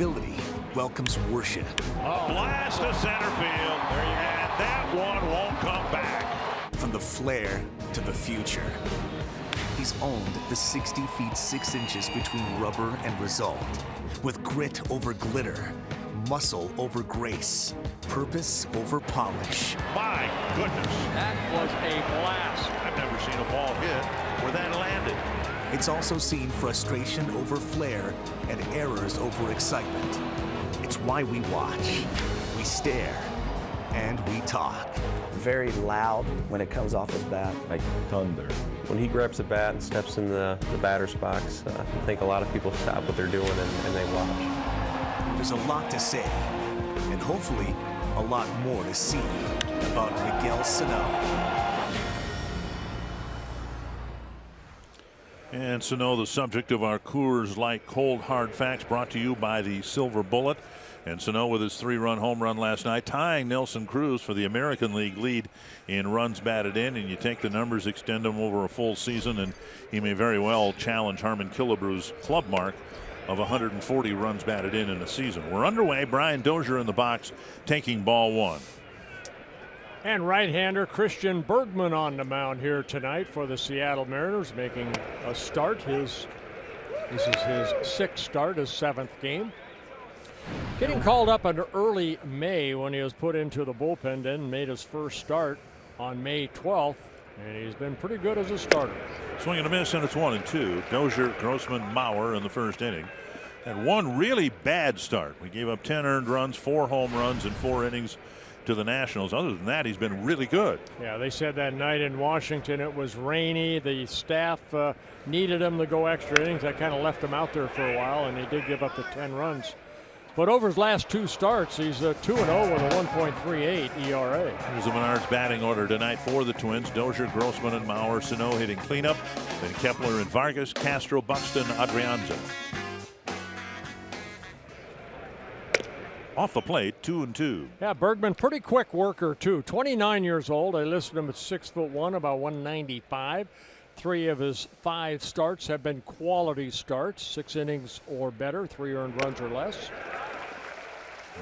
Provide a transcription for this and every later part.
Predictability welcomes worship. Blast to center field. And that one won't come back. From the flair to the future. He's owned the 60 feet 6 inches between rubber and result. With grit over glitter, muscle over grace, purpose over polish. My goodness. That was a blast. I've never seen a ball hit where that landed. It's also seen frustration over flair and errors over excitement. It's why we watch, we stare, and we talk. Very loud when it comes off his bat. Like thunder. When he grabs the bat and steps in the batter's box, I think a lot of people stop what they're doing and they watch. There's a lot to say, and hopefully a lot more to see about Miguel Sano. And Sano, the subject of our Coors Light Cold Hard Facts, brought to you by the Silver Bullet. And Sano with his 3-run home run last night, tying Nelson Cruz for the American League lead in runs batted in. And you take the numbers, extend them over a full season, and he may very well challenge Harmon Killebrew's club mark of 140 runs batted in a season. We're underway. Brian Dozier in the box, taking ball one. And right-hander Christian Bergman on the mound here tonight for the Seattle Mariners, making a start. This is his 6th start, his 7th game. Getting called up in early May when he was put into the bullpen, then made his first start on May 12th, and he's been pretty good as a starter. Swing and a miss, and it's 1-2. Dozier, Grossman, Mauer in the first inning. And one really bad start. We gave up 10 earned runs, 4 home runs in 4 innings to the Nationals. Other than that, he's been really good. Yeah, they said that night in Washington it was rainy. The staff needed him to go extra innings. That kind of left him out there for a while, and he did give up the 10 runs. But over his last 2 starts, he's 2-0 with a 1.38 ERA. Here's the Menards batting order tonight for the Twins. Dozier, Grossman, and Mauer. Sano hitting cleanup. Then Kepler and Vargas, Castro, Buxton, Adrianza. Off the plate, 2-2. Yeah, Bergman, pretty quick worker too. 29 years old. I listed him at 6'1", about 195. 3 of his 5 starts have been quality starts, 6 innings or better, 3 earned runs or less.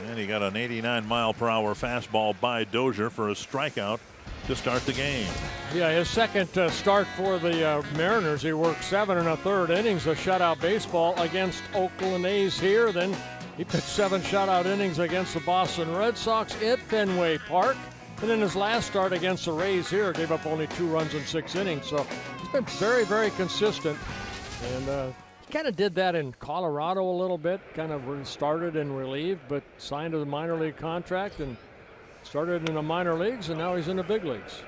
And he got an 89-mile-per-hour fastball by Dozier for a strikeout to start the game. Yeah, his second start for the Mariners, he worked 7 1/3 innings of shutout baseball against Oakland A's here. Then he pitched 7 shutout innings against the Boston Red Sox at Fenway Park. And in his last start against the Rays here, gave up only 2 runs in 6 innings. So he's been very, very consistent. And he kind of did that in Colorado a little bit, kind of started and relieved, but signed a minor league contract and started in the minor leagues, and now he's in the big leagues.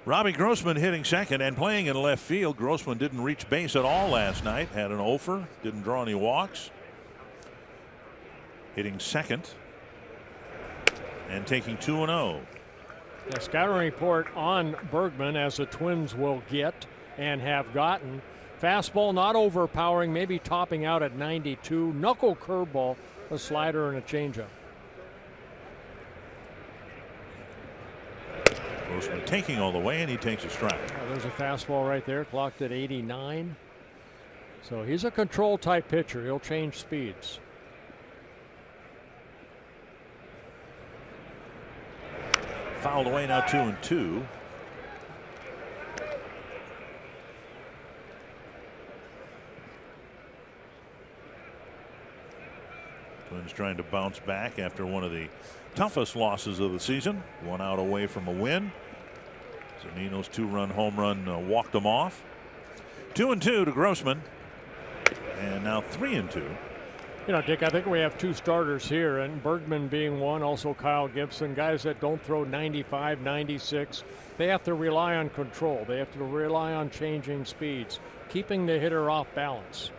Robbie Grossman hitting second and playing in left field. Grossman didn't reach base at all last night. Had an offer, didn't draw any walks. Hitting second and taking 2-0. The scouting report on Bergman, as the Twins will get and have gotten. Fastball not overpowering, maybe topping out at 92. Knuckle curveball, a slider, and a changeup. Grossman taking all the way, and he takes a strike. There's a fastball right there, clocked at 89. So he's a control type pitcher. He'll change speeds. Fouled away now, 2-2. Twins trying to bounce back after one of the toughest losses of the season. 1 out away from a win. Zunino's 2-run home run walked them off. 2-2 to Grossman. And now 3-2. You know, Dick, I think we have 2 starters here, and Bergman being one, also Kyle Gibson, guys that don't throw 95, 96. They have to rely on control. They have to rely on changing speeds, keeping the hitter off balance.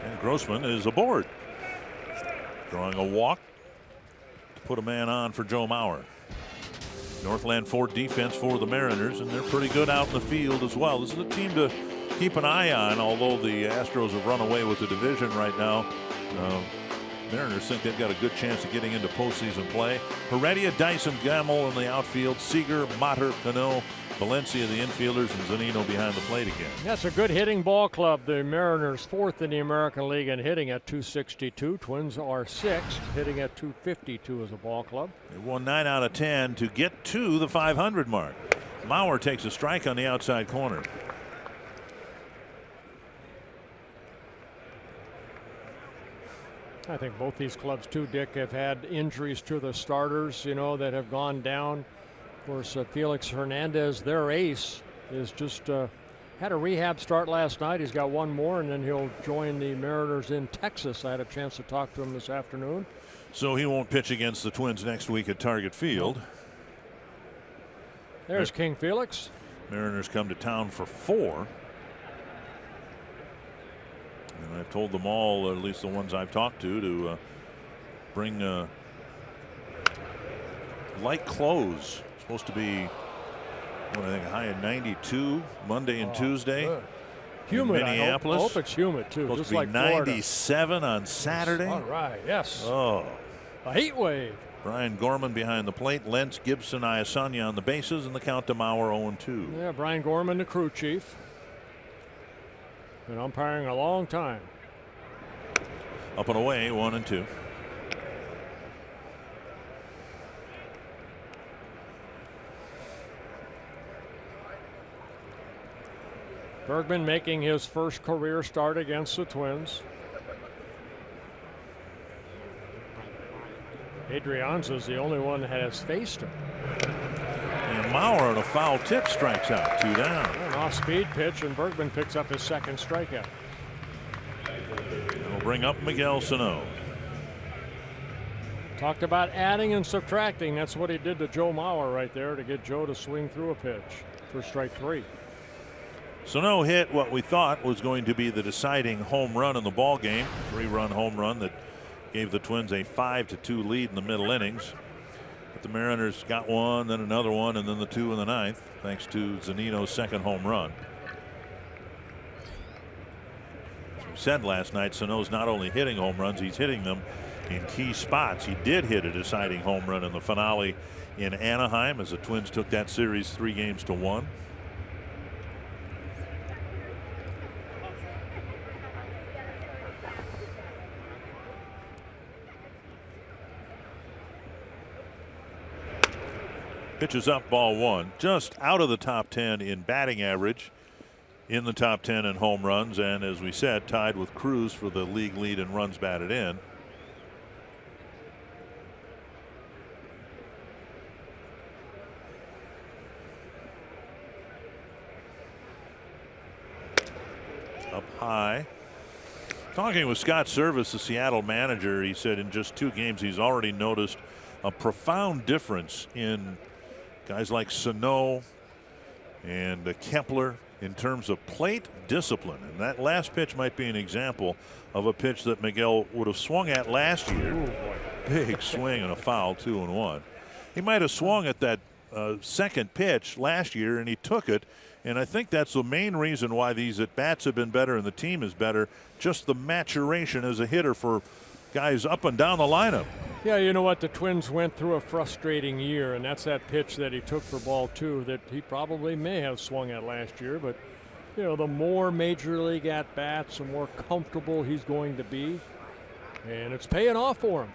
And Grossman is aboard. Drawing a walk to put a man on for Joe Mauer. Northland Ford defense for the Mariners, and they're pretty good out in the field as well. This is a team to keep an eye on, although the Astros have run away with the division right now. Mariners think they've got a good chance of getting into postseason play. Heredia, Dyson, Gamble in the outfield, Seager, Mater, Cano, Valencia the infielders, and Zunino behind the plate again. That's a good hitting ball club. The Mariners 4th in the American League in hitting at .262. Twins are 6th, hitting at .252 as a ball club. They won 9 out of 10 to get to the 500 mark. Mauer takes a strike on the outside corner. I think both these clubs too, Dick, have had injuries to the starters, you know, that have gone down. Of course, Felix Hernandez, their ace, is just had a rehab start last night. He's got one more, and then he'll join the Mariners in Texas. I had a chance to talk to him this afternoon. So he won't pitch against the Twins next week at Target Field. There's King Felix. Mariners come to town for 4. And I've told them all, or at least the ones I've talked to bring light clothes. Supposed to be, what I think, a high of 92 Monday and Tuesday. Good. Humid, in Minneapolis. I hope it's humid too. Supposed just to be like 97 Florida. on Saturday. All right, yes. Oh. A heat wave. Brian Gorman behind the plate. Lentz, Gibson, Iasanya on the bases, and the count to Mauer 0-2. Yeah, Brian Gorman, the crew chief. Been umpiring a long time. Up and away, 1-2. Bergman making his first career start against the Twins. Adrianza's the only one that has faced him. And Mauer on a foul tip strikes out, 2 down. An off-speed pitch, and Bergman picks up his second strikeout. We'll bring up Miguel Sano. Talked about adding and subtracting. That's what he did to Joe Mauer right there to get Joe to swing through a pitch for strike 3. Sano hit what we thought was going to be the deciding home run in the ball game. 3-run home run that gave the Twins a 5-2 lead in the middle innings. But the Mariners got one, then another one, and then the 2 in the 9th, thanks to Zunino's second home run. As we said last night, Sano's not only hitting home runs, he's hitting them in key spots. He did hit a deciding home run in the finale in Anaheim as the Twins took that series 3-1. Pitches up, ball 1. Just out of the top 10 in batting average, in the top 10 in home runs, and as we said, tied with Cruz for the league lead in runs batted in. Up high. Talking with Scott Service, the Seattle manager, he said in just 2 games he's already noticed a profound difference in guys like Sano and Kepler in terms of plate discipline. And that last pitch might be an example of a pitch that Miguel would have swung at last year. Big swing and a foul, 2-1. He might have swung at that second pitch last year, and he took it. And I think that's the main reason why these at-bats have been better and the team is better. Just the maturation as a hitter for guys up and down the lineup. Yeah, you know what? The Twins went through a frustrating year, and that's that pitch that he took for ball 2 that he probably may have swung at last year. But, you know, the more major league at-bats, the more comfortable he's going to be. And it's paying off for him.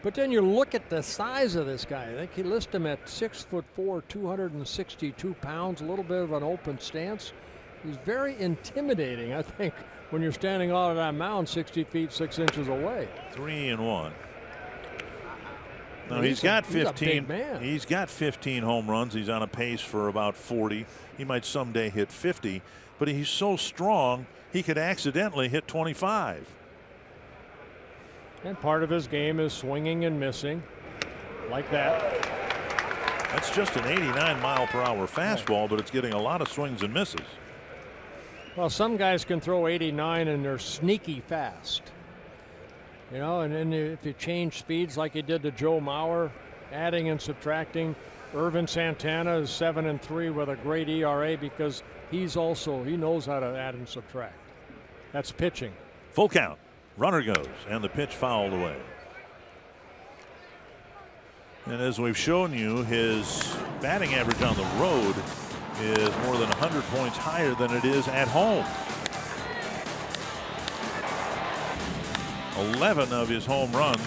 But then you look at the size of this guy. I think he lists him at 6'4", 262 pounds, a little bit of an open stance. He's very intimidating, I think, when you're standing on that mound 60 feet 6 inches away. 3-1. Now he's got 15. He's got 15 home runs. He's on a pace for about 40. He might someday hit 50, but he's so strong he could accidentally hit 25. And part of his game is swinging and missing like that. That's just an 89-mile-per-hour fastball, but it's getting a lot of swings and misses. Well, some guys can throw 89 and they're sneaky fast. You know, and then if you change speeds like he did to Joe Mauer, adding and subtracting, Irvin Santana is 7-3 with a great ERA because he knows how to add and subtract. That's pitching. Full count. Runner goes, and the pitch fouled away. And as we've shown you, his batting average on the road is more than 100 points higher than it is at home. 11 of his home runs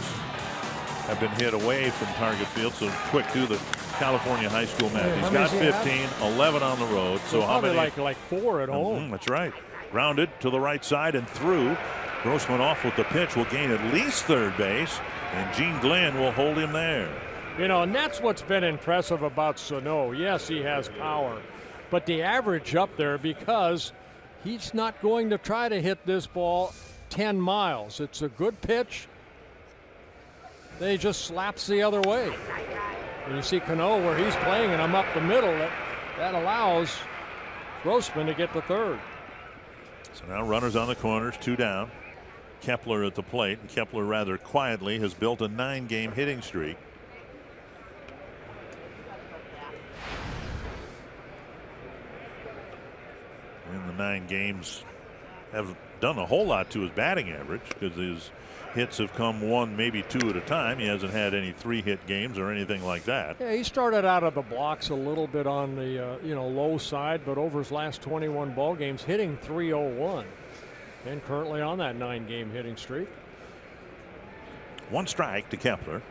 have been hit away from target field. So quick do the California high school math. He's got 15, 11 on the road. So how many? Like 4 at home. That's right. Grounded to the right side and through. Grossman off with the pitch, will gain at least third base, and Gene Glenn will hold him there. You know, and that's what's been impressive about Sano. Yes, he has power, but the average up there, because he's not going to try to hit this ball 10 miles. It's a good pitch. Then he just slaps the other way. And you see Cano where he's playing, and I'm up the middle. That allows Grossman to get the third. So now runners on the corners, 2 down. Kepler at the plate, and Kepler rather quietly has built a 9-game hitting streak. And the 9 games have done a whole lot to his batting average, because his hits have come 1, maybe 2 at a time. He hasn't had any 3-hit games or anything like that. Yeah, he started out of the blocks a little bit on the low side, but over his last 21 ball games, hitting .301, and currently on that 9-game hitting streak. 1 strike to Kepler,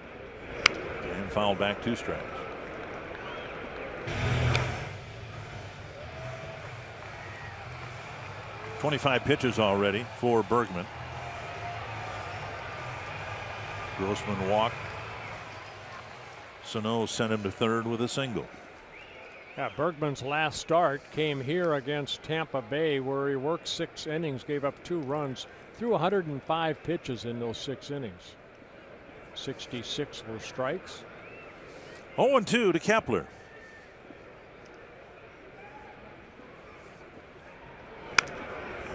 and fouled back 2 strikes. .25 pitches already for Bergman. Grossman walked. Sano sent him to third with a single. Yeah, Bergman's last start came here against Tampa Bay, where he worked 6 innings, gave up 2 runs, threw 105 pitches in those 6 innings. 66 were strikes. 0-2 to Kepler.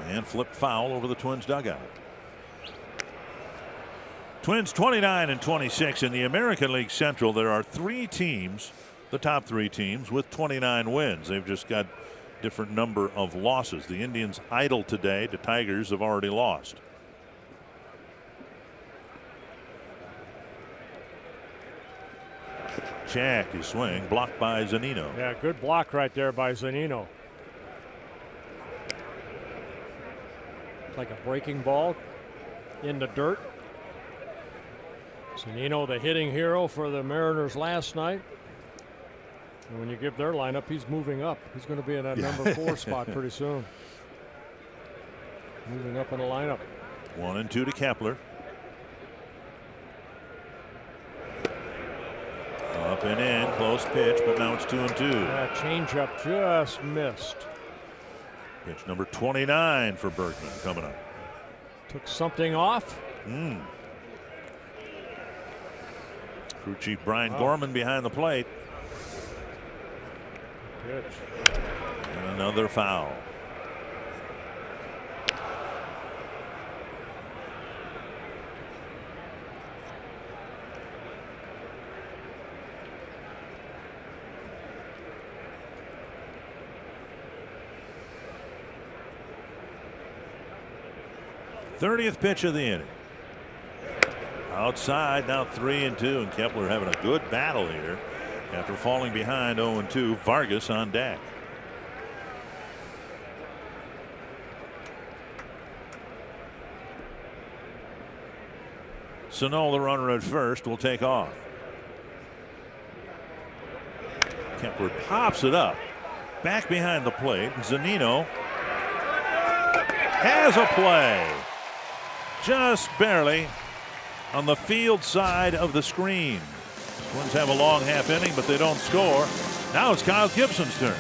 And flipped foul over the Twins dugout. Twins 29 and 26 in the American League Central. There are 3 teams, the top 3 teams, with 29 wins. They've just got different number of losses. The Indians idle today. The Tigers have already lost. Jack is swing blocked by Zunino. Yeah, good block right there by Zunino. Like a breaking ball in the dirt. Zunino, the hitting hero for the Mariners last night. And when you give their lineup, he's moving up. He's going to be in that number 4 spot pretty soon. Moving up in the lineup. 1-2 to Kepler. Up and in, close pitch, but now it's 2-2. That changeup just missed. Pitch number 29 for Bergman coming up. Took something off. Crew chief Brian Gorman behind the plate. Pitch. And another foul. Thirtieth pitch of the inning. Outside, now 3-2, and Kepler having a good battle here after falling behind 0-2. Vargas on deck. Sano, the runner at first, will take off. Kepler pops it up back behind the plate. Zunino has a play just barely on the field side of the screen. Twins have a long half inning, but they don't score. Now it's Kyle Gibson's turn.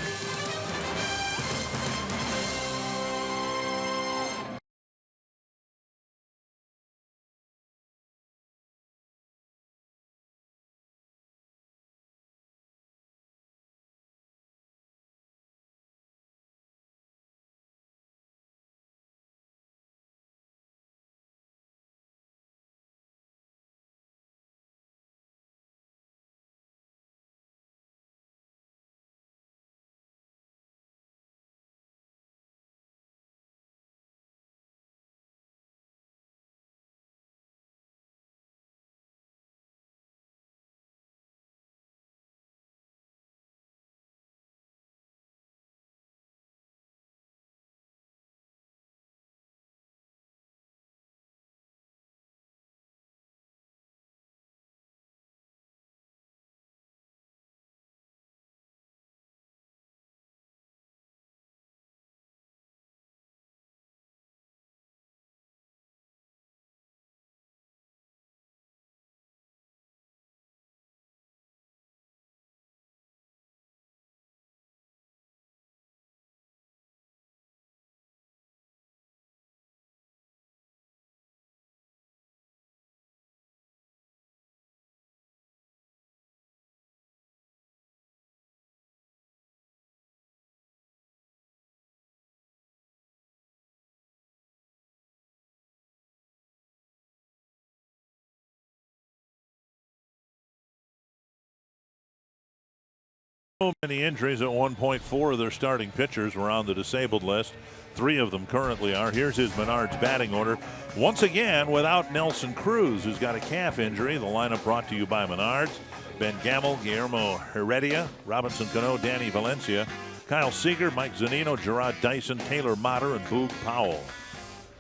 So many injuries. At 1.4 of their starting pitchers were on the disabled list. 3 of them currently are. Here's his Menards batting order. Once again, without Nelson Cruz, who's got a calf injury. The lineup brought to you by Menards. Ben Gamel, Guillermo Heredia, Robinson Cano, Danny Valencia, Kyle Seager, Mike Zunino, Gerard Dyson, Taylor Motter, and Boog Powell.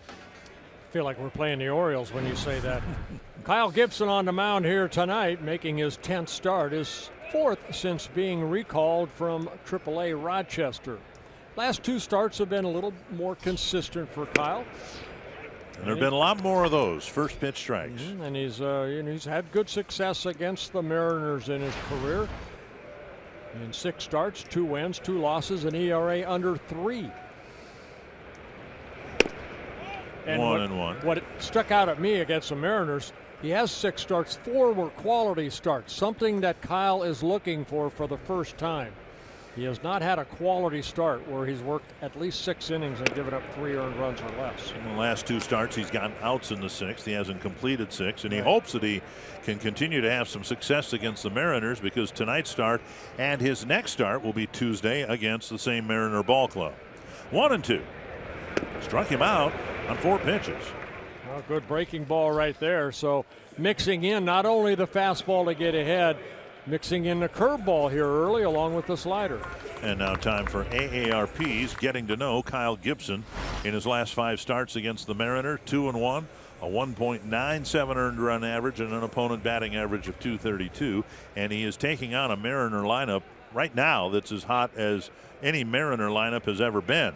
I feel like we're playing the Orioles when you say that. Kyle Gibson on the mound here tonight, making his 10th start, his 4th since being recalled from AAA Rochester. Last 2 starts have been a little more consistent for Kyle. And there have been a lot more of those first pitch strikes. And he's had good success against the Mariners in his career. In 6 starts, 2 wins, 2 losses, an ERA under 3. And 1-1. What stuck out at me against the Mariners, he has 6 starts, 4 were quality starts, something that Kyle is looking for the first time. He has not had a quality start where he's worked at least 6 innings and given up 3 earned runs or less. In the last 2 starts, he's gotten outs in the 6th. He hasn't completed 6, and he hopes that he can continue to have some success against the Mariners, because tonight's start and his next start will be Tuesday against the same Mariner ball club. 1-2. Struck him out on 4 pitches. Well, good breaking ball right there. So mixing in not only the fastball to get ahead, mixing in the curveball here early along with the slider. And now time for AARP's Getting to Know Kyle Gibson. In his last 5 starts against the Mariners, 2-1, a 1.97 earned run average and an opponent batting average of .232. And he is taking on a Mariner lineup right now that's as hot as any Mariner lineup has ever been.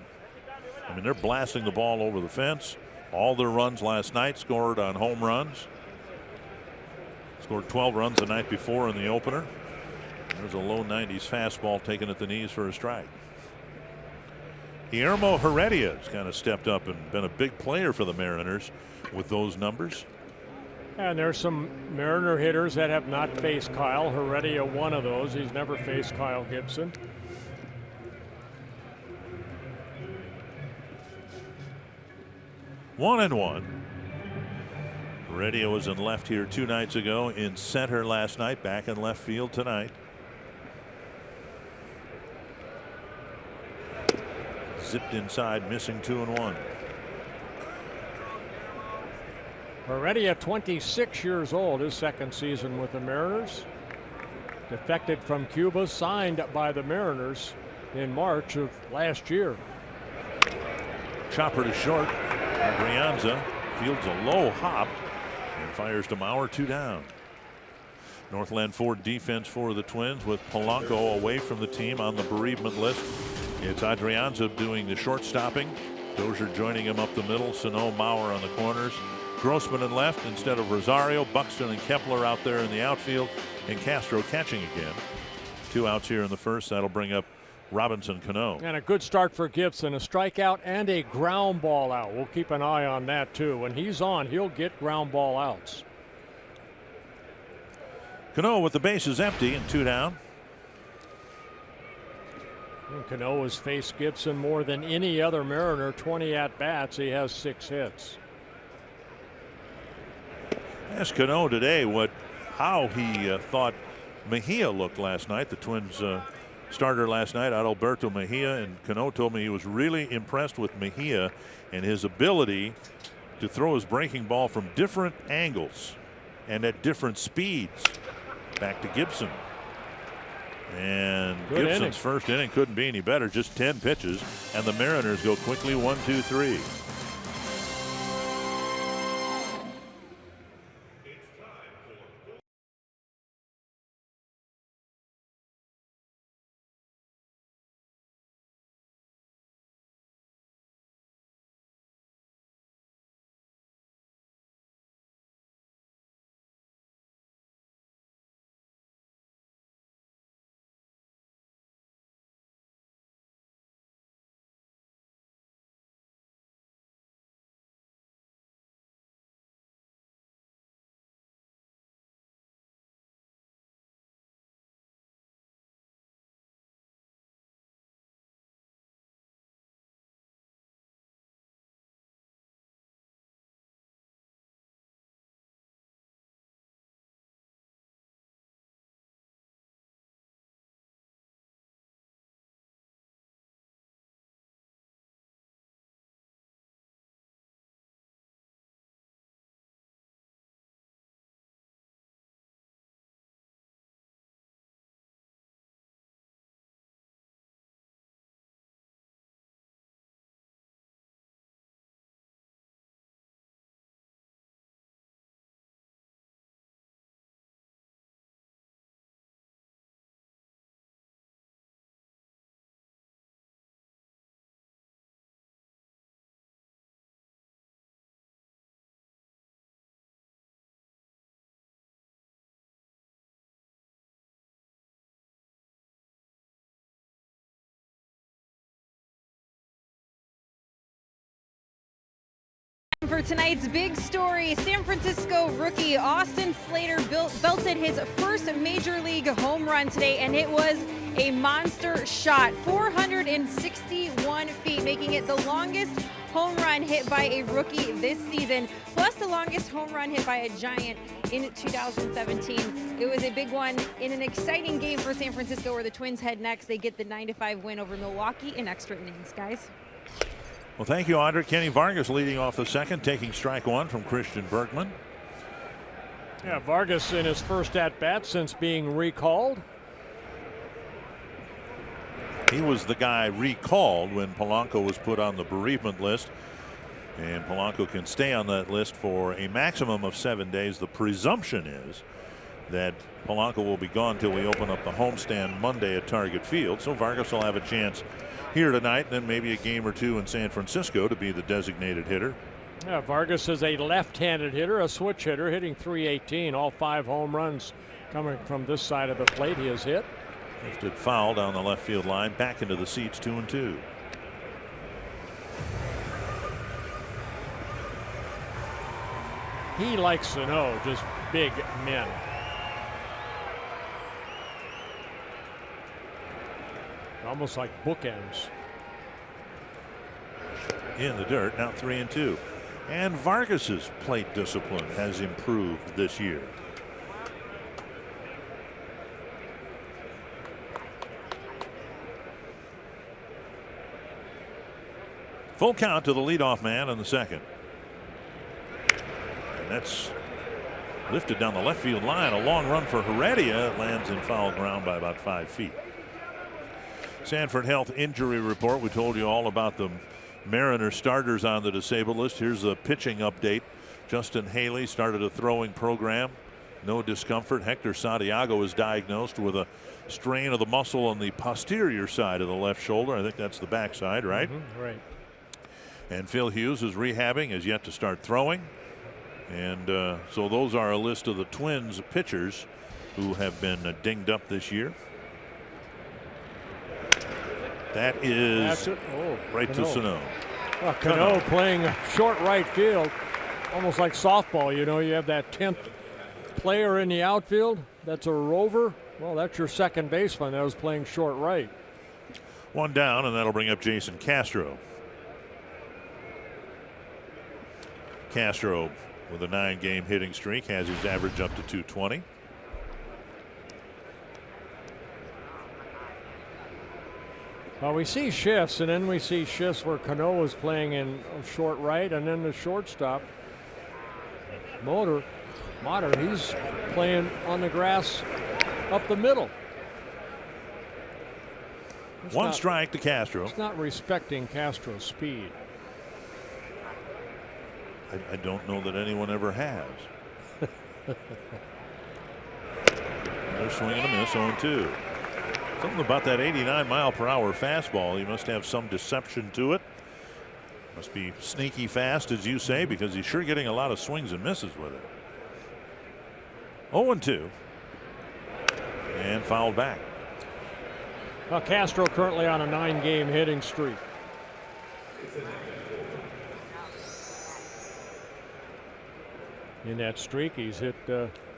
I mean, they're blasting the ball over the fence. All their runs last night scored on home runs. Scored 12 runs the night before in the opener. There's a low 90s fastball taken at the knees for a strike. Guillermo Heredia has kind of stepped up and been a big player for the Mariners with those numbers. And there's some Mariner hitters that have not faced Kyle. Heredia, one of those. He's never faced Kyle Gibson. One and one. Heredia was in left here 2 nights ago, in center last night, back in left field tonight. Zipped inside, missing 2-1. Heredia, 26 years old, his 2nd season with the Mariners. Defected from Cuba, signed by the Mariners in March of last year. Chopper to short. Adrianza fields a low hop and fires to Mauer, 2 down. Northland Ford defense for the Twins with Polanco away from the team on the bereavement list. It's Adrianza doing the short stopping. Dozier joining him up the middle. Sano, Mauer on the corners. Grossman in left instead of Rosario. Buxton and Kepler out there in the outfield, and Castro catching again. 2 outs here in the first. That'll bring up Robinson Cano. And a good start for Gibson, a strikeout and a ground ball out. We'll keep an eye on that too. When he's on, he'll get ground ball outs. Cano with the bases empty and 2 down. And Cano has faced Gibson more than any other Mariner, 20 at-bats. He has 6 hits. Asked Cano today how he thought Mejia looked last night, the Twins starter last night, Adalberto Mejia, and Cano told me he was really impressed with Mejia and his ability to throw his breaking ball from different angles and at different speeds. Back to Gibson. And good Gibson's inning. first inning couldn't be any better, just 10 pitches, and the Mariners go quickly 1-2-3. for tonight's big story. San Francisco rookie Austin Slater belted his first major league home run today, and it was a monster shot. 461 feet, making it the longest home run hit by a rookie this season, plus the longest home run hit by a Giant in 2017. It was a big one in an exciting game for San Francisco, where the Twins head next. They get the 9-5 win over Milwaukee in extra innings, guys. Well, thank you, Audra. Kenny Vargas leading off the second, taking strike one from Christian Berkman. Yeah, Vargas in his first at-bat since being recalled. He was the guy recalled when Polanco was put on the bereavement list, and Polanco can stay on that list for a maximum of 7 days. The presumption is that Polanco will be gone till we open up the homestand Monday at Target Field, so Vargas will have a chance here tonight, and then maybe a game or two in San Francisco to be the designated hitter. Yeah, Vargas is a left-handed hitter, a switch hitter, hitting .318. All 5 home runs coming from this side of the plate he has hit. Lifted foul down the left field line, back into the seats, 2-2. He likes to know just big men. Almost like bookends. In the dirt, now 3-2. And Vargas's plate discipline has improved this year. Full count to the leadoff man in the second. And that's lifted down the left field line. A long run for Heredia. It lands in foul ground by about 5 feet. Sanford Health injury report. We told you all about the Mariner starters on the disabled list. Here's the pitching update. Justin Haley started a throwing program. No discomfort. Hector Santiago is diagnosed with a strain of the muscle on the posterior side of the left shoulder. I think that's the backside, right? Right. And Phil Hughes is rehabbing, has yet to start throwing. And so those are a list of the Twins pitchers who have been dinged up this year. That is right Cano. to Sano. Well, Cano playing short right field, almost like softball. You know, you have that 10th player in the outfield. That's a rover. Well, that's your second baseman that was playing short right. One down, and that'll bring up Jason Castro. Castro with a 9-game hitting streak has his average up to 220. Well, we see shifts, and then we see shifts where Cano is playing in short right, and then the shortstop, Motor, he's playing on the grass up the middle. One strike to Castro. It's not respecting Castro's speed. I don't know that anyone ever has. Another swing and a miss, 0-2. Something about that 89-mile-per-hour fastball. He must have some deception to it. Must be sneaky fast, as you say, because he's sure getting a lot of swings and misses with it. 0-2. And fouled back. Well, Castro currently on a 9-game hitting streak. In that streak, he's hit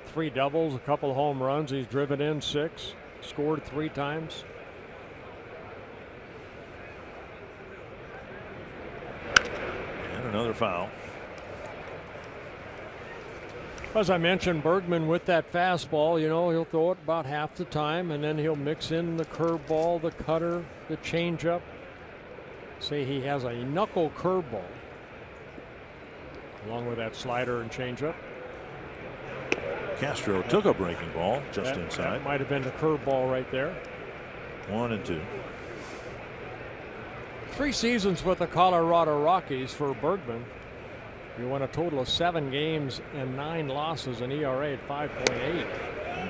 3 doubles, a couple home runs. He's driven in 6, scored 3 times. And another foul. As I mentioned, Bergman with that fastball, you know, he'll throw it about half the time, and then he'll mix in the curveball, the cutter, the changeup. Say he has a knuckle curveball, along with that slider and changeup. Castro took a breaking ball just inside. That might have been the curveball right there. 1-2. 3 seasons with the Colorado Rockies for Bergman. He won a total of 7 games and 9 losses, an ERA at 5.8.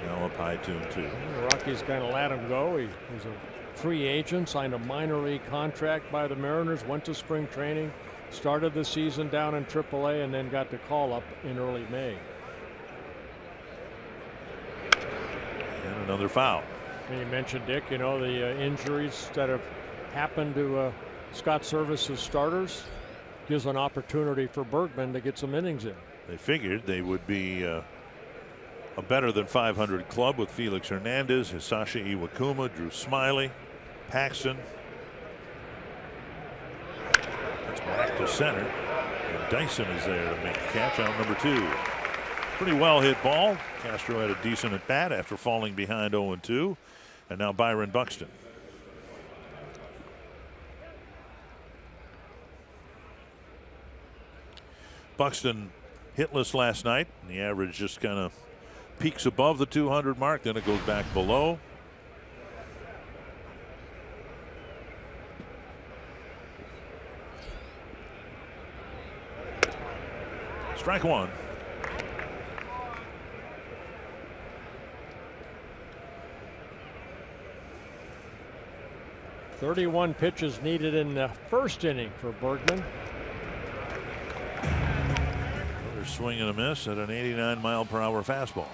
Now up high, 2-2. The Rockies kind of let him go. He was a free agent, signed a minor league contract by the Mariners, went to spring training, started the season down in AAA, and then got the call up in early May. And another foul. And you mentioned, Dick, you know, the injuries that have happened to Scott Service's starters. gives an opportunity for Bergman to get some innings in. They figured they would be a better than 500 club with Felix Hernandez, Hisashi Iwakuma, Drew Smyly, Paxton. That's back to center. And Dyson is there to make the catch out number 2. Pretty well hit ball. Castro had a decent at bat after falling behind 0-2. And now Byron Buxton. Buxton hitless last night. The average just kind of peaks above the 200 mark, then it goes back below. Strike 1. "31 pitches needed in the first inning for Bergman." Another swing and a miss at an 89-mile-per-hour fastball.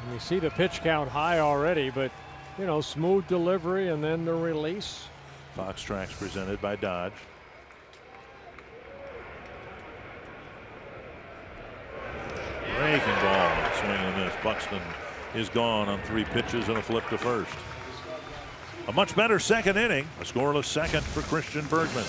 And you see the pitch count high already, but you know, smooth delivery and then the release. Fox Tracks presented by Dodge. Breaking ball, swing and a miss. Buxton is gone on 3 pitches and a flip to first. A much better second inning. A scoreless second for Christian Bergman.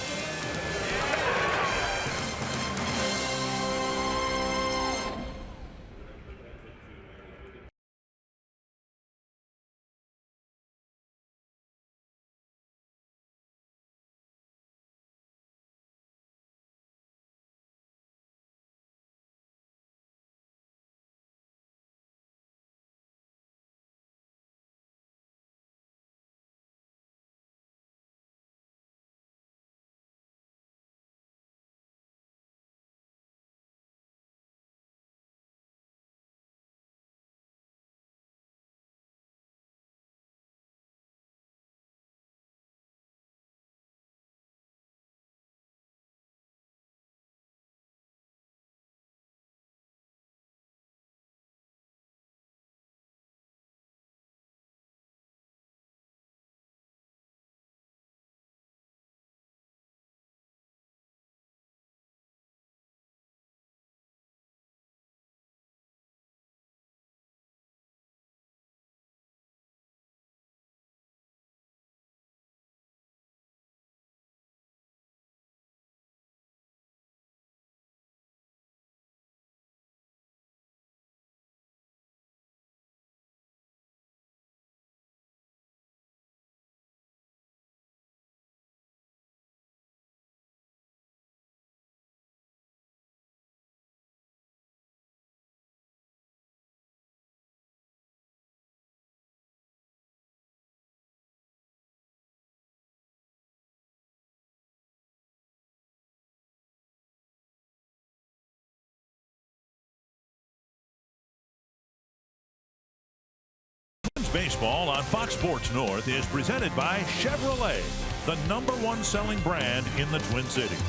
Baseball on Fox Sports North is presented by Chevrolet, the #1 selling brand in the Twin Cities.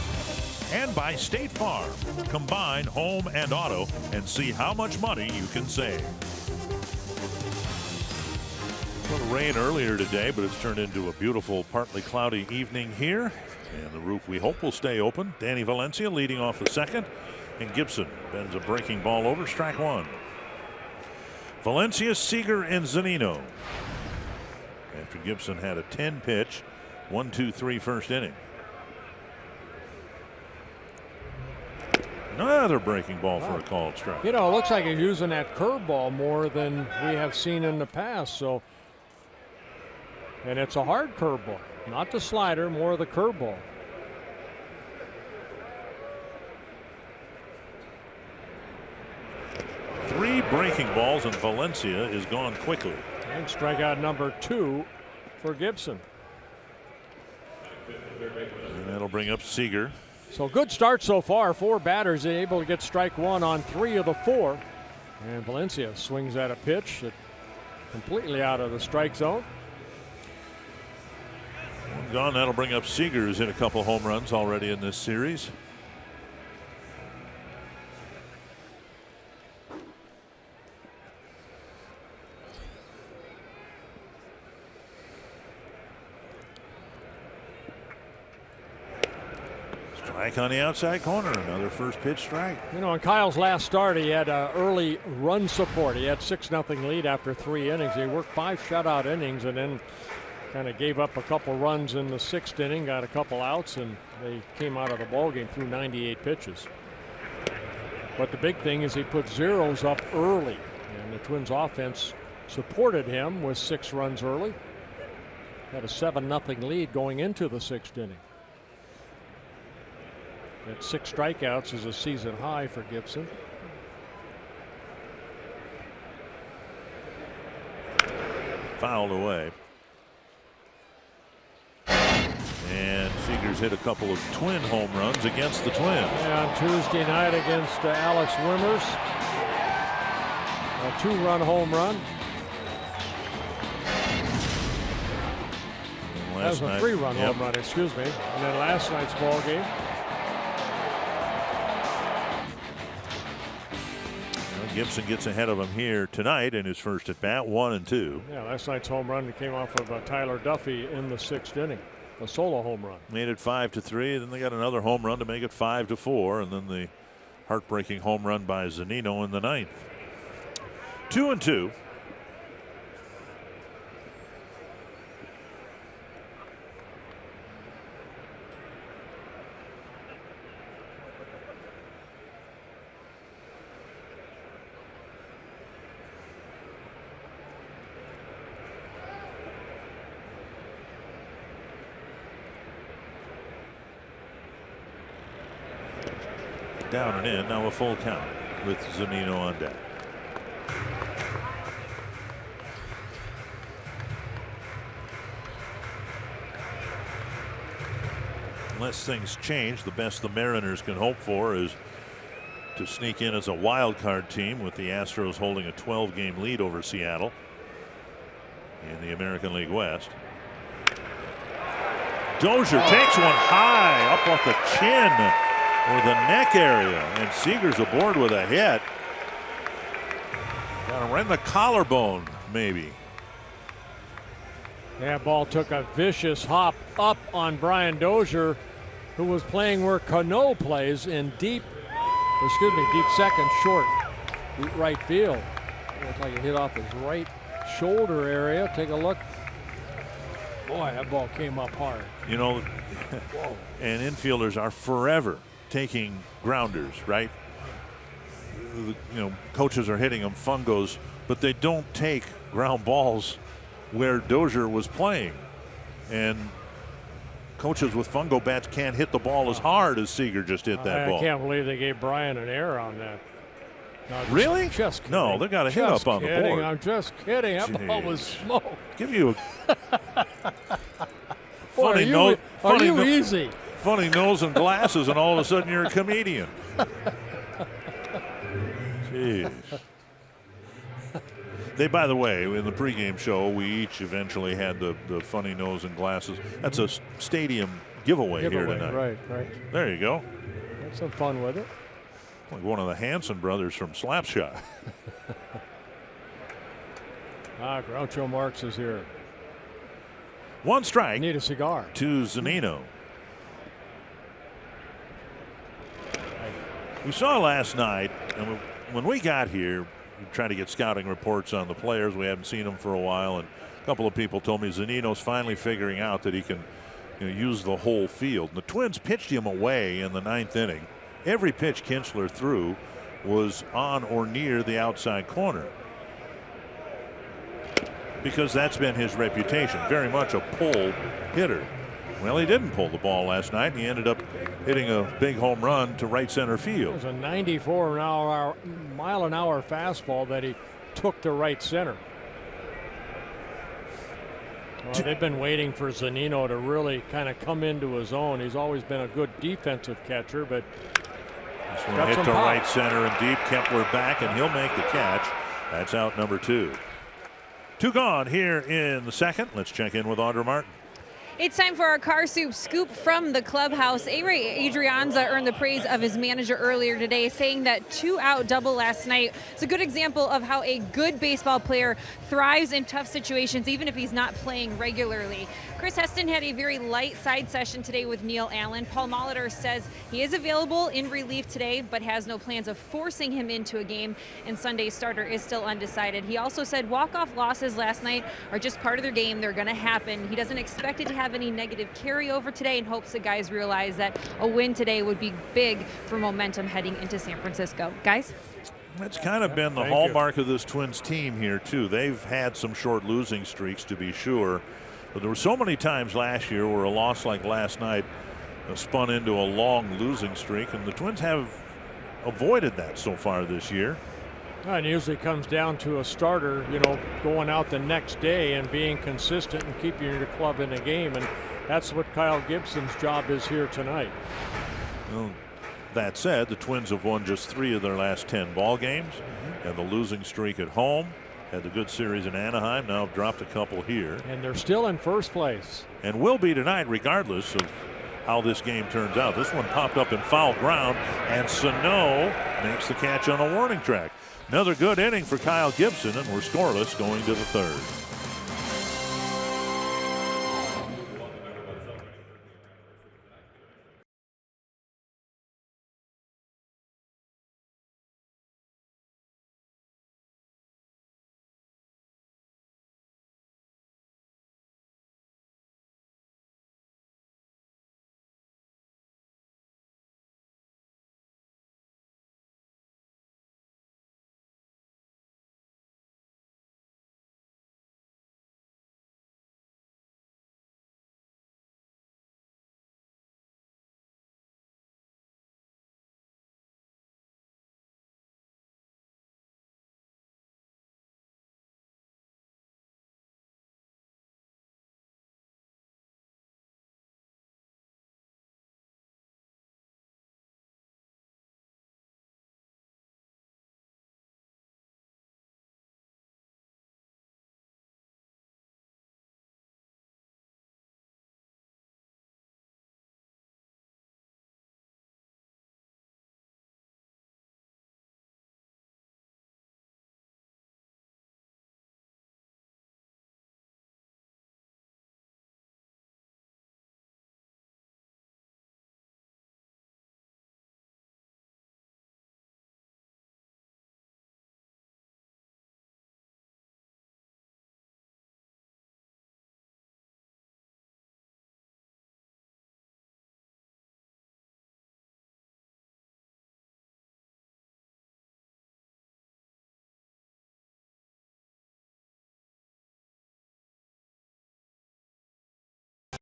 And by State Farm. Combine home and auto and see how much money you can save. A little rain earlier today, but it's turned into a beautiful, partly cloudy evening here. And the roof, we hope, will stay open. Danny Valencia leading off the second. And Gibson bends a breaking ball over. Strike 1. Valencia, Seager, and Zunino. After Gibson had a 10-pitch, 1-2-3 first inning. Another breaking ball for a called strike. You know, it looks like he's using that curveball more than we have seen in the past. So, and it's a hard curveball, not the slider, more the curveball. Three breaking balls, and Valencia is gone quickly. And strikeout number 2 for Gibson. And that'll bring up Seager. So good start so far. 4 batters able to get strike 1 on 3 of the 4. And Valencia swings at a pitch that completely out of the strike zone. One gone. That'll bring up Seager, who's hit a couple home runs already in this series. Strike on the outside corner. Another first pitch strike. You know, in Kyle's last start, he had early run support. He had 6-0 lead after 3 innings. He worked 5 shutout innings and then kind of gave up a couple runs in the 6th inning, got a couple outs, and they came out of the ballgame through 98 pitches. But the big thing is he put zeros up early, and the Twins offense supported him with 6 runs early. Had a 7-0 lead going into the 6th inning. At 6 strikeouts is a season high for Gibson. Fouled away. And Seager's hit a couple of twin home runs against the Twins. Yeah, on Tuesday night against Alex Wimmers. A 2-run home run. That was a 3-run home run, excuse me. And then last night's ball game. Gibson gets ahead of him here tonight in his first at bat, 1-2. Yeah, last night's home run came off of Tyler Duffy in the 6th inning, a solo home run. Made it 5-3. Then they got another home run to make it 5-4, and then the heartbreaking home run by Zunino in the 9th. 2-2. Down and in, now a full count with Zunino on deck. Unless things change, the best the Mariners can hope for is to sneak in as a wild card team, with the Astros holding a 12-game lead over Seattle in the American League West. Dozier takes one high up off the chin or the neck area, and Seager's aboard with a hit. Got him right in the collarbone, maybe. That ball took a vicious hop up on Brian Dozier, who was playing where Cano plays in deep second, short, right field. Looks like it hit off his right shoulder area. Take a look. Boy, that ball came up hard. You know, and infielders are forever taking grounders, right? You know, coaches are hitting them fungos, but they don't take ground balls where Dozier was playing. And coaches with fungo bats can't hit the ball as hard as Seager just hit that ball. I can't believe they gave Brian an error on that. No, really? Just kidding. No, they got a hit up on the board. I'm just kidding. That ball was smoked. Give you a funny easy? Funny nose and glasses, and all of a sudden you're a comedian. Jeez. They, by the way, in the pregame show, we each eventually had the funny nose and glasses. That's a stadium giveaway here tonight. Right. There you go. Have some fun with it. Like one of the Hanson brothers from Slapshot. Groucho Marx is here. 1 strike. Need a cigar. To Zunino. We saw last night, and when we got here, we tried to get scouting reports on the players. We haven't seen them for a while, and a couple of people told me Zunino's finally figuring out that he can use the whole field. And the Twins pitched him away in the 9th inning. Every pitch Kinchler threw was on or near the outside corner, because that's been his reputation, very much a pull hitter. Well, he didn't pull the ball last night, and he ended up hitting a big home run to right center field. It was a 94 mile an hour fastball that he took to right center. Well, they've been waiting for Zunino to really kind of come into his own. He's always been a good defensive catcher, but this one hit to right center and deep. Kepler back, and he'll make the catch. That's out number 2. 2 gone here in the 2nd. Let's check in with Audra Martin. It's time for our Car Soup scoop from the clubhouse. A-Ray Adrianza earned the praise of his manager earlier today, saying that 2-out double last night is a good example of how a good baseball player thrives in tough situations, even if he's not playing regularly. Chris Heston had a very light side session today with Neil Allen. Paul Molitor says he is available in relief today, but has no plans of forcing him into a game, and Sunday's starter is still undecided. He also said walk-off losses last night are just part of their game. They're going to happen. He doesn't expect it to have any negative carryover today and hopes the guys realize that a win today would be big for momentum heading into San Francisco. Guys? That's kind of been the hallmark of this Twins team here, too. They've had some short losing streaks, to be sure. But there were so many times last year where a loss like last night spun into a long losing streak, and the Twins have avoided that so far this year. Well, it usually comes down to a starter, going out the next day and being consistent and keeping your club in the game, and that's what Kyle Gibson's job is here tonight. Well, that said, the Twins have won just 3 of their last 10 ball games, and the losing streak at home. Had the good series in Anaheim, now have dropped a couple here. And they're still in first place. And will be tonight, regardless of how this game turns out. This one popped up in foul ground, and Sano makes the catch on a warning track. Another good inning for Kyle Gibson, and we're scoreless going to the 3rd.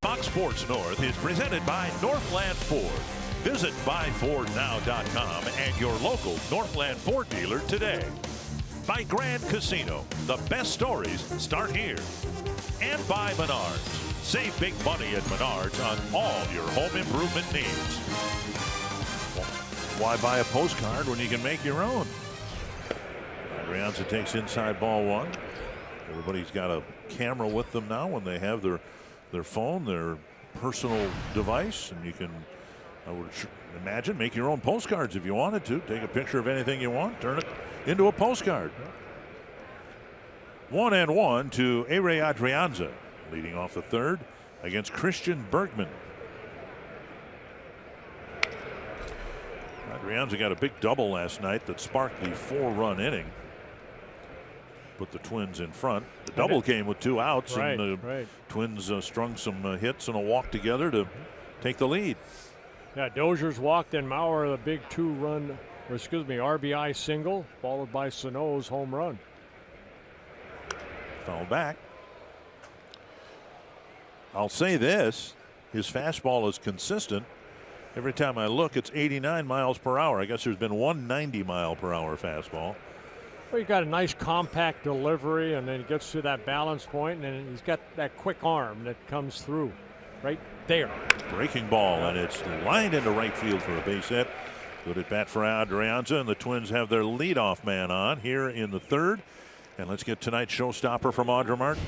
Fox Sports North is presented by Northland Ford. Visit buyfordnow.com and your local Northland Ford dealer today. By Grand Casino, the best stories start here. And by Menards. Save big money at Menards on all your home improvement needs. Why buy a postcard when you can make your own? Adrianza takes inside ball 1. Everybody's got a camera with them now when they have their phone, their personal device, and you can, I would imagine, make your own postcards if you wanted to. Take a picture of anything you want, turn it into a postcard. 1-1 to Ere Adrianza, leading off the 3rd against Christian Bergman. Adrianza got a big double last night that sparked the 4-run inning. Put the Twins in front. The double came with 2 outs, and the Twins strung some hits and a walk together to take the lead. Yeah, Dozier's walk, then Maurer, the big RBI single, followed by Sano's home run. Foul back. I'll say this, his fastball is consistent. Every time I look, it's 89 miles per hour. I guess there's been one 90-mile-per-hour fastball. Well, he's got a nice compact delivery, and then he gets to that balance point, and he's got that quick arm that comes through right there. Breaking ball, and it's lined into right field for a base hit. Good at bat for Adrianza, and the Twins have their leadoff man on here in the 3rd. And let's get tonight's showstopper from Audra Martin.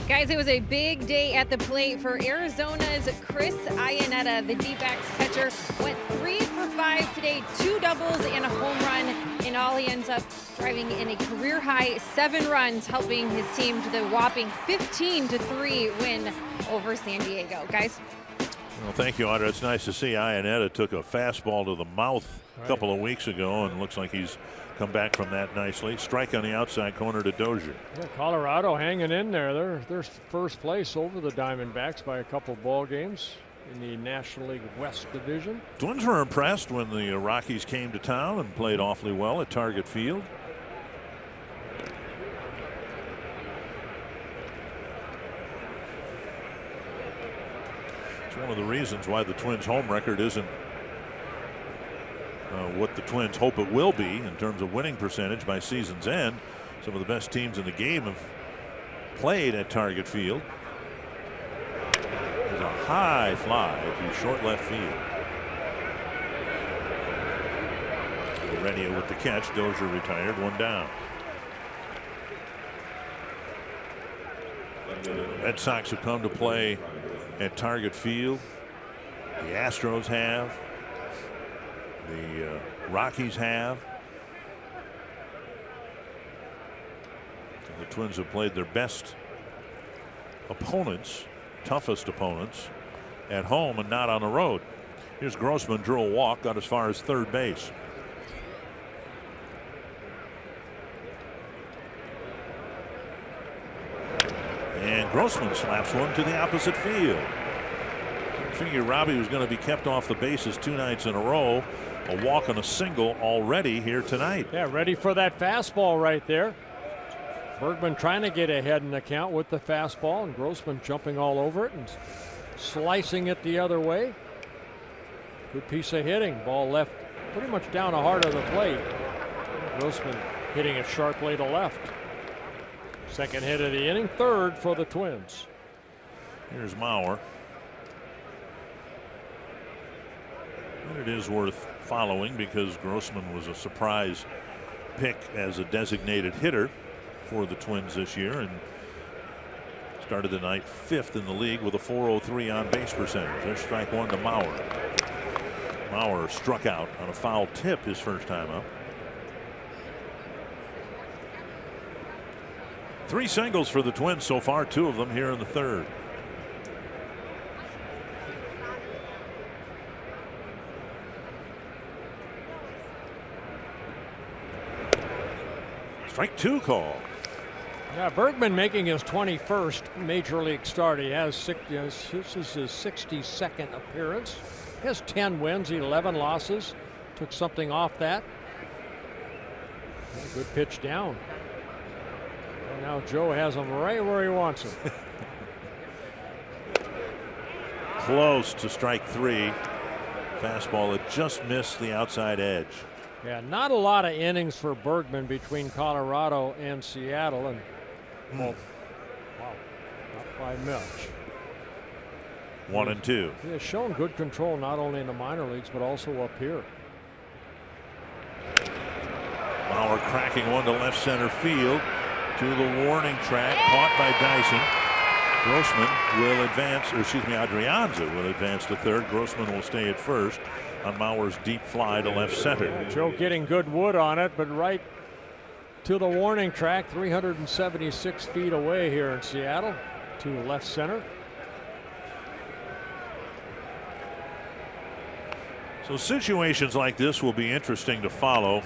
Guys, it was a big day at the plate for Arizona's Chris Iannetta. The D-backs catcher went 3 for 5 today, 2 doubles and a home run. In all, he ends up driving in a career-high 7 runs, helping his team to the whopping 15-3 win over San Diego. Guys? Well, thank you, Audra. It's nice to see Iannetta took a fastball to the mouth a couple of weeks ago, and looks like he's come back from that nicely. Strike on the outside corner to Dozier. Yeah, Colorado hanging in there. They're first place over the Diamondbacks by a couple ball games in the National League West Division. Twins were impressed when the Rockies came to town and played awfully well at Target Field. It's one of the reasons why the Twins' home record isn't what the Twins hope it will be in terms of winning percentage by season's end. Some of the best teams in the game have played at Target Field. There's a high fly to short left field. Heredia with the catch. Dozier retired, 1 down. The Red Sox have come to play at Target Field. The Astros have. The Rockies have. And the Twins have played their best opponents, toughest opponents, at home and not on the road. Here's Grossman, drew a walk, got as far as third base. And Grossman slaps one to the opposite field. I figure Robbie was going to be kept off the bases 2 nights in a row. A walk and a single already here tonight. Yeah, ready for that fastball right there. Bergman trying to get ahead in the count with the fastball, and Grossman jumping all over it and slicing it the other way. Good piece of hitting. Ball left pretty much down the heart of the plate. Grossman hitting it sharply to left. Second hit of the inning, third for the Twins. Here's Mauer. And it is worth following because Grossman was a surprise pick as a designated hitter for the Twins this year and started the night 5th in the league with a .403 on base percentage. There's strike 1 to Mauer. Mauer struck out on a foul tip his first time up. 3 singles for the Twins so far, 2 of them here in the third. Strike 2 call. Yeah, Bergman making his 21st major league start. He has this is his 62nd appearance. He has 10 wins, 11 losses. Took something off that. Good pitch down. And now Joe has him right where he wants him. Close to strike 3. Fastball had just missed the outside edge. Yeah, not a lot of innings for Bergman between Colorado and Seattle, and well, wow, not by much. 1 and 2. He has shown good control not only in the minor leagues but also up here. Bauer cracking one to left center field to the warning track, caught by Dyson. Grossman will advance, or excuse me, Adrianza will advance to third. Grossman will stay at first on Mauer's deep fly to left center. Joe getting good wood on it, but right to the warning track, 376 feet away here in Seattle to left center. So situations like this will be interesting to follow.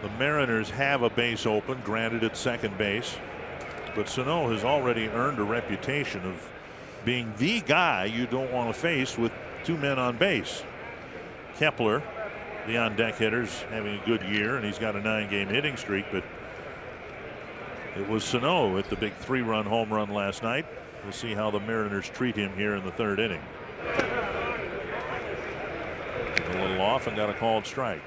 The Mariners have a base open, granted at second base, but Sano has already earned a reputation of being the guy you don't want to face with 2 men on base. Kepler, the on deck hitters, having a good year, and he's got a 9-game hitting streak, but it was Sano at the big 3-run home run last night. We'll see how the Mariners treat him here in the third inning. A little off and got a called strike.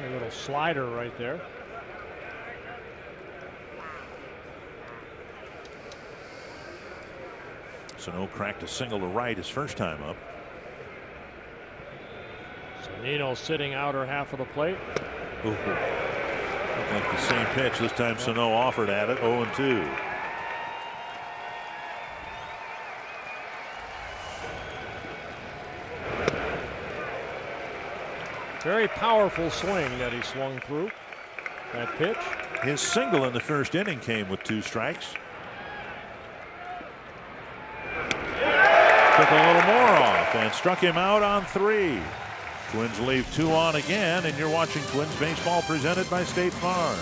A little slider right there. Sano cracked a single to right his first time up. Nino sitting outer half of the plate. Ooh. Looked like the same pitch this time. Sano offered at it. 0-2. Very powerful swing that he swung through that pitch. His single in the first inning came with 2 strikes. Took a little more off and struck him out on 3. Twins leave 2 on again, and you're watching Twins baseball presented by State Farm.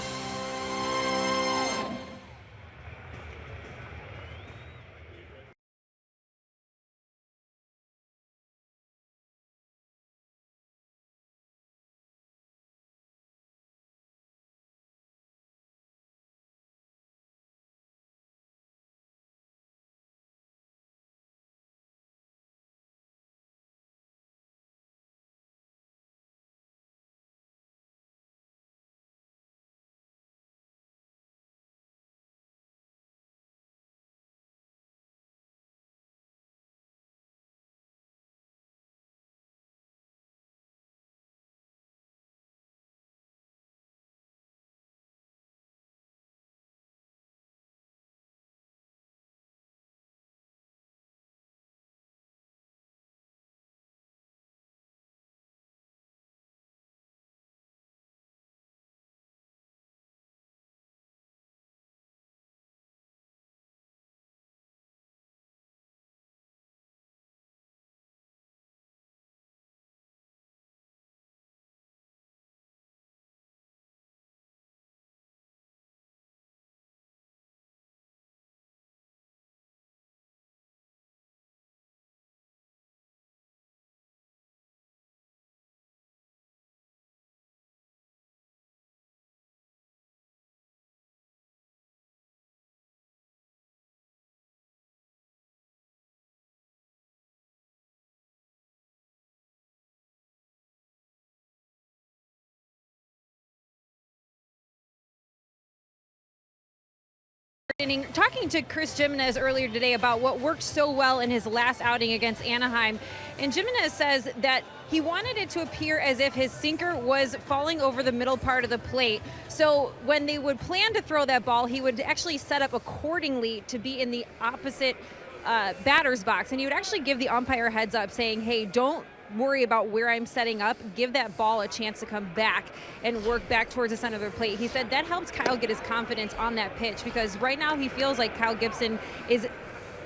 Talking to Chris Jimenez earlier today about what worked so well in his last outing against Anaheim. And Jimenez says that he wanted it to appear as if his sinker was falling over the middle part of the plate. So when they would plan to throw that ball, he would actually set up accordingly to be in the opposite batter's box. And he would actually give the umpire a heads up saying, hey, don't worry about where I'm setting up. Give that ball a chance to come back and work back towards the center of the plate. He said that helps Kyle get his confidence on that pitch, because right now he feels like Kyle Gibson is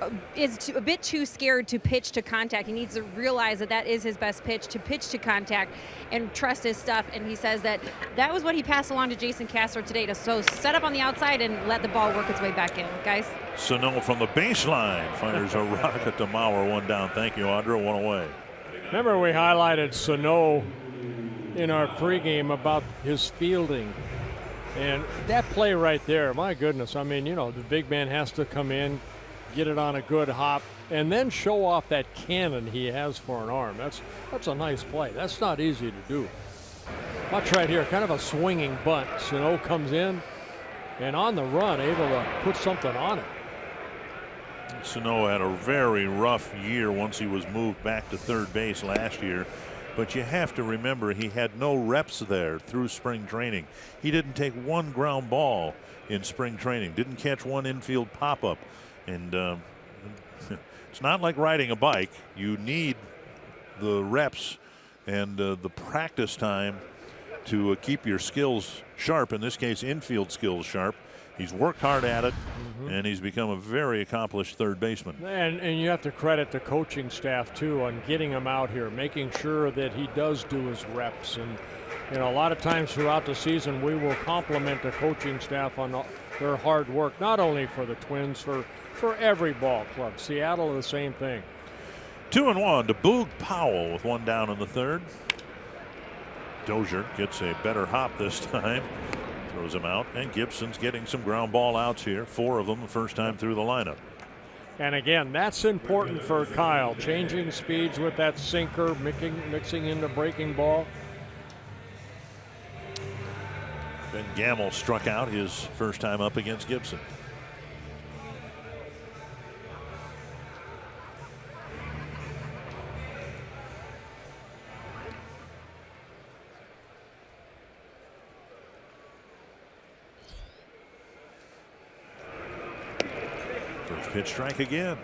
a bit too scared to pitch to contact. He needs to realize that that is his best pitch to contact and trust his stuff. And he says that that was what he passed along to Jason Castro today, to so set up on the outside and let the ball work its way back in. Guys, Sano from the baseline fires a rocket to Mauer. 1 down. Thank you, Audra. 1 away. Remember, we highlighted Sano in our pregame about his fielding. And that play right there, my goodness. I mean, you know, the big man has to come in, get it on a good hop, and then show off that cannon he has for an arm. That's a nice play. That's not easy to do. Watch right here, kind of a swinging bunt. Sano comes in and on the run, able to put something on it. Sano had a very rough year once he was moved back to third base last year. But you have to remember, he had no reps there through spring training. He didn't take 1 ground ball in spring training, didn't catch 1 infield pop-up. And it's not like riding a bike. You need the reps and the practice time to keep your skills sharp, in this case infield skills sharp. He's worked hard at it, and he's become a very accomplished third baseman. And you have to credit the coaching staff, too, on getting him out here, making sure that he does do his reps. And, you know, a lot of times throughout the season, we will compliment the coaching staff on their hard work, not only for the Twins, for every ball club. Seattle, the same thing. 2-1 to Boog Powell with 1 down in the third. Dozier gets a better hop this time. Throws him out, and Gibson's getting some ground ball outs here. 4 of them the first time through the lineup. And again, that's important for Kyle. Changing speeds with that sinker, mixing in the breaking ball. Ben Gamble struck out his first time up against Gibson. Pitch strike again.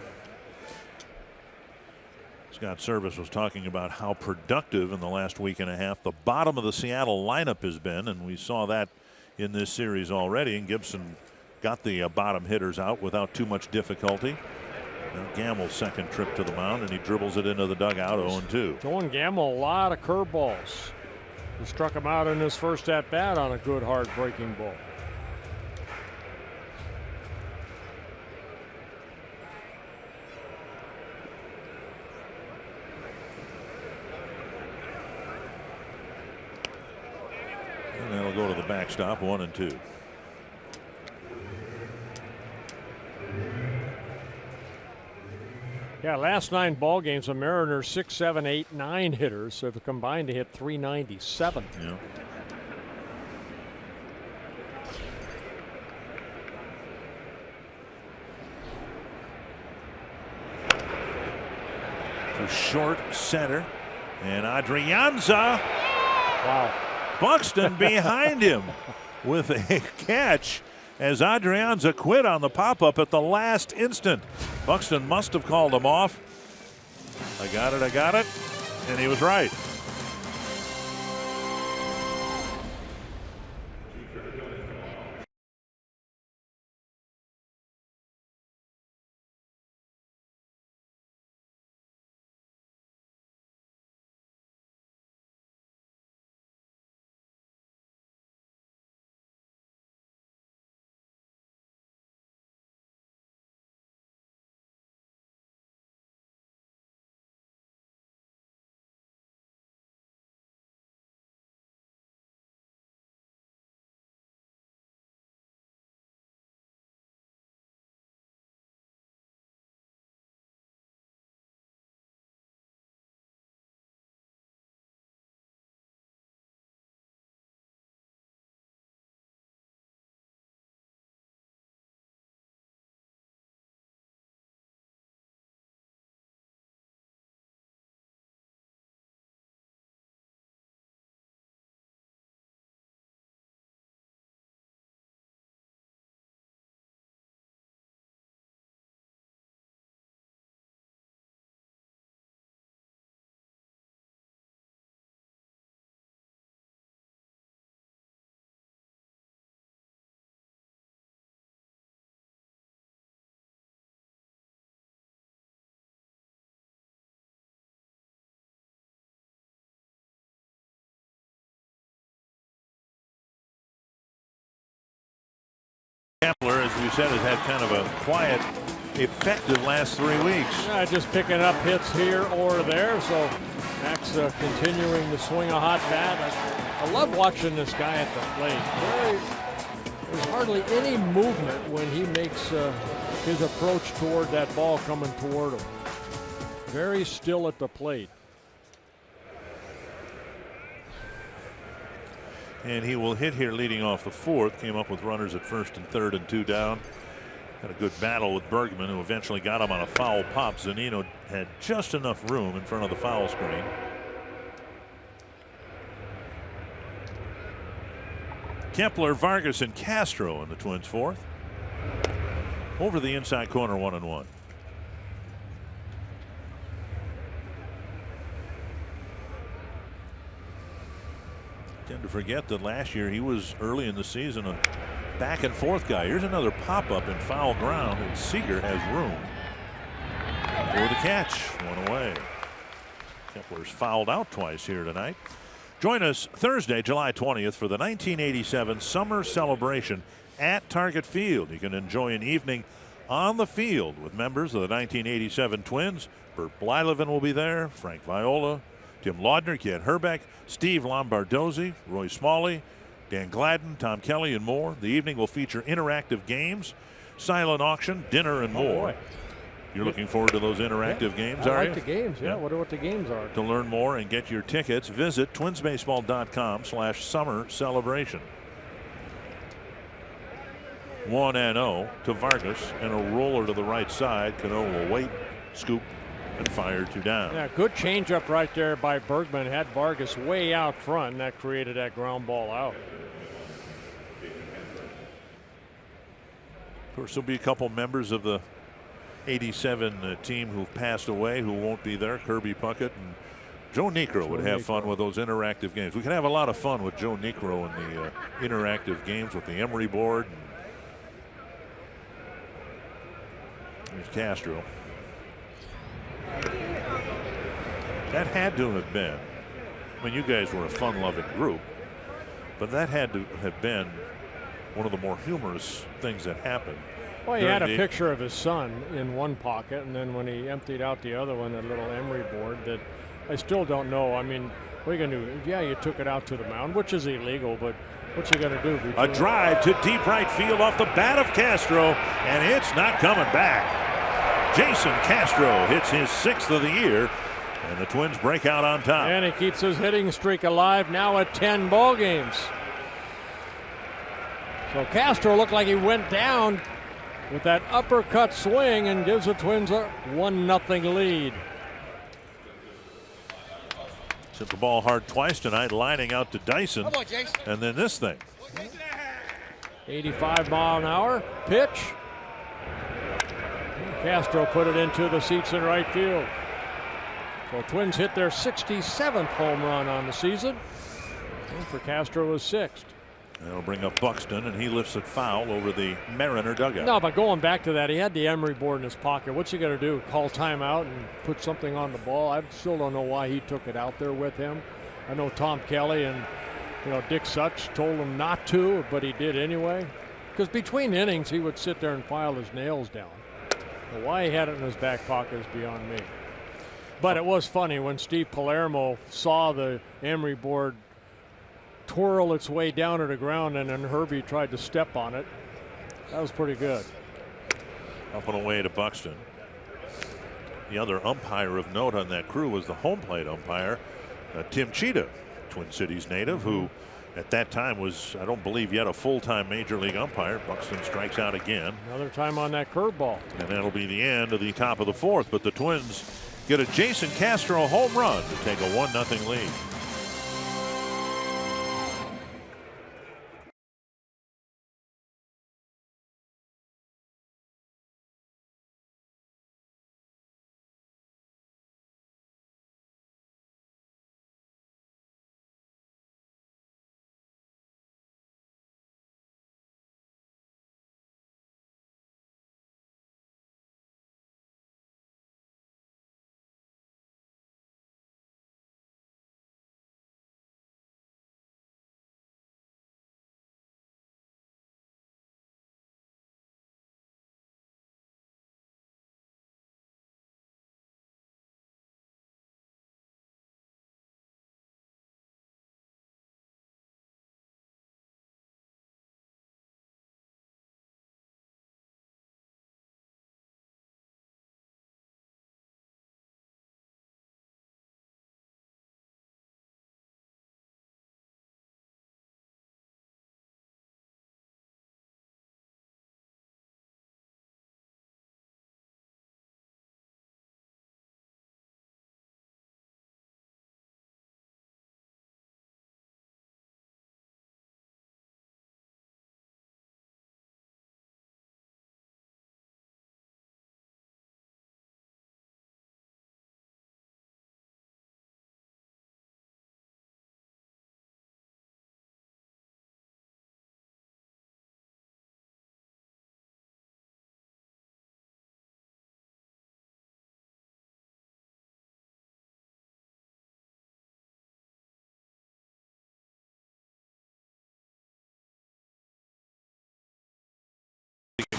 He's Scott Service was talking about how productive in the last week and a half the bottom of the Seattle lineup has been, and we saw that in this series already. And Gibson got the bottom hitters out without too much difficulty. Now Gamble's second trip to the mound, and he dribbles it into the dugout. 0-2. Throwing Gamble a lot of curveballs. He struck him out in his first at bat on a good hard breaking ball. And that'll go to the backstop. 1-2. Yeah, last 9 ball games, the Mariners 6, 7, 8, 9 hitters have combined to hit 397. Yeah. To short center, and Adrianza. Wow. Buxton behind him with a catch as Adrianza quit on the pop-up at the last instant. Buxton must have called him off. I got it, and he was right. Kepler, as we said, has had kind of a quiet, effective last 3 weeks. Yeah, just picking up hits here or there. So Max continuing to swing a hot bat. I love watching this guy at the plate. There's hardly any movement when he makes his approach toward that ball coming toward him. Very still at the plate. And he will hit here leading off the 4th. Came up with runners at 1st and 3rd and 2 down. Had a good battle with Bergman, who eventually got him on a foul pop. Zunino had just enough room in front of the foul screen. Kepler, Vargas, and Castro in the Twins' 4th. Over the inside corner, 1-1. Tend to forget that last year he was early in the season a back and forth guy. Here's another pop-up in foul ground, and Seager has room for the catch. 1 away. Kepler's fouled out twice here tonight. Join us Thursday, July 20th for the 1987 Summer Celebration at Target Field. You can enjoy an evening on the field with members of the 1987 Twins. Bert Blyleven will be there, Frank Viola, Tim Laudner, Ken Herbeck, Steve Lombardozzi, Roy Smalley, Dan Gladden, Tom Kelly, and more. The evening will feature interactive games, silent auction, dinner, and more. Boy. You're looking forward to those interactive games, I are like you? the games. Yeah, wonder what the games are. To learn more and get your tickets, visit twinsbaseball.com/summer celebration. 1-0 to Vargas, and a roller to the right side. Cano will wait, scoop, and fire 2 down. Yeah, good changeup right there by Bergman. Had Vargas way out front, and that created that ground ball out. Of course, there'll be a couple members of the '87 team who've passed away, who won't be there, Kirby Puckett and Joe Niekro would have fun with those interactive games. We can have a lot of fun with Joe Niekro in the interactive games with the Emery board. There's Castro. That had to have been, I mean, you guys were a fun-loving group, but that had to have been one of the more humorous things that happened. Well, he had a picture of his son in one pocket, and then when he emptied out the other one, a little Emery board that I still don't know. I mean, what are you going to do? Yeah, you took it out to the mound, which is illegal, but what's you going to do? A drive to deep right field off the bat of Castro, and it's not coming back. Jason Castro hits his 6th of the year, and the Twins break out on top. And he keeps his hitting streak alive now at 10 ball games. So Castro looked like he went down with that uppercut swing and gives the Twins a 1-0 lead. Hit the ball hard twice tonight, lining out to Dyson. And then this thing. 85-mile-an-hour pitch. Castro put it into the seats in right field. So Twins hit their 67th home run on the season. And for Castro was 6th. That'll bring up Buxton, and he lifts it foul over the Mariner dugout. No, but going back to that, he had the Emery board in his pocket. What's he going to do? Call timeout and put something on the ball? I still don't know why he took it out there with him. I know Tom Kelly and Dick Such told him not to, but he did anyway. Because between innings, he would sit there and file his nails down. But why he had it in his back pocket is beyond me. But it was funny when Steve Palermo saw the Emery board twirl its way down to the ground, and then Herbie tried to step on it. That was pretty good. Up and away to Buxton. The other umpire of note on that crew was the home plate umpire, Tim Cheetah, Twin Cities native, who at that time was, I don't believe, yet a full-time major league umpire. Buxton strikes out again. Another time on that curveball. And that'll be the end of the top of the 4th, but the Twins get a Jason Castro home run to take a 1-0 lead.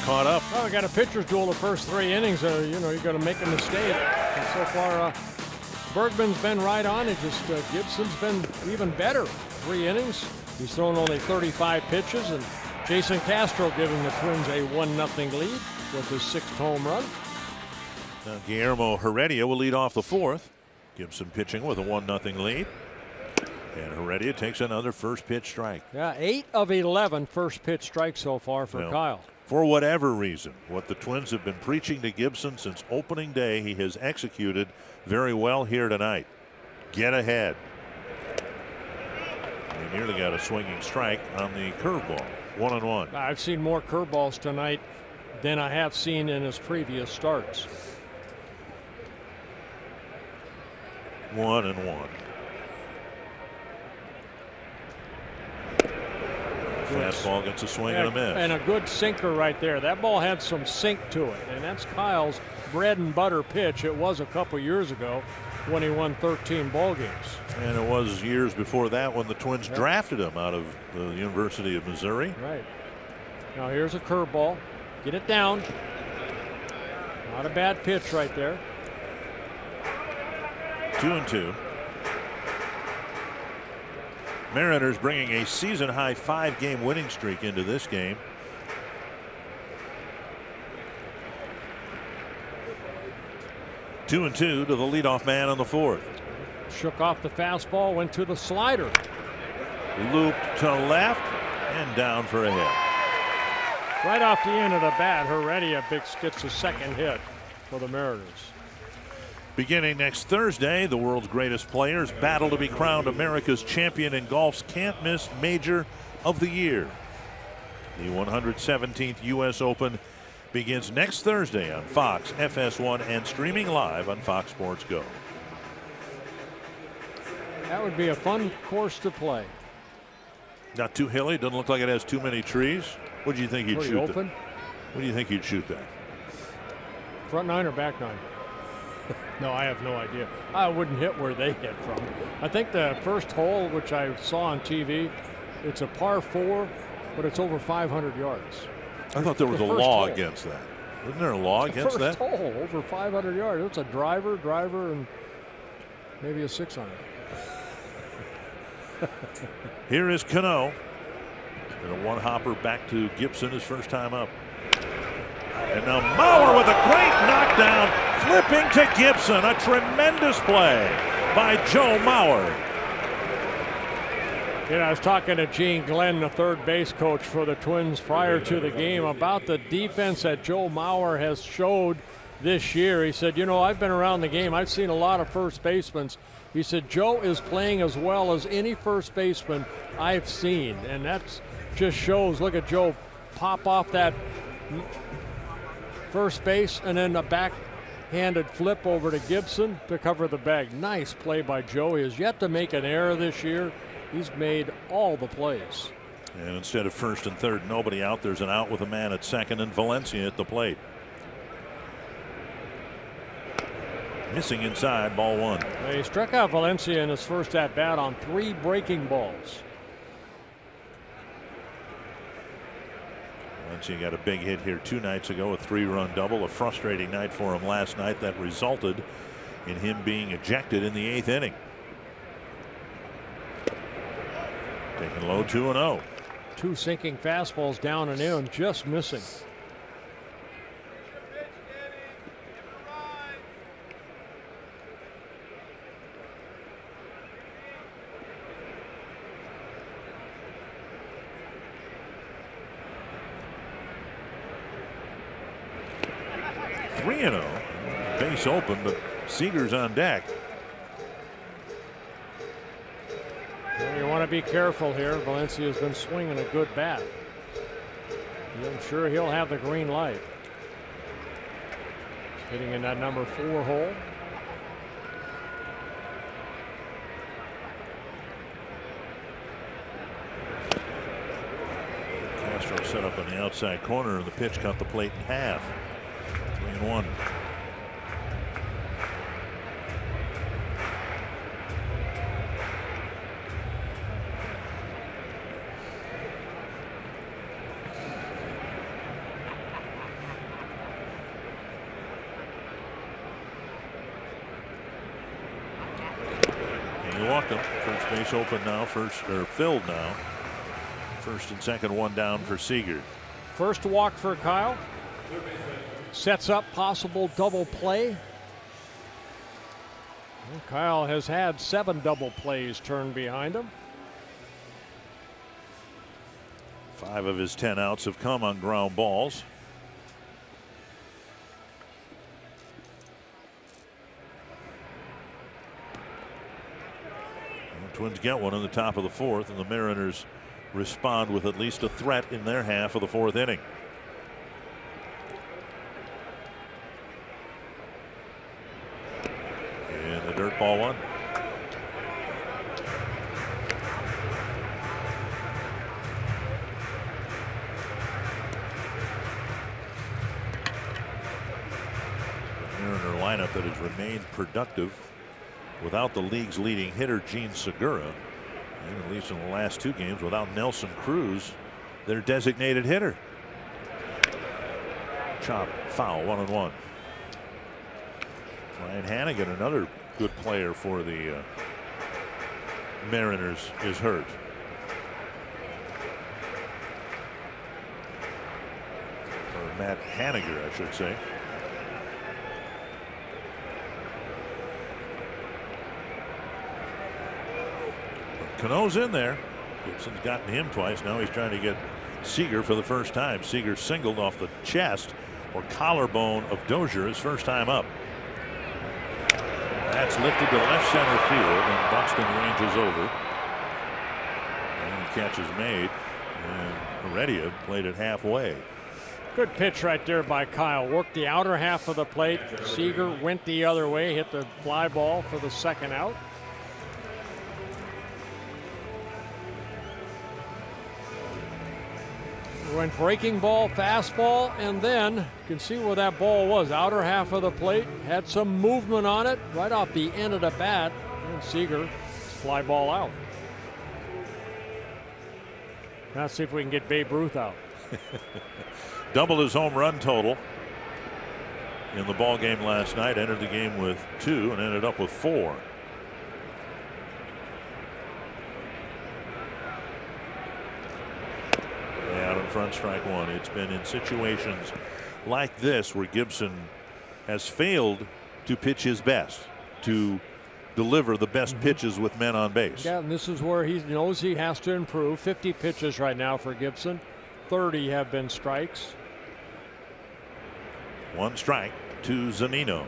Caught up. Well, we got a pitcher's duel the first 3 innings. You're going to make a mistake. And so far, Bergman's been right on it. Just Gibson's been even better. 3 innings. He's thrown only 35 pitches, and Jason Castro giving the Twins a 1-0 lead with his 6th home run. Now Guillermo Heredia will lead off the 4th. Gibson pitching with a 1-0 lead. And Heredia takes another first pitch strike. Yeah, 8 of 11 first pitch strikes so far for Kyle. For whatever reason, what the Twins have been preaching to Gibson since opening day, he has executed very well here tonight. Get ahead. He nearly got a swinging strike on the curveball. 1-1. I've seen more curveballs tonight than I have seen in his previous starts. 1-1. Fastball gets a swing and a miss. And a good sinker right there. That ball had some sink to it, and that's Kyle's bread and butter pitch. It was a couple years ago when he won 13 ball games. And it was years before that when the Twins drafted him out of the University of Missouri. Right. Now here's a curveball. Get it down. Not a bad pitch right there. 2-2. Mariners bringing a season-high 5-game winning streak into this game. Two and two to the leadoff man on the fourth. Shook off the fastball, went to the slider. Looped to left and down for a hit. Right off the end of the bat, Heredia gets the second hit for the Mariners. Beginning next Thursday, the world's greatest players battle to be crowned America's champion in golf's can't-miss major of the year. The 117th U.S. Open begins next Thursday on Fox, FS1, and streaming live on Fox Sports Go. That would be a fun course to play. Not too hilly. Doesn't look like it has too many trees. What do you think he'd Pretty shoot? open. What do you think he'd shoot that? Front nine or back nine? No, I have no idea. I wouldn't hit where they hit from. I think the first hole, which I saw on TV, it's a par 4, but it's over 500 yards. I thought there was a law against that. Isn't there a law against that? First hole, over 500 yards. It's a driver, and maybe a 600. Here is Cano. And a one-hopper back to Gibson, his first time up. And now Mauer with a great knockdown, flipping to Gibson. A tremendous play by Joe Mauer. You know, I was talking to Gene Glenn, the third base coach for the Twins, prior to the game about the defense that Joe Mauer has showed this year. He said, you know, I've been around the game. I've seen a lot of first basemen. He said, Joe is playing as well as any first baseman I've seen. And that just shows, look at Joe pop off that first base and then a backhanded flip over to Gibson to cover the bag. Nice play by Joe. He has yet to make an error this year. He's made all the plays. And instead of first and third, nobody out. There's an out with a man at second and Valencia at the plate. Missing inside, ball one. He struck out Valencia in his first at bat on 3 breaking balls. Valencia got a big hit here 2 nights ago, a 3-run double. A frustrating night for him last night that resulted in him being ejected in the 8th inning. Taking low, 2-0. 2 sinking fastballs down and in, just missing. Base open, but Seager's on deck. Well, you want to be careful here. Valencia's been swinging a good bat. I'm sure he'll have the green light. Hitting in that number 4 hole. Castro set up on the outside corner, and the pitch cut the plate in half. 3-1. First base open now, filled now. First and second, one down for Seager. First walk for Kyle. Sets up possible double play. Well, Kyle has had 7 double plays turned behind him. 5 of his 10 outs have come on ground balls. Twins get one in the top of the 4th, and the Mariners respond with at least a threat in their half of the 4th inning. dirt ball one. Mariner lineup that has remained productive without the league's leading hitter Gene Segura, and at least in the last 2 games without Nelson Cruz, their designated hitter. Chop foul, 1-1. Ryan Hannigan, another good player for the Mariners, is hurt. Or Matt Haniger, I should say. Cano's in there. Gibson's gotten him twice. Now he's trying to get Seager for the first time. Seager singled off the chest or collarbone of Dozier his first time up. That's lifted to left center field, and Buxton ranges over. And the catch is made, and Heredia played it halfway. Good pitch right there by Kyle. Worked the outer half of the plate. Seager went the other way, hit the fly ball for the second out. Went breaking ball, fastball, and then you can see where that ball was. Outer half of the plate, had some movement on it right off the end of the bat, and Seager fly ball out. Now let's see if we can get Babe Ruth out. Doubled his home run total in the ball game last night. Entered the game with 2 and ended up with 4. Out in front, strike 1. It's been in situations like this where Gibson has failed to pitch his best, to deliver the best pitches with men on base. Yeah, and this is where he knows he has to improve. 50 pitches right now for Gibson. 30 have been strikes. 1 strike to Zunino.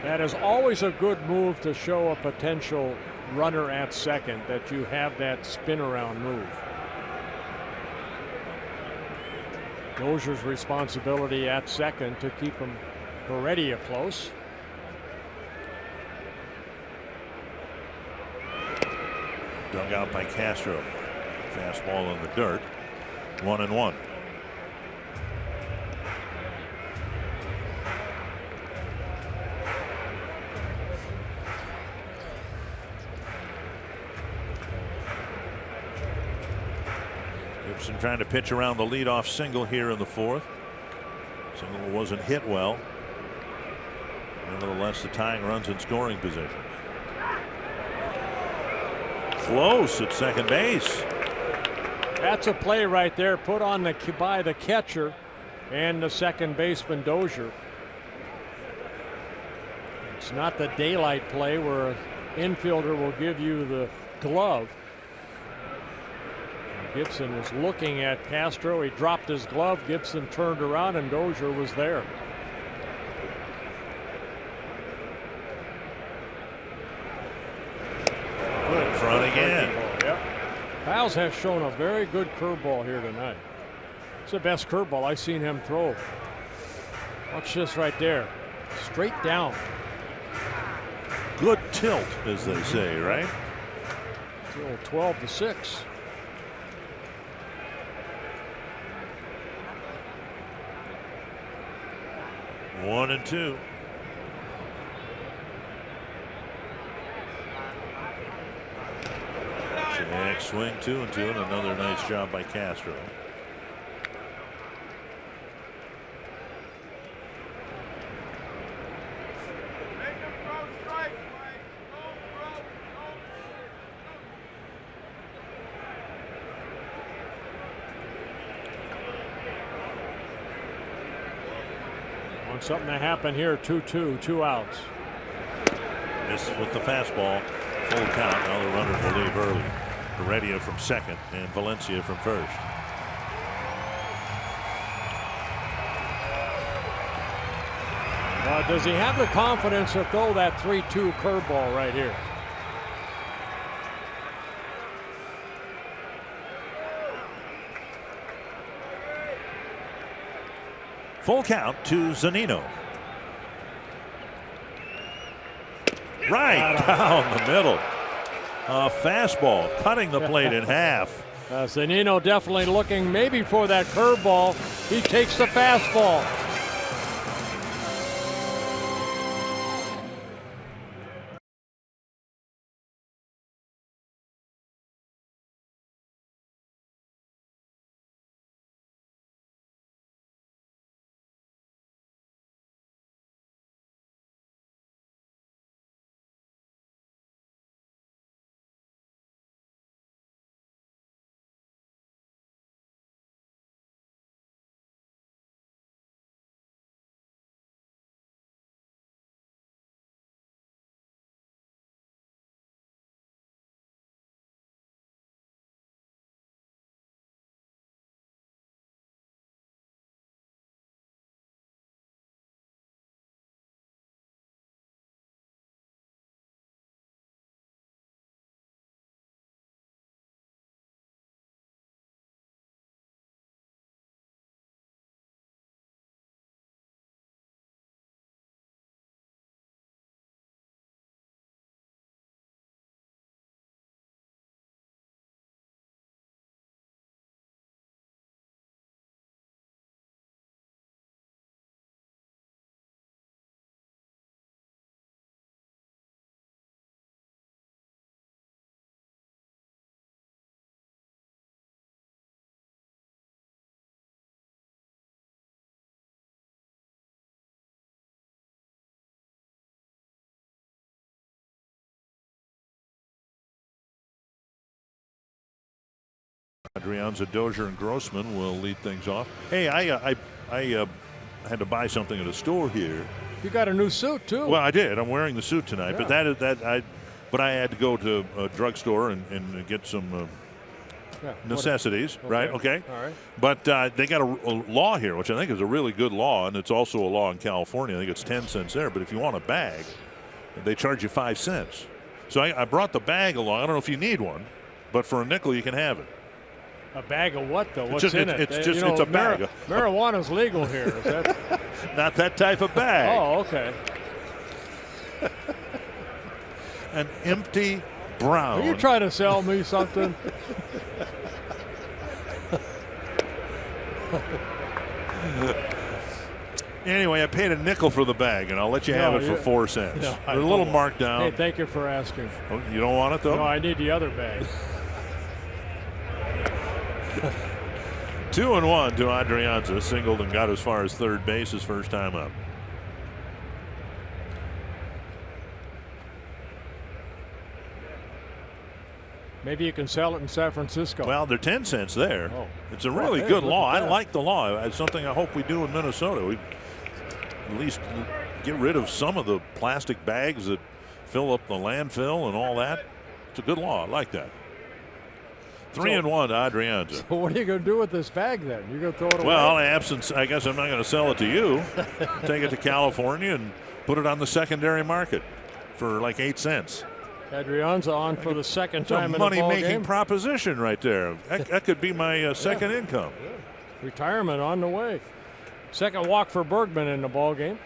That is always a good move to show a potential runner at second, that you have that spin around move. Dozier's responsibility at second to keep him Heredia close. Dug out by Castro. Fastball in the dirt. 1-1. Gibson trying to pitch around the leadoff single here in the 4th. Single wasn't hit well. Nevertheless, the tying runs in scoring position. Close at second base. That's a play right there, put on by the catcher and the second baseman Dozier. It's not the daylight play where an infielder will give you the glove. Gibson was looking at Castro. He dropped his glove. Gibson turned around and Dozier was there. Good in front again. Yep. Kyles has shown a very good curveball here tonight. It's the best curveball I've seen him throw. Watch this right there. Straight down. Good tilt, as they say, right? Still 12-6. One and 2. Jack swing 2-2, and another nice job by Castro. Something to happen here. 2-2, 2 outs. This with the fastball. Full count. Now the runners will leave early. Heredia from second and Valencia from first. Does he have the confidence to throw that 3-2 curveball right here? Full count to Zunino. Right down the middle. A fastball cutting the plate in half. Zunino definitely looking maybe for that curveball. He takes the fastball. Adrianza, Dozier, and Grossman will lead things off. Hey, I had to buy something at a store here. You got a new suit too. Well, I did. I'm wearing the suit tonight, yeah. but I had to go to a drugstore and get some necessities. Okay. Right? Okay. All right. But they got a law here, which I think is a really good law, and it's also a law in California. I think it's 10 cents there. But if you want a bag, they charge you 5 cents. So I brought the bag along. I don't know if you need one, but for a nickel you can have it. A bag of what though? What's just, in it? It's just it's a bag. Marijuana's legal here. Is that? Not that type of bag. Oh, okay. An empty brown. Are you trying to sell me something? Anyway, I paid a nickel for the bag, and I'll let you have it for 4 cents. No, a little marked down. Hey, thank you for asking. Oh, you don't want it though? No, I need the other bag. 2-1 to Adrianza. Singled and got as far as third base his first time up. Maybe you can sell it in San Francisco. Well, they're 10 cents there. Oh. It's a really good law. I like the law. It's something I hope we do in Minnesota. We at least get rid of some of the plastic bags that fill up the landfill and all that. It's a good law. I like that. 3-1 to Adrianza. So what are you going to do with this bag then? You're going to throw it away? Well, absence, I guess I'm not going to sell it to you. Take it to California and put it on the secondary market for like 8 cents. Adrianza on for the second time in a the ball game. money-making proposition right there. That could be my second income. Yeah. Retirement on the way. Second walk for Bergman in the ball game.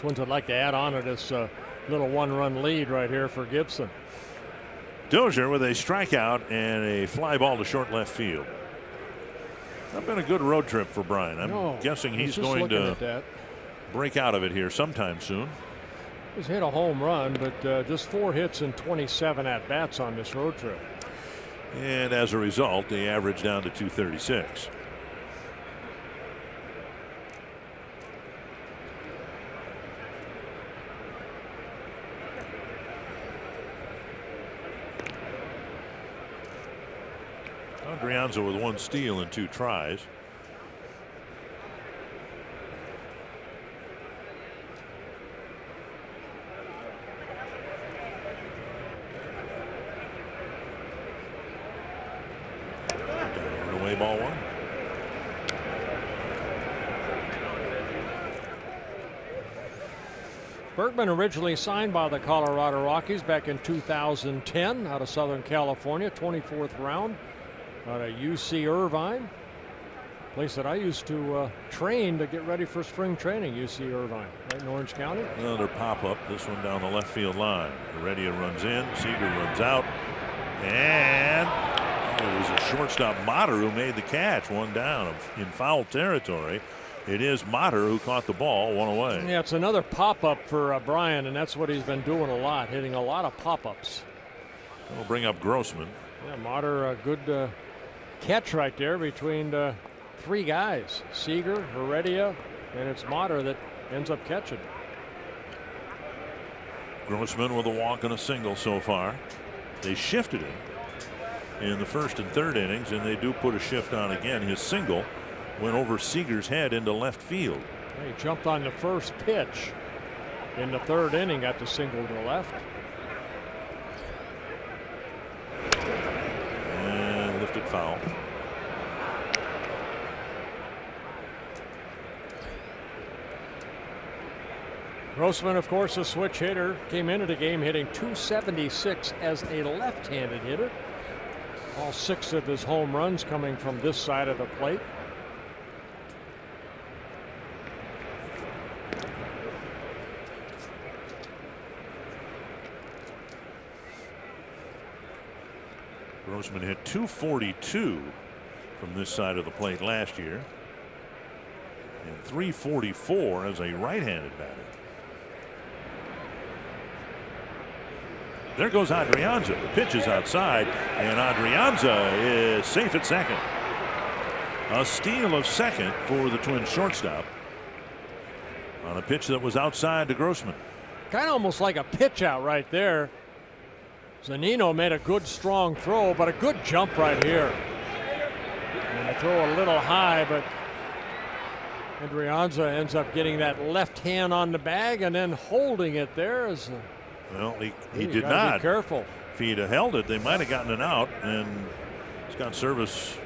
Twins would like to add on to this little one-run lead right here for Gibson. Dozier with a strikeout and a fly ball to short left field. Not been a good road trip for Brian. I'm guessing he's going to break out of it here sometime soon. He's hit a home run, but just 4 hits and 27 at-bats on this road trip. And as a result, the average down to 236. Adrianza with 1 steal and 2 tries. Away ball 1. Bergman originally signed by the Colorado Rockies back in 2010 out of Southern California, 24th round out of UC Irvine. Place that I used to train to get ready for spring training, UC Irvine, right in Orange County. Another pop-up, this one down the left field line. Heredia runs in, Seager runs out, and it was a shortstop, Motter, who made the catch. One down in foul territory. It is Motter who caught the ball, one away. Yeah, it's another pop-up for Brian, and that's what he's been doing a lot, hitting a lot of pop-ups. We'll bring up Grossman. Yeah, Motter, a good catch right there between three guys, Seager, Heredia, and it's Motter that ends up catching. Grossman with a walk and a single so far. They shifted him in the first and third innings, and they do put a shift on again. His single went over Seager's head into left field. He jumped on the first pitch in the third inning, got the single to the left. And lifted foul. Grossman, of course, a switch hitter, came into the game hitting .276 as a left-handed hitter. All 6 of his home runs coming from this side of the plate. Grossman hit .242 from this side of the plate last year, and .344 as a right-handed batter. There goes Adrianza. The pitch is outside, and Adrianza is safe at second. A steal of second for the Twins shortstop on a pitch that was outside to Grossman. Kind of almost like a pitch out right there. Zunino made a good strong throw, but a good jump right here. And the throw a little high, but Adrianza ends up getting that left hand on the bag and then holding it there. Well, he did not. Be careful. If he'd have held it, they might have gotten it out. And Scott Servais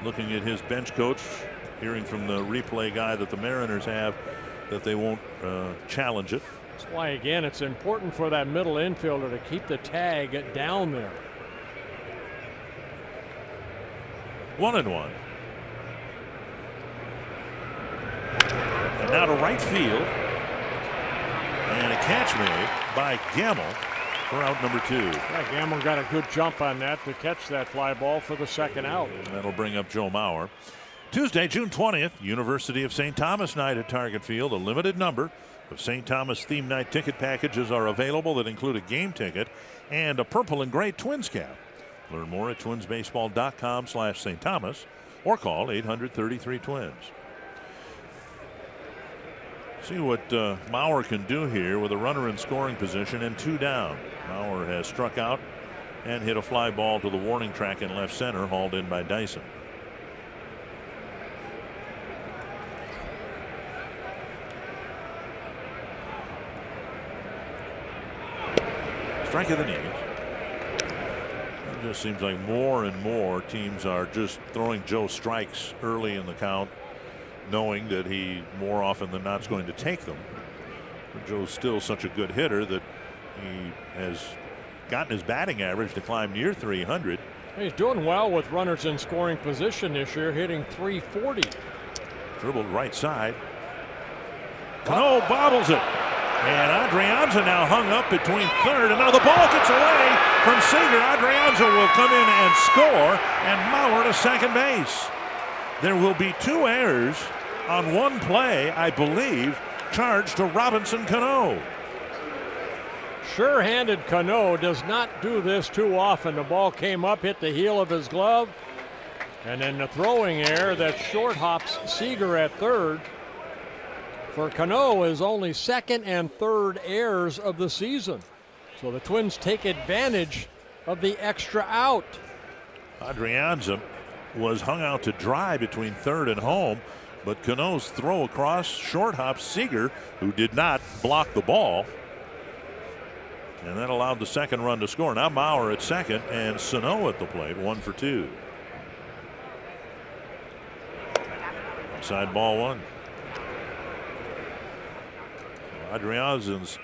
looking at his bench coach, hearing from the replay guy that the Mariners have that they won't challenge it. That's why, again, it's important for that middle infielder to keep the tag down there. 1-1. And now to right field. And a catch made by Gamble for out number 2. Yeah, Gamble got a good jump on that to catch that fly ball for the second out. And that'll bring up Joe Mauer. Tuesday, June 20th, University of St. Thomas night at Target Field. A limited number of St. Thomas theme night ticket packages are available that include a game ticket and a purple and gray Twins cap. Learn more at twinsbaseball.com/St. Thomas or call 800-33-TWINS. See what Mauer can do here with a runner in scoring position and 2 down. Mauer has struck out and hit a fly ball to the warning track in left center, hauled in by Dyson. Strike of the knees. It just seems like more and more teams are just throwing Joe strikes early in the count, knowing that he more often than not is going to take them. But Joe's still such a good hitter that he has gotten his batting average to climb near 300. He's doing well with runners in scoring position this year, hitting .340. Dribbled right side. Cano bobbles it. And Adrianza now hung up between third, and now the ball gets away from Seager. Adrianza will come in and score, and Mauer to second base. There will be 2 errors on one play, I believe, charged to Robinson Cano. Sure-handed Cano does not do this too often. The ball came up, hit the heel of his glove, and then the throwing error that short hops Seager at third. For Cano is only second and third errors of the season. So the Twins take advantage of the extra out. Adrianza was hung out to dry between third and home, but Cano's throw across short hops Seager, who did not block the ball. And that allowed the second run to score. Now Mauer at second and Sano at the plate, 1 for 2. Inside ball 1. Adrianza's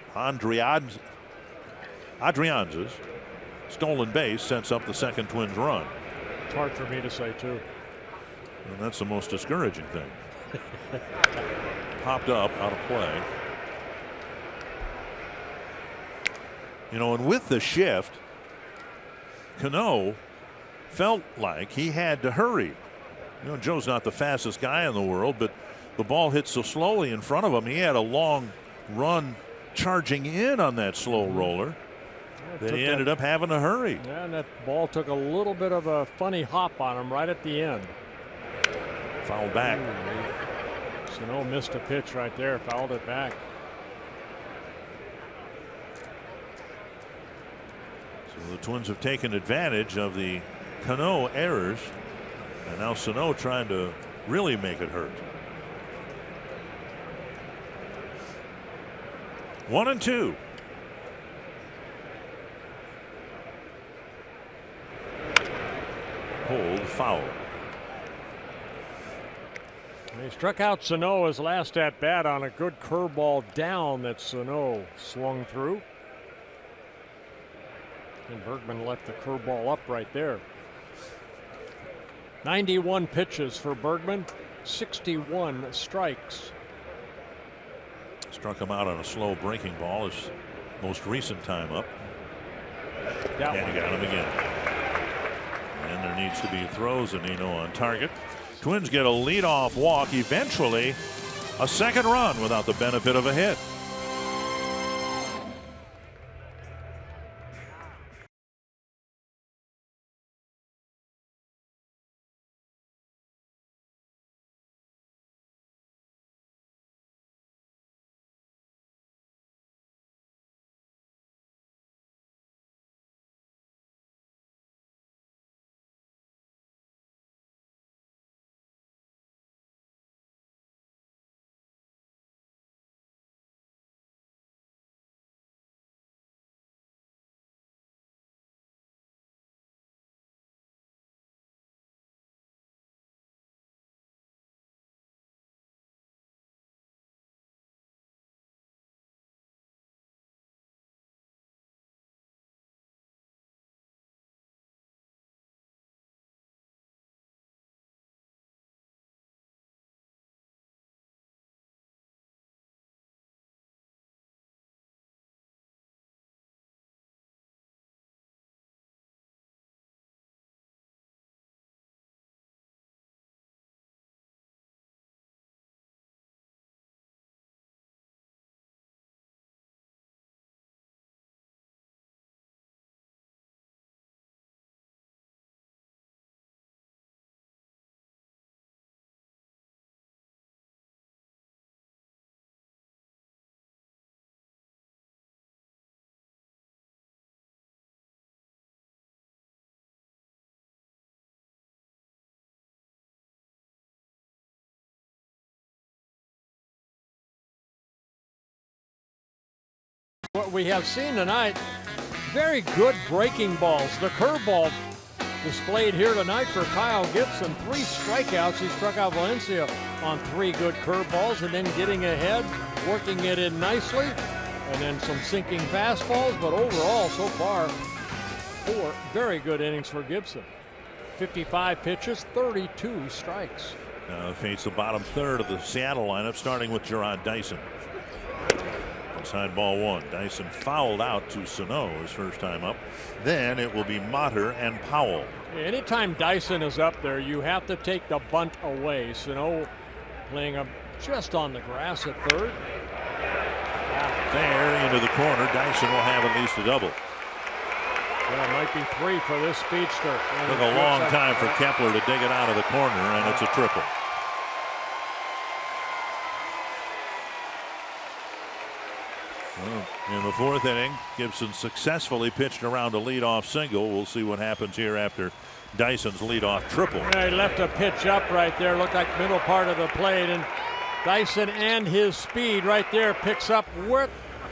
stolen base sets up the second Twins run. It's hard for me to say too. And that's the most discouraging thing. Popped up out of play. You know, and with the shift, Cano felt like he had to hurry. You know, Joe's not the fastest guy in the world, but the ball hit so slowly in front of him. He had a long run charging in on that slow roller that he ended up having to hurry. Yeah, and that ball took a little bit of a funny hop on him right at the end. Fouled back. Sano missed a pitch right there, fouled it back. So the Twins have taken advantage of the Cano errors, and now Sano trying to really make it hurt. 1-2. Hold foul. He struck out Sano his last at bat on a good curveball down that Sano swung through. And Bergman left the curveball up right there. 91 pitches for Bergman, 61 strikes. Struck him out on a slow breaking ball his most recent time up. And he got him again. And there needs to be throws, and Eno on target. Twins get a leadoff walk, eventually a second run without the benefit of a hit. What we have seen tonight, very good breaking balls. The curveball displayed here tonight for Kyle Gibson. 3 strikeouts. He struck out Valencia on 3 good curveballs, and then getting ahead, working it in nicely, and then some sinking fastballs. But overall, so far, 4 very good innings for Gibson. 55 pitches, 32 strikes. Now face the bottom third of the Seattle lineup, starting with Jarrod Dyson. Inside ball 1. Dyson fouled out to Sano his first time up. Then it will be Motter and Powell. Anytime Dyson is up there, you have to take the bunt away. Sano playing up just on the grass at third. There into the corner. Dyson will have at least a double. Well, it might be 3 for this speedster. Took a long time for Kepler to dig it out of the corner, and it's a triple. Well, in the 4th inning, Gibson successfully pitched around a leadoff single. We'll see what happens here after Dyson's leadoff triple. Yeah, he left a pitch up right there. Looked like middle part of the plate, and Dyson and his speed right there picks up.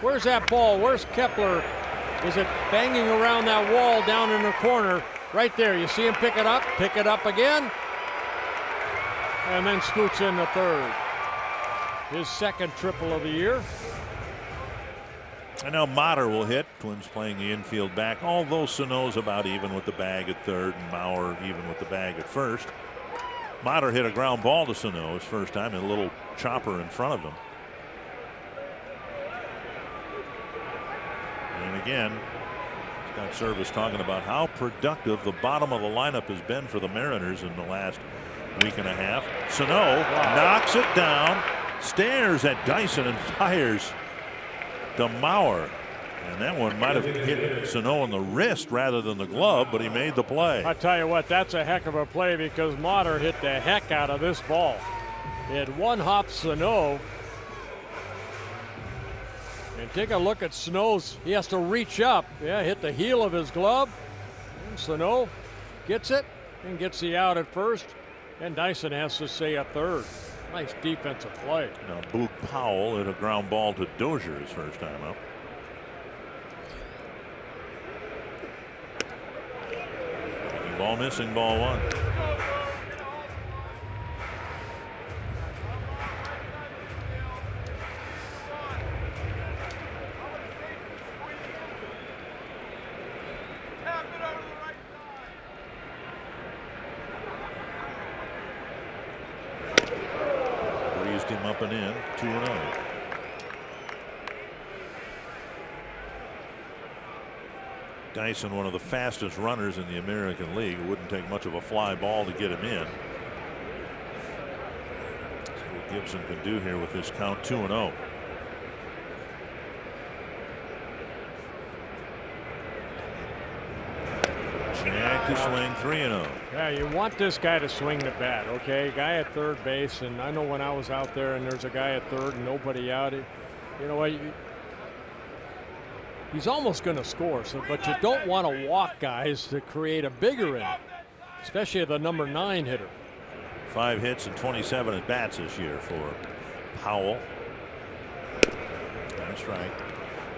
Where's that ball? Where's Kepler? Is it banging around that wall down in the corner? Right there. You see him pick it up again, and then scoots in the third. His second triple of the year. And now Motter will hit. Twins playing the infield back, although Sano's about even with the bag at third, and Mauer even with the bag at first. Motter hit a ground ball to Sano his first time, and a little chopper in front of him. And again, Scott Service talking about how productive the bottom of the lineup has been for the Mariners in the last week and a half. Sano knocks it down, stares at Dyson, and fires to Mauer. And that one might have hit Sano in the wrist rather than the glove, but he made the play. I tell you what, that's a heck of a play because Motter hit the heck out of this ball. He had one hop Sano. And take a look at Sano's. He has to reach up. Yeah, hit the heel of his glove. And Sano gets it and gets the out at first. And Dyson has to say a third. Nice defensive play. Now, Boog Powell hit a ground ball to Dozier his first time up. Ball missing, ball one. Breezed him up and in, 2-0. Dyson, one of the fastest runners in the American League. It wouldn't take much of a fly ball to get him in. See what Gibson can do here with this count, 2-0. Jack to swing, 3-0. Yeah, you want this guy to swing the bat, okay? Guy at third base, and I know when I was out there and there's a guy at third and nobody out, you know what? He's almost going to score, but you don't want to walk guys to create a bigger inning, especially the number 9 hitter. 5 hits and 27 at bats this year for Powell. That's right.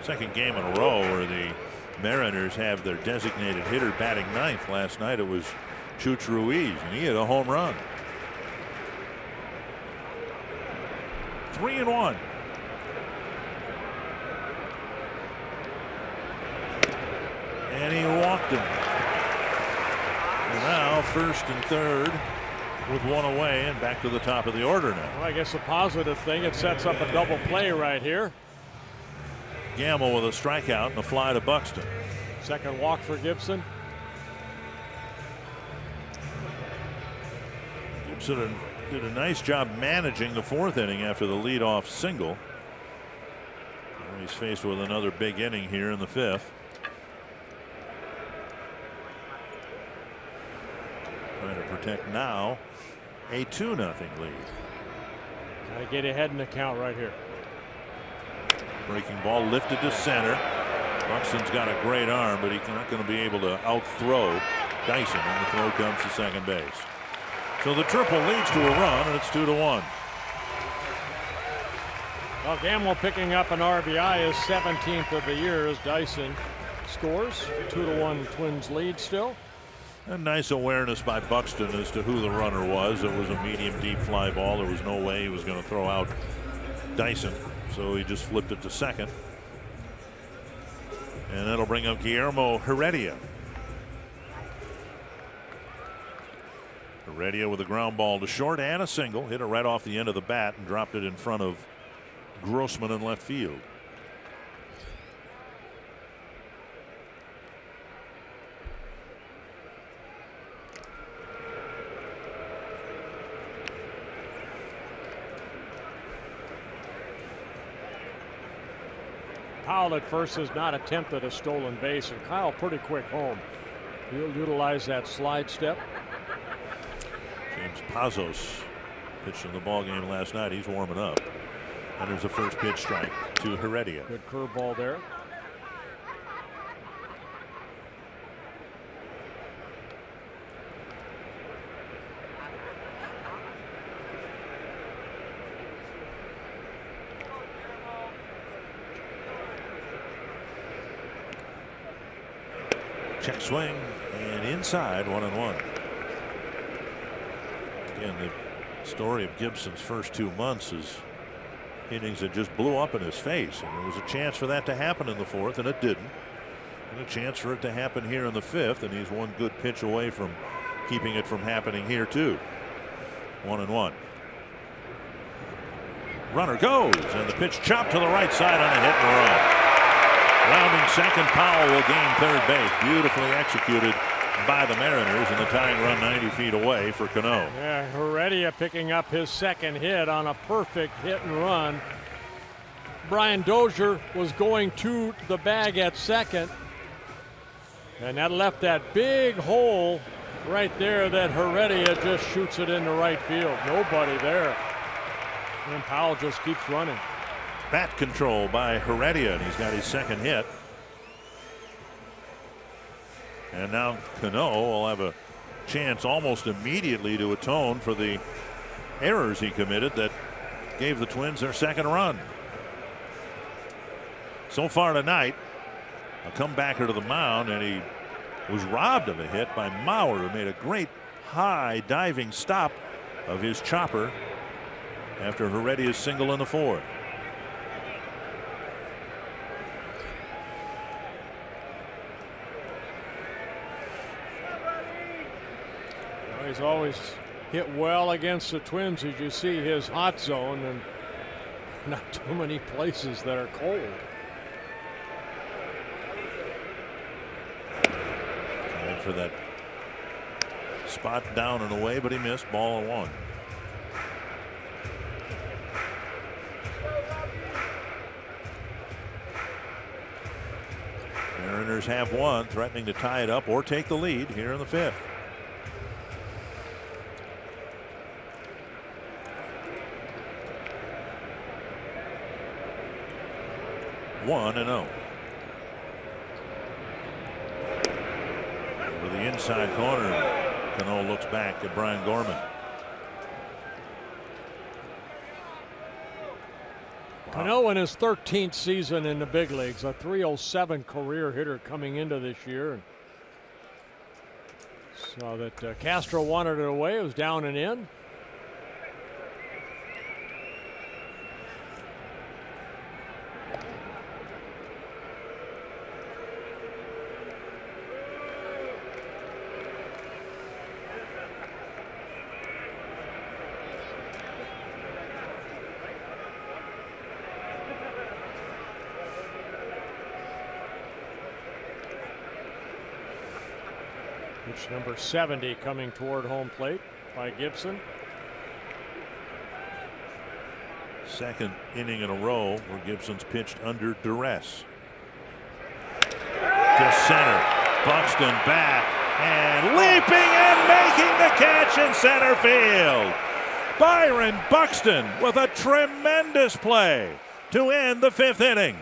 Second game in a row where the Mariners have their designated hitter batting 9th. Last night it was Chooch Ruiz, and he hit a home run. 3-1. And he walked him. And now first and third with one away and back to the top of the order now. Well, I guess a positive thing, it sets up a double play right here. Gamble with a strikeout and a fly to Buxton. Second walk for Gibson. Gibson did a nice job managing the 4th inning after the leadoff single. Now he's faced with another big inning here in the 5th. Trying to protect now a 2-0 lead. Gotta get ahead in the count right here. Breaking ball lifted to center. Buxton's got a great arm, but he's not going to be able to out-throw Dyson, and the throw comes to second base. So the triple leads to a run, and it's 2-1. Well, Gamble picking up an RBI, his 17th of the year as Dyson scores. 2-1 Twins lead still. A nice awareness by Buxton as to who the runner was. It was a medium deep fly ball. There was no way he was going to throw out Dyson, so he just flipped it to second. And that'll bring up Guillermo Heredia. Heredia with a ground ball to short and a single. Hit it right off the end of the bat and dropped it in front of Grossman in left field. Powell at first has not attempted a stolen base, and Kyle pretty quick home. He'll utilize that slide step. James Pazos pitched in the ball game last night. He's warming up. And there's a first pitch strike to Heredia. Good curveball there. Check swing and inside, 1-1. Again, the story of Gibson's first 2 months is innings that just blew up in his face, and there was a chance for that to happen in the 4th, and it didn't. And a chance for it to happen here in the 5th, and he's one good pitch away from keeping it from happening here too. 1-1. Runner goes, and the pitch chopped to the right side on a hit and run. Rounding second, Powell will gain third base. Beautifully executed by the Mariners, and the tying run 90 feet away for Cano. Yeah, Heredia picking up his second hit on a perfect hit and run. Brian Dozier was going to the bag at second, and that left that big hole right there that Heredia just shoots it into right field. Nobody there. And Powell just keeps running. Bat control by Heredia, and he's got his second hit. And now Cano will have a chance almost immediately to atone for the errors he committed that gave the Twins their second run. So far tonight, a comebacker to the mound, and he was robbed of a hit by Mauer, who made a great high diving stop of his chopper after Heredia's single in the fourth. He's always hit well against the Twins, as you see his hot zone, and not too many places that are cold. Tried for that spot down and away, but he missed. Ball and one. Mariners have one, threatening to tie it up or take the lead here in the fifth. 1-0. Over the inside corner, Cano looks back at Brian Gorman. Cano in his 13th season in the big leagues, a .307 career hitter coming into this year. So that Castro wanted it away. It was down and in. Pitch number 70 coming toward home plate by Gibson. Second inning in a row where Gibson's pitched under duress. To center. Buxton back and leaping and making the catch in center field. Byron Buxton with a tremendous play to end the fifth inning.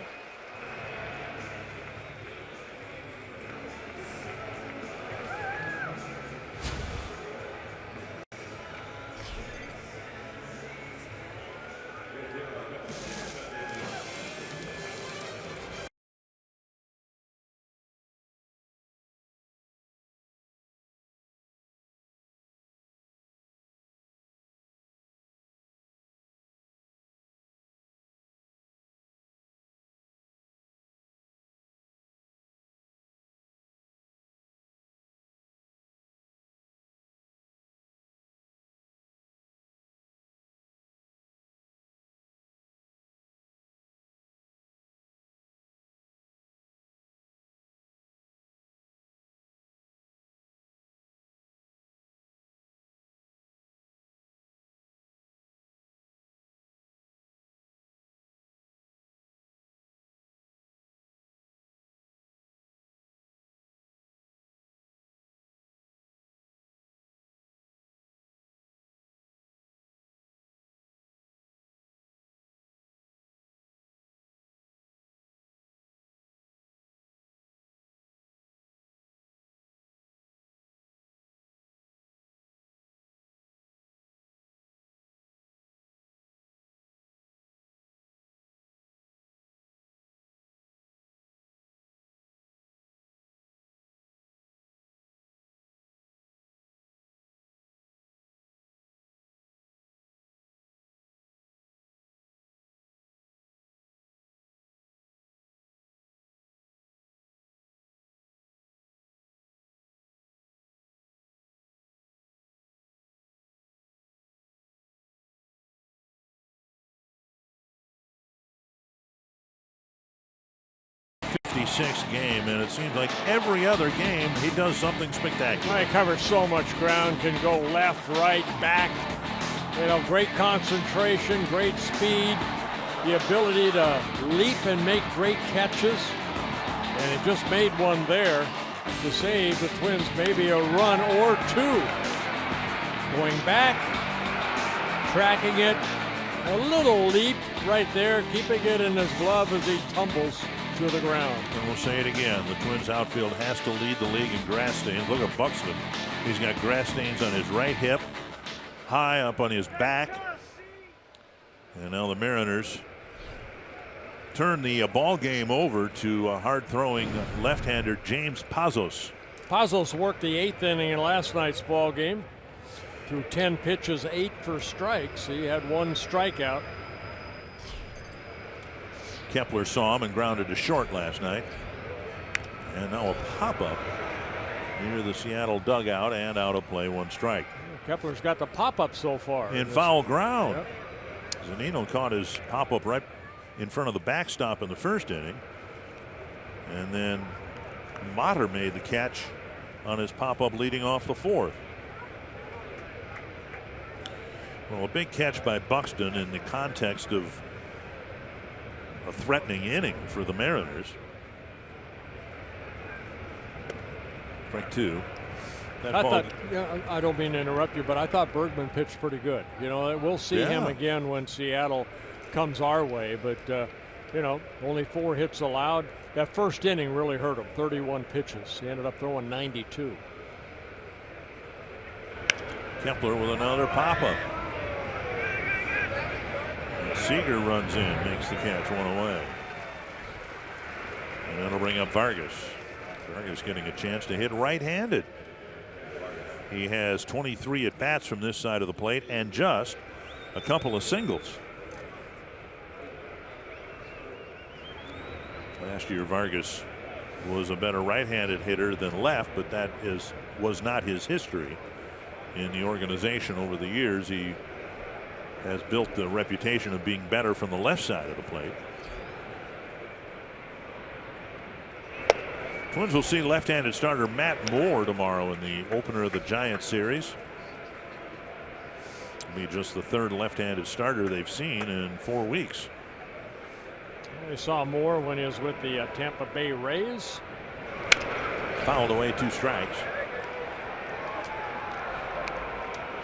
56 game, and it seems like every other game he does something spectacular. He covers so much ground, can go left, right, back. You know, great concentration, great speed, the ability to leap and make great catches. And he just made one there to save the Twins maybe a run or two. Going back, tracking it, a little leap right there, keeping it in his glove as he tumbles to the ground. And we'll say it again, the Twins outfield has to lead the league in grass stains. Look at Buxton. He's got grass stains on his right hip, high up on his back. And now the Mariners turn the ball game over to hard-throwing left-hander James Pazos. Pazos worked the 8th inning in last night's ball game. Through 10 pitches, 8 for strikes. He had 1 strikeout. Kepler saw him and grounded to short last night. And now a pop-up near the Seattle dugout and out of play, 1 strike. Kepler's got the pop-up so far. In foul ground. Yep. Zunino caught his pop-up right in front of the backstop in the first inning. And then Motter made the catch on his pop-up leading off the 4th. Well, a big catch by Buxton in the context of a threatening inning for the Mariners. Strike 2. I don't mean to interrupt you, but I thought Bergman pitched pretty good. You know, we'll see him again when Seattle comes our way, but you know, only 4 hits allowed. That first inning really hurt him. 31 pitches. He ended up throwing 92. Kepler with another pop-up. Seager runs in, makes the catch, 1 away. And that'll bring up Vargas. Vargas getting a chance to hit right-handed. He has 23 at-bats from this side of the plate and just a couple of singles. Last year Vargas was a better right-handed hitter than left, but that was not his history in the organization over the years. He has built the reputation of being better from the left side of the plate. Twins will see left-handed starter Matt Moore tomorrow in the opener of the Giants series. It'll be just the 3rd left-handed starter they've seen in 4 weeks. We saw Moore when he was with the Tampa Bay Rays. Fouled away, 2 strikes.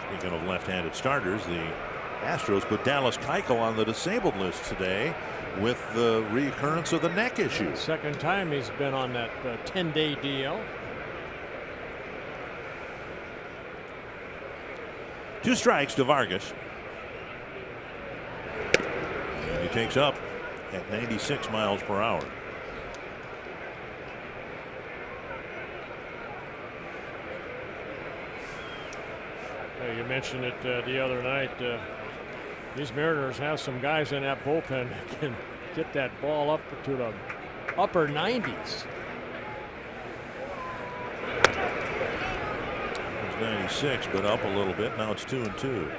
Speaking of left-handed starters, the Astros put Dallas Keuchel on the disabled list today with the recurrence of the neck issue. Second time he's been on that 10-day DL. 2 strikes to Vargas. And he takes up at 96 miles per hour. You mentioned it the other night. These Mariners have some guys in that bullpen that can get that ball up to the upper 90s. It was 96, but up a little bit. Now it's 2-2.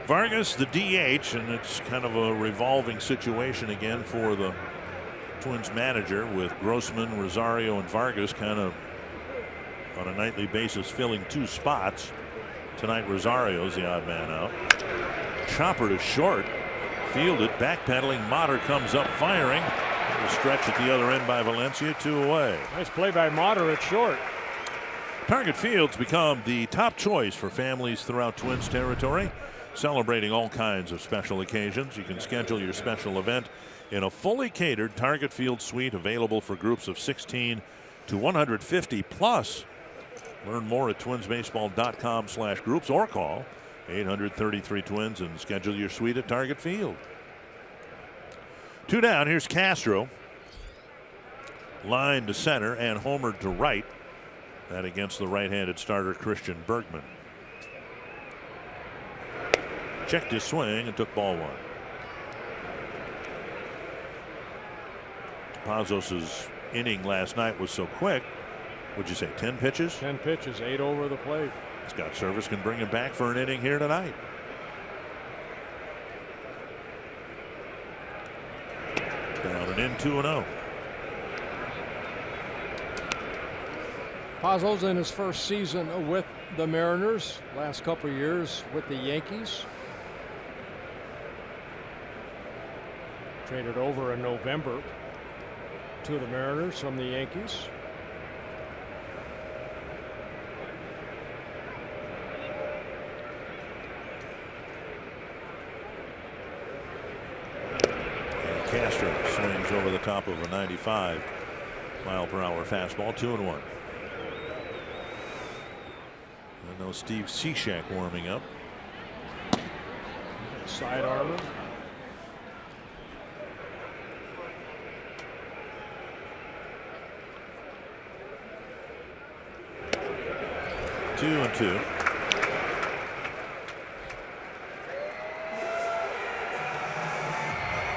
Vargas, the DH, and it's kind of a revolving situation again for the Twins manager with Grossman, Rosario, and Vargas kind of on a nightly basis filling 2 spots. Tonight Rosario's the odd man out. Chopper to short. Fielded. Backpedaling. Motter comes up firing. A stretch at the other end by Valencia. 2 away. Nice play by Motter at short. Target Field's become the top choice for families throughout Twins territory, celebrating all kinds of special occasions. You can schedule your special event in a fully catered Target Field suite available for groups of 16 to 150 plus. Learn more at twinsbaseball.com/groups or call 833-TWINS and schedule your suite at Target Field. 2 down. Here's Castro. Line to center and homered to right. That against the right-handed starter Christian Bergman. Checked his swing and took ball 1. Pazos's inning last night was so quick. Would you say 10 pitches? 10 pitches, 8 over the plate. Scott Service can bring him back for an inning here tonight. On and in 2-0. Pazzo's in his first season with the Mariners. Last couple of years with the Yankees. Traded over in November to the Mariners from the Yankees. And Castro swings over the top of a 95-mile-per-hour fastball. 2-1. And no Steve Cishek warming up. Side armor. Two and two.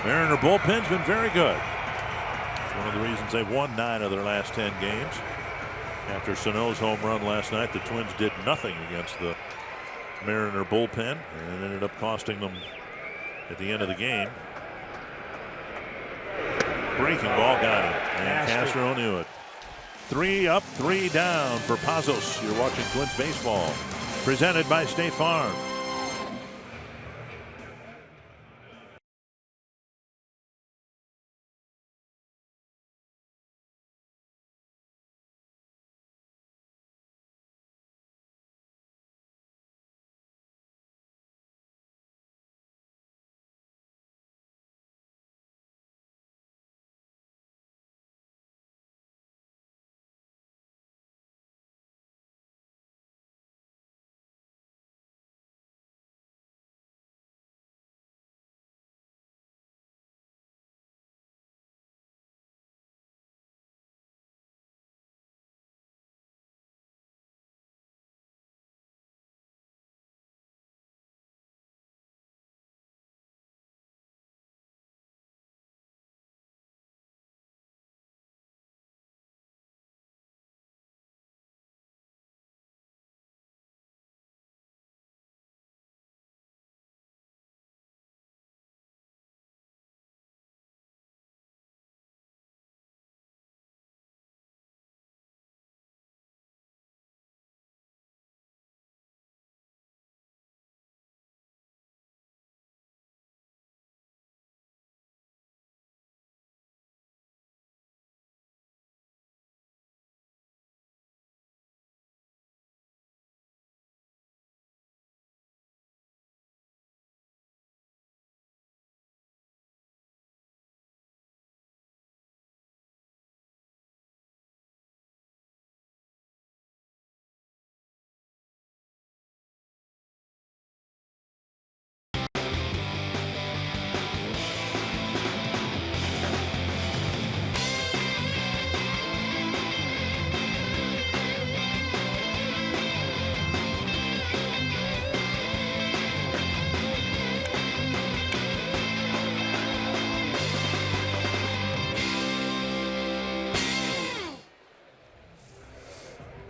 Mariner bullpen's been very good. It's one of the reasons they've won 9 of their last 10 games. After Sano's home run last night, the Twins did nothing against the Mariner bullpen, and ended up costing them at the end of the game. Breaking ball got him, and Castro knew it. 3 up, 3 down for Pazos. You're watching Twins baseball, presented by State Farm.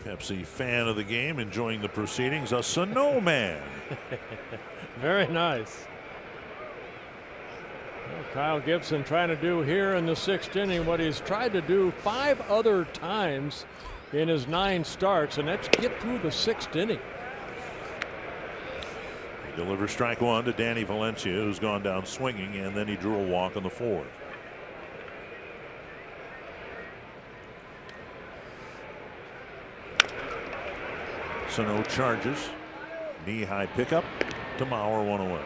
Pepsi fan of the game, enjoying the proceedings. A Sano man. Very nice. Well, Kyle Gibson trying to do here in the 6th inning what he's tried to do 5 other times in his 9 starts, and that's get through the 6th inning. He delivers strike 1 to Danny Valencia, who's gone down swinging, and then he drew a walk on the 4th. Sano charges. Knee-high pickup to Mauer, 1 away.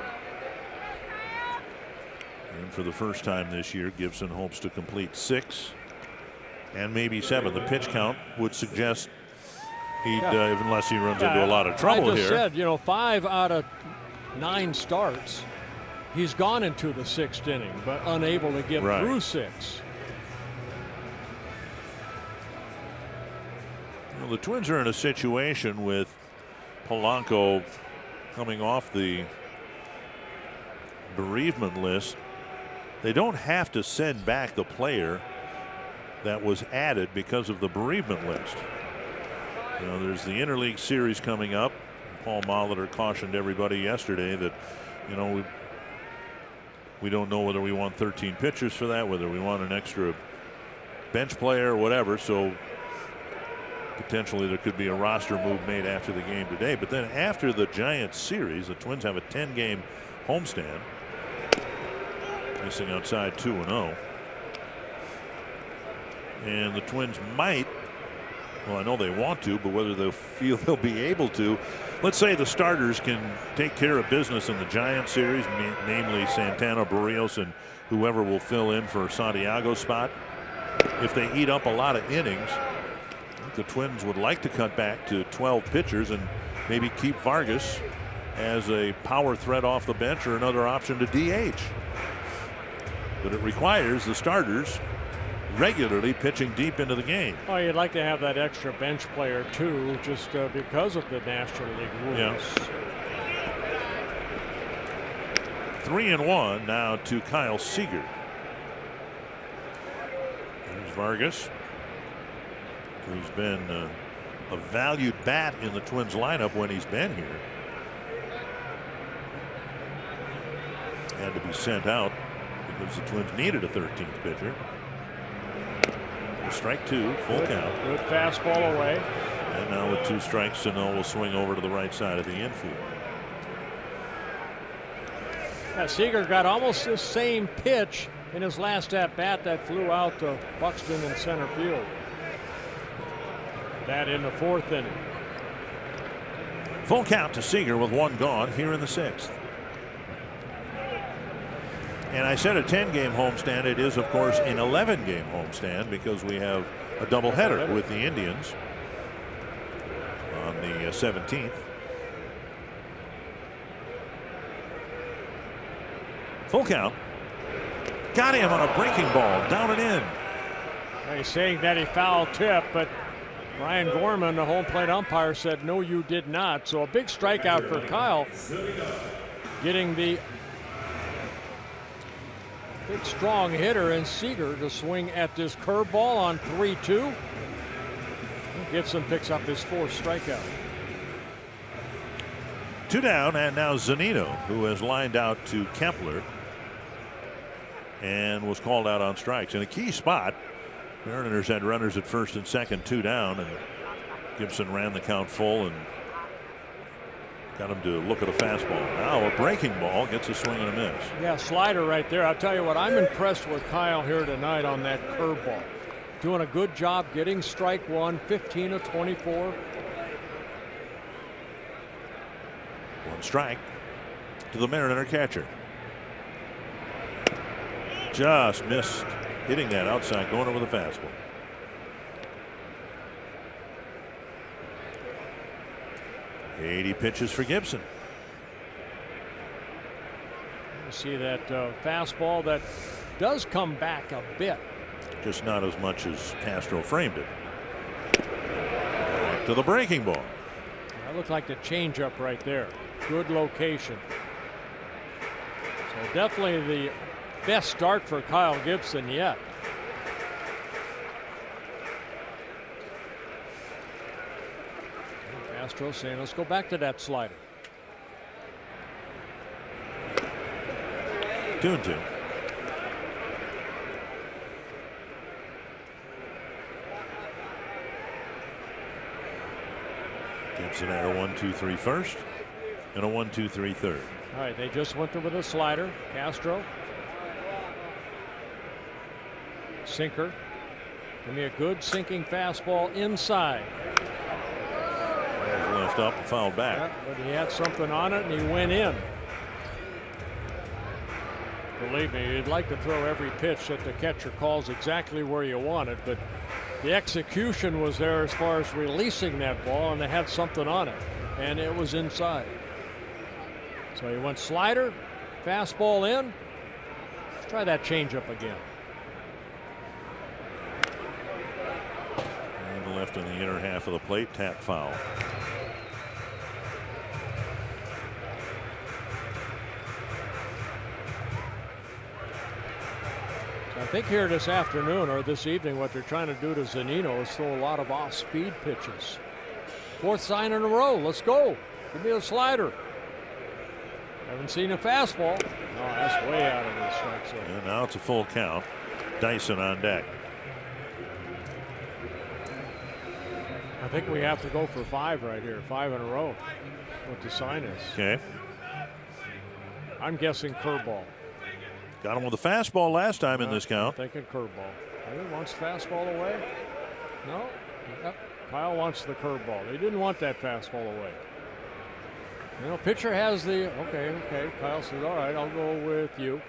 And for the first time this year, Gibson hopes to complete 6 and maybe 7. The pitch count would suggest he'd, unless he runs into a lot of trouble I just here. said, 5 out of 9 starts, he's gone into the 6th inning, but unable to get through 6. Well, the Twins are in a situation with Polanco coming off the bereavement list. They don't have to send back the player that was added because of the bereavement list. There's the interleague series coming up. Paul Molitor cautioned everybody yesterday that, We don't know whether we want 13 pitchers for that, whether we want an extra bench player or whatever. So potentially there could be a roster move made after the game today. But then after the Giants series, the Twins have a 10-game homestand. Missing outside 2-0. And the Twins might, well, I know they want to, but whether they'll feel they'll be able to. Let's say the starters can take care of business in the Giants series, namely Santana, Barrios, and whoever will fill in for Santiago's spot. If they eat up a lot of innings, the Twins would like to cut back to 12 pitchers and maybe keep Vargas as a power threat off the bench or another option to DH. But it requires the starters regularly pitching deep into the game. Oh, you'd like to have that extra bench player too, just because of the National League rules. Yeah. 3-1 now to Kyle Seager. There's Vargas, who's been a valued bat in the Twins lineup when he's been here. Had to be sent out because the Twins needed a 13th pitcher. Strike two, full count. Good fastball away. And now with 2 strikes, Sano will swing over to the right side of the infield. Yeah, Seager got almost the same pitch in his last at bat that flew out to Buxton in center field. That in the 4th inning. Full count to Seager with 1 gone here in the 6th. And I said a 10-game homestand. It is, of course, an 11-game homestand because we have a doubleheader with the Indians on the 17th. Full count. Got him on a breaking ball, down and in. He's saying that he foul tip, but Ryan Gorman, the home plate umpire, said no, you did not. So a big strikeout for Kyle, getting the big strong hitter in Seager to swing at this curveball on 3-2. Gibson picks up his 4th strikeout. 2 down, and now Zunino, who has lined out to Kepler and was called out on strikes in a key spot. Mariners had runners at 1st and 2nd, 2 down, and Gibson ran the count full and got him to look at a fastball. Now a breaking ball gets a swing and a miss. Yeah, slider right there. I'll tell you what, I'm impressed with Kyle here tonight on that curveball. Doing a good job getting strike 1, 15 of 24. 1 strike to the Mariner catcher. Just missed hitting that outside corner with a fastball. Eighty pitches for Gibson. You see that fastball that does come back a bit. Just not as much as Castro framed it. Back to the breaking ball. That looked like the changeup right there. Good location. So definitely the best start for Kyle Gibson yet. Astros saying, let's go back to that slider. 2-2. Gibson had a 1-2-3 first and a 1-2-3 third. All right, they just went with a slider. Castro. Sinker. Give me a good sinking fastball inside. Left up and fouled back. Yeah, but he had something on it and he went in. Believe me, you'd like to throw every pitch that the catcher calls exactly where you want it, but the execution was there as far as releasing that ball, and they had something on it, and it was inside. So he went slider, fastball in. Let's try that changeup again. And left in the inner half of the plate, tap foul. I think here this afternoon or this evening what they're trying to do to Zunino is throw a lot of off-speed pitches. 4th sign in a row. Let's go. Give me a slider. Haven't seen a fastball. Oh, that's way out of the strike zone. And now it's a full count. Dyson on deck. I think we have to go for 5 right here. 5 in a row. What the sign is. Okay. I'm guessing curveball. Got him with a fastball last time in this count. I'm thinking curveball. He wants fastball away. No. Yep. Kyle wants the curveball. He didn't want that fastball away. You know, pitcher has the, okay. Kyle says, all right, I'll go with you.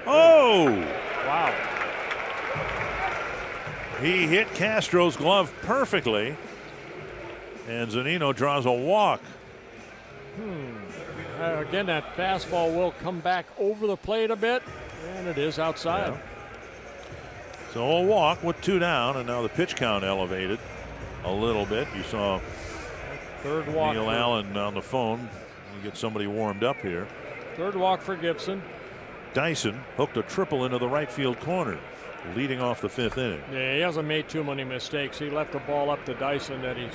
Oh! Wow. He hit Castro's glove perfectly. And Zunino draws a walk. Again, that fastball will come back over the plate a bit, and it is outside. Yeah. So a walk with 2 down, and now the pitch count elevated a little bit. You saw third walk. Neil Allen on the phone. We'll get somebody warmed up here. Third walk for Gibson. Dyson hooked a triple into the right field corner, leading off the 5th inning. Yeah, he hasn't made too many mistakes. He left the ball up to Dyson that he's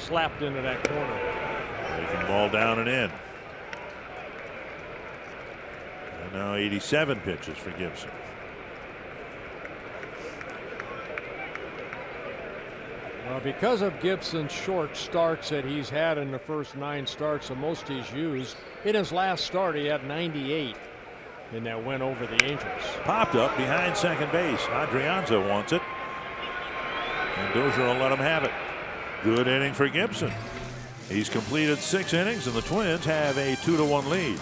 slapped into that corner. Taking ball down and in. And now 87 pitches for Gibson. Well, because of Gibson's short starts that he's had in the first 9 starts, the most he's used, in his last start he had 98, and that went over the Angels. Popped up behind second base. Adrianza wants it, and Dozier will let him have it. Good inning for Gibson. He's completed 6 innings, and the Twins have a 2-1 lead.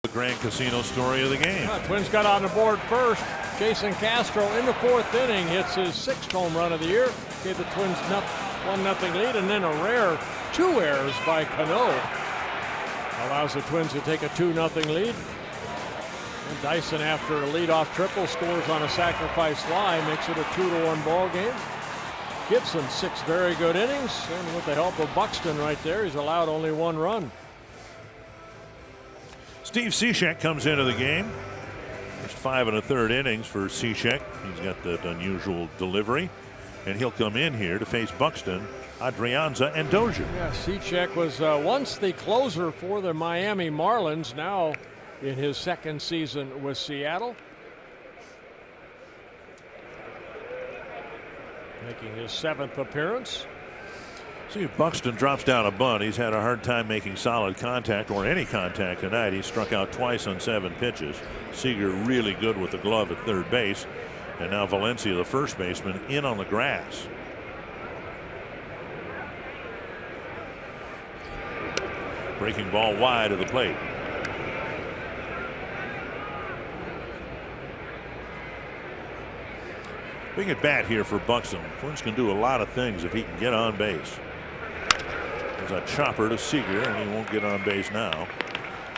The Grand Casino story of the game. Twins got on the board first. Jason Castro in the 4th inning hits his 6th home run of the year. Gave the Twins 1-0 lead, and then a rare 2 errors by Cano allows the Twins to take a 2-0 lead. And Dyson, after a leadoff triple, scores on a sacrifice fly, makes it a 2-1 ball game. Gibson 6 very good innings, and with the help of Buxton right there, he's allowed only 1 run. Steve Cishek comes into the game. First 5 1/3 innings for Cishek. He's got that unusual delivery, and he'll come in here to face Buxton, Adrianza, and Dozier. Yeah, Cishek was once the closer for the Miami Marlins, now in his 2nd season with Seattle. Making his 7th appearance. See if Buxton drops down a bunt. He's had a hard time making solid contact or any contact tonight. He struck out twice on 7 pitches. Seager really good with the glove at third base. And now Valencia, the first baseman, in on the grass. Breaking ball wide of the plate. Big at bat here for Buxton. Twins can do a lot of things if he can get on base. There's a chopper to Seager, and he won't get on base now.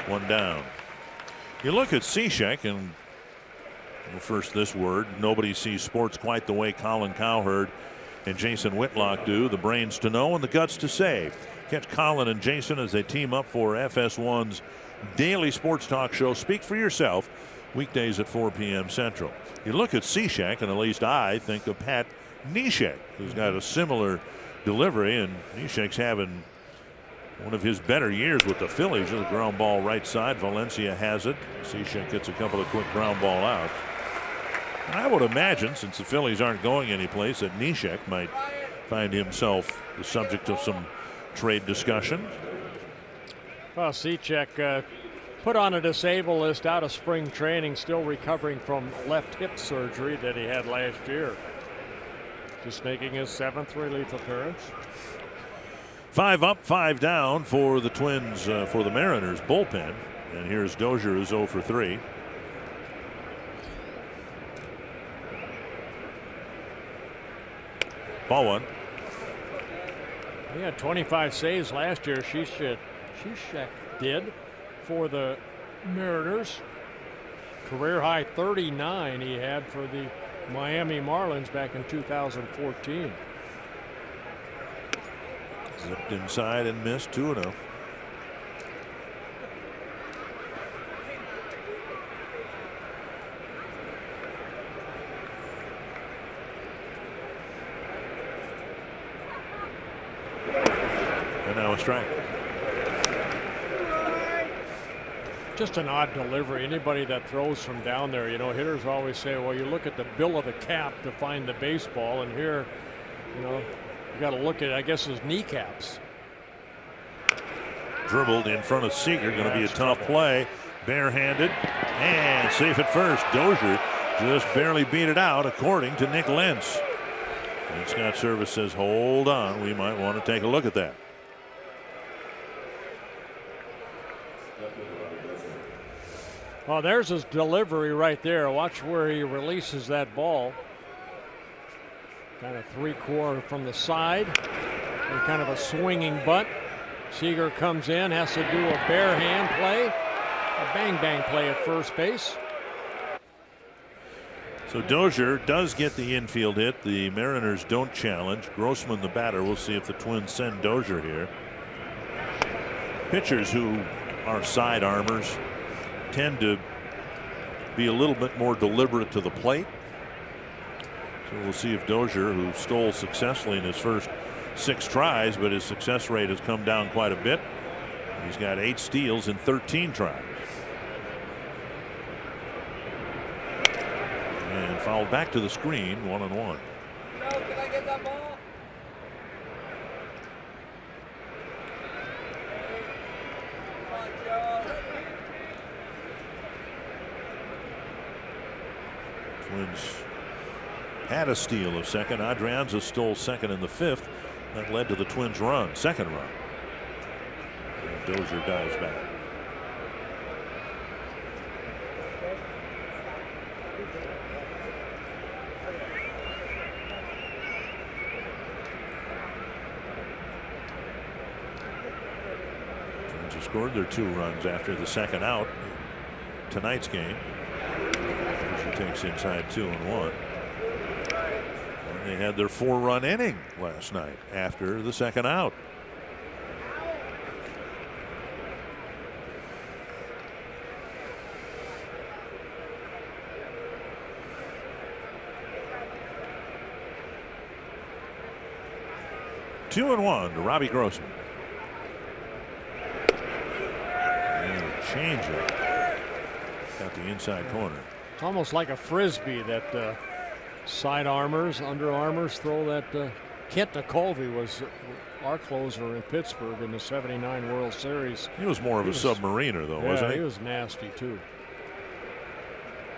One down. You look at Cishek, and well, first this word, nobody sees sports quite the way Colin Cowherd and Jason Whitlock do. The brains to know and the guts to say. Catch Colin and Jason as they team up for FS1's daily sports talk show, Speak for Yourself, weekdays at 4 p.m. Central. You look at Cishek, and at least I think of Pat Neshek, who's got a similar delivery, and Neshek's having one of his better years with the Phillies. A ground ball right side. Valencia has it. Cishek gets a couple of quick ground ball outs. I would imagine, since the Phillies aren't going anyplace, that Neshek might find himself the subject of some trade discussion. Well, Cishek put on a disabled list out of spring training, still recovering from left hip surgery that he had last year. Just making his 7th relief appearance. 5 up, 5 down for the Twins, for the Mariners bullpen. And here's Dozier, who's 0 for 3. Ball 1. He had 25 saves last year. Cishek did for the Mariners. Career high 39 he had for the Miami Marlins back in 2014. Zipped inside and missed. 2-0. And now a strike. Just an odd delivery. Anybody that throws from down there, you know, hitters always say, well, you look at the bill of the cap to find the baseball, and here, you know, you got to look at, I guess, his kneecaps. Dribbled in front of Seager. Going to be a tough play. Barehanded and safe at first. Dozier just barely beat it out, according to Nick Lentz. And Scott Service says, hold on, we might want to take a look at that. Well, there's his delivery right there. Watch where he releases that ball. Kind of 3-quarter from the side. And kind of a swinging butt. Seager comes in, has to do a bare hand play. A bang-bang play at first base. So Dozier does get the infield hit. The Mariners don't challenge. Grossman, the batter. We'll see if the Twins send Dozier here. Pitchers who are side armors tend to be a little bit more deliberate to the plate. So we'll see if Dozier, who stole successfully in his first 6 tries, but his success rate has come down quite a bit. He's got 8 steals in 13 tries. And fouled back to the screen, 1-1. Can I get that ball? Come on, Joe. Twins had a steal of second. Adrianza stole second in the 5th. That led to the Twins' run, second run. And Dozier dives back. Twins have scored their 2 runs after the second out in tonight's game. Dozier takes inside 2-1. They had their 4-run inning last night after the second out. Two and 1 to Robbie Grossman. And a changeup. Got the inside corner. It's almost like a frisbee that side armors, under armors throw that. Kent McCulvey was our closer in Pittsburgh in the '79 World Series. He was more of a submariner, though, wasn't he? He was nasty, too.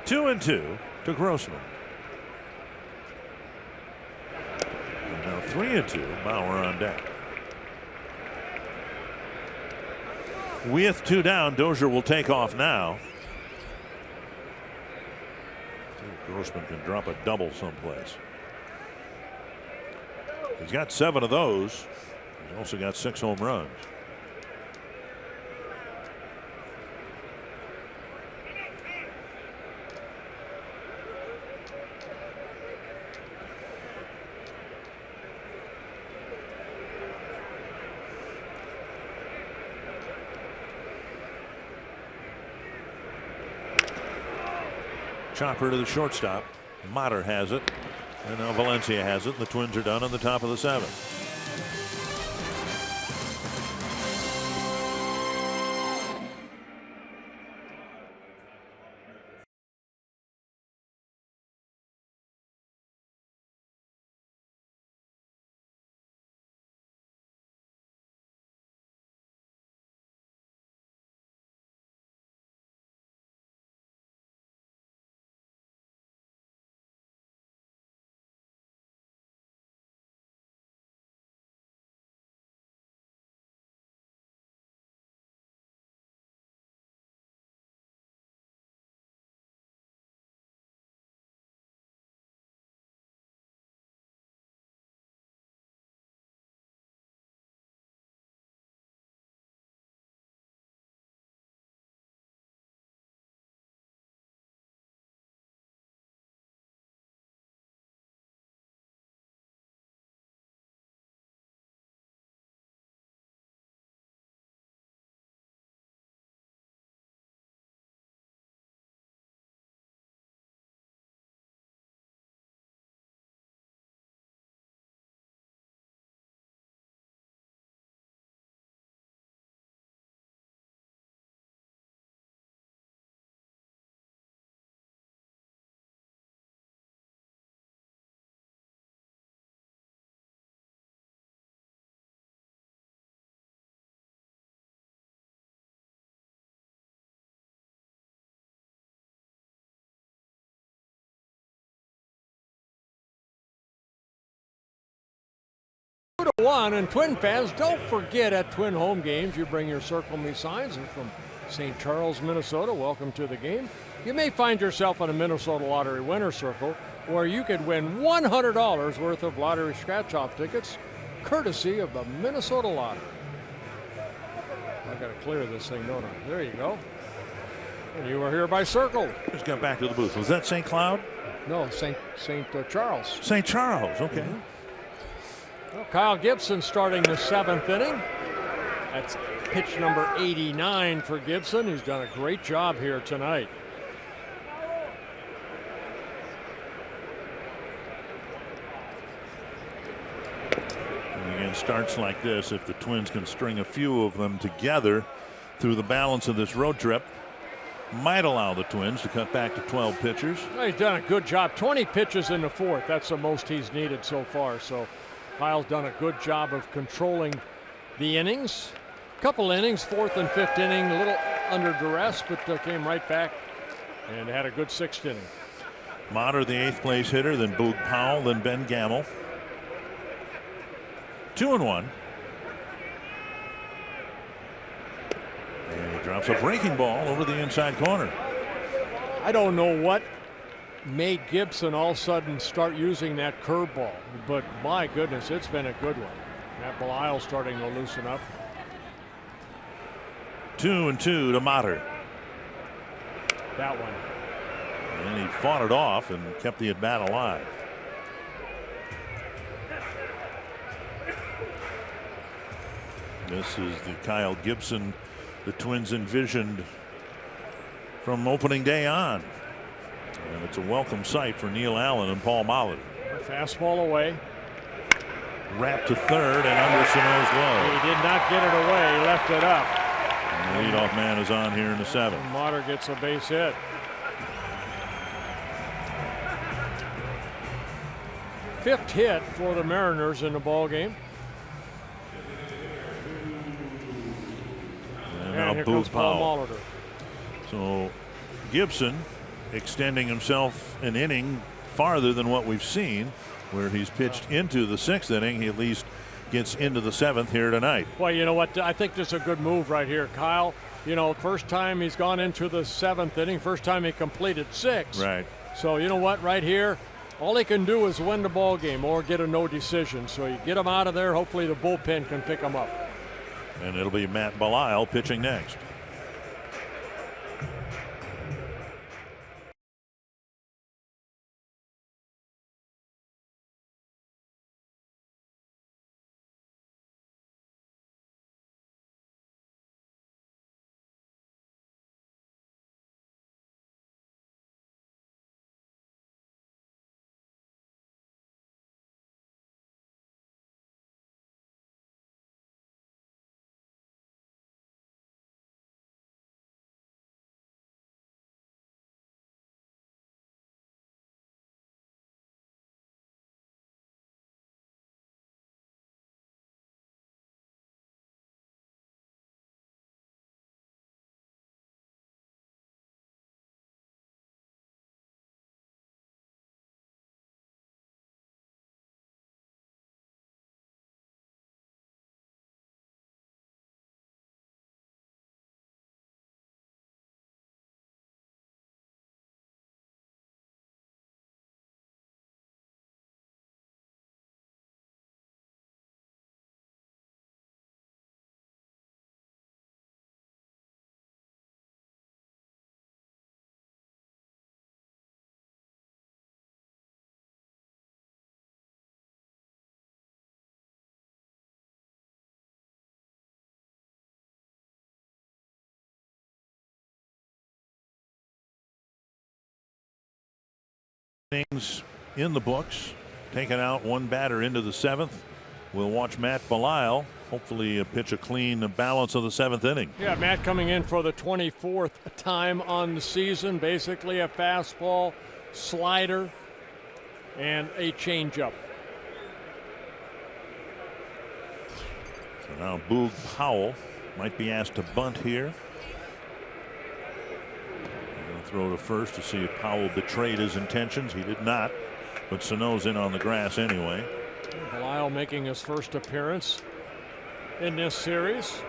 2-2 to Grossman. And now 3-2, Bauer on deck. With 2 down, Dozier will take off now. Grossman can drop a double someplace. He's got 7 of those. He's also got 6 home runs. Chopper to the shortstop. Mater has it. And now Valencia has it. The Twins are done on the top of the 7th. To 1, and Twin fans, don't forget at Twin home games, you bring your Circle Me signs. And from St. Charles, Minnesota, welcome to the game. You may find yourself in a Minnesota Lottery winner circle where you could win $100 worth of lottery scratch-off tickets, courtesy of the Minnesota Lottery. I got to clear this thing, don't I? There you go. And you were here by Circle. Just got back to the booth. Was that St. Cloud? No, St. Charles. St. Charles, okay. Well, Kyle Gibson starting the 7th inning. That's pitch number 89 for Gibson. He's done a great job here tonight. And again, starts like this, if the Twins can string a few of them together through the balance of this road trip, might allow the Twins to cut back to 12 pitchers. Well, he's done a good job. 20 pitches in the 4th. That's the most he's needed so far. So Kyle's done a good job of controlling the innings. Couple innings, 4th and 5th inning, a little under duress, but came right back and had a good 6th inning. Mater, the 8th place hitter, then Boog Powell, then Ben Gamel. 2-1. And he drops a breaking ball over the inside corner. I don't know what made Gibson all of a sudden start using that curveball, but my goodness, it's been a good one. Matt Belisle starting to loosen up. 2-2 to Mater. That one. And he fought it off and kept the at-bat alive. This is the Kyle Gibson the Twins envisioned from opening day on. And it's a welcome sight for Neil Allen and Paul Molitor. Fastball away. Wrapped to third and under Sano's glove. He did not get it away. He left it up. And the leadoff man is on here in the 7th. Mater gets a base hit. Fifth hit for the Mariners in the ball game. And now here Boog comes Paul Powell. Molitor. So Gibson extending himself an inning farther than what we've seen, where he's pitched into the 6th inning. He at least gets into the 7th here tonight. Well, you know what? I think this is a good move right here, Kyle. You know, first time he's gone into the 7th inning, first time he completed 6. Right. So you know what? Right here, all he can do is win the ball game or get a no decision. So you get him out of there. Hopefully the bullpen can pick him up. And it'll be Matt Belisle pitching next. Innings in the books, taking out one batter into the 7th. We'll watch Matt Belisle hopefully pitch a clean balance of the 7th inning. Yeah, Matt coming in for the 24th time on the season. Basically a fastball, slider, and a changeup. So now Boog Powell might be asked to bunt here. Throw to first to see if Powell betrayed his intentions. He did not, but Sano's in on the grass anyway. Belisle making his first appearance in this series.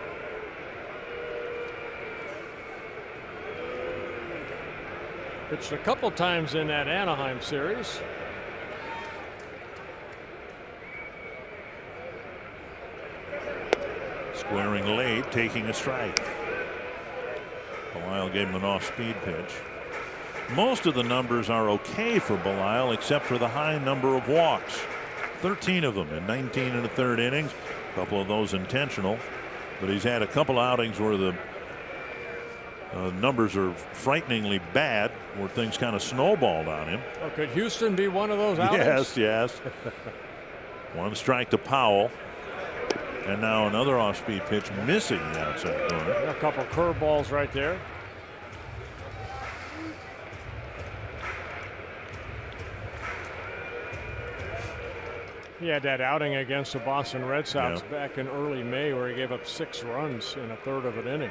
Pitched a couple times in that Anaheim series. Squaring late, taking a strike. Belisle gave him an off-speed pitch. Most of the numbers are okay for Belisle except for the high number of walks. 13 of them in 19 1/3 innings. A couple of those intentional. But he's had a couple outings where the numbers are frighteningly bad, where things kind of snowballed on him. Oh, could Houston be one of those outings? Yes. One strike to Powell. And now another off-speed pitch missing the outside corner. A couple curveballs right there. He had that outing against the Boston Red Sox back in early May where he gave up 6 runs in 1/3 of an inning.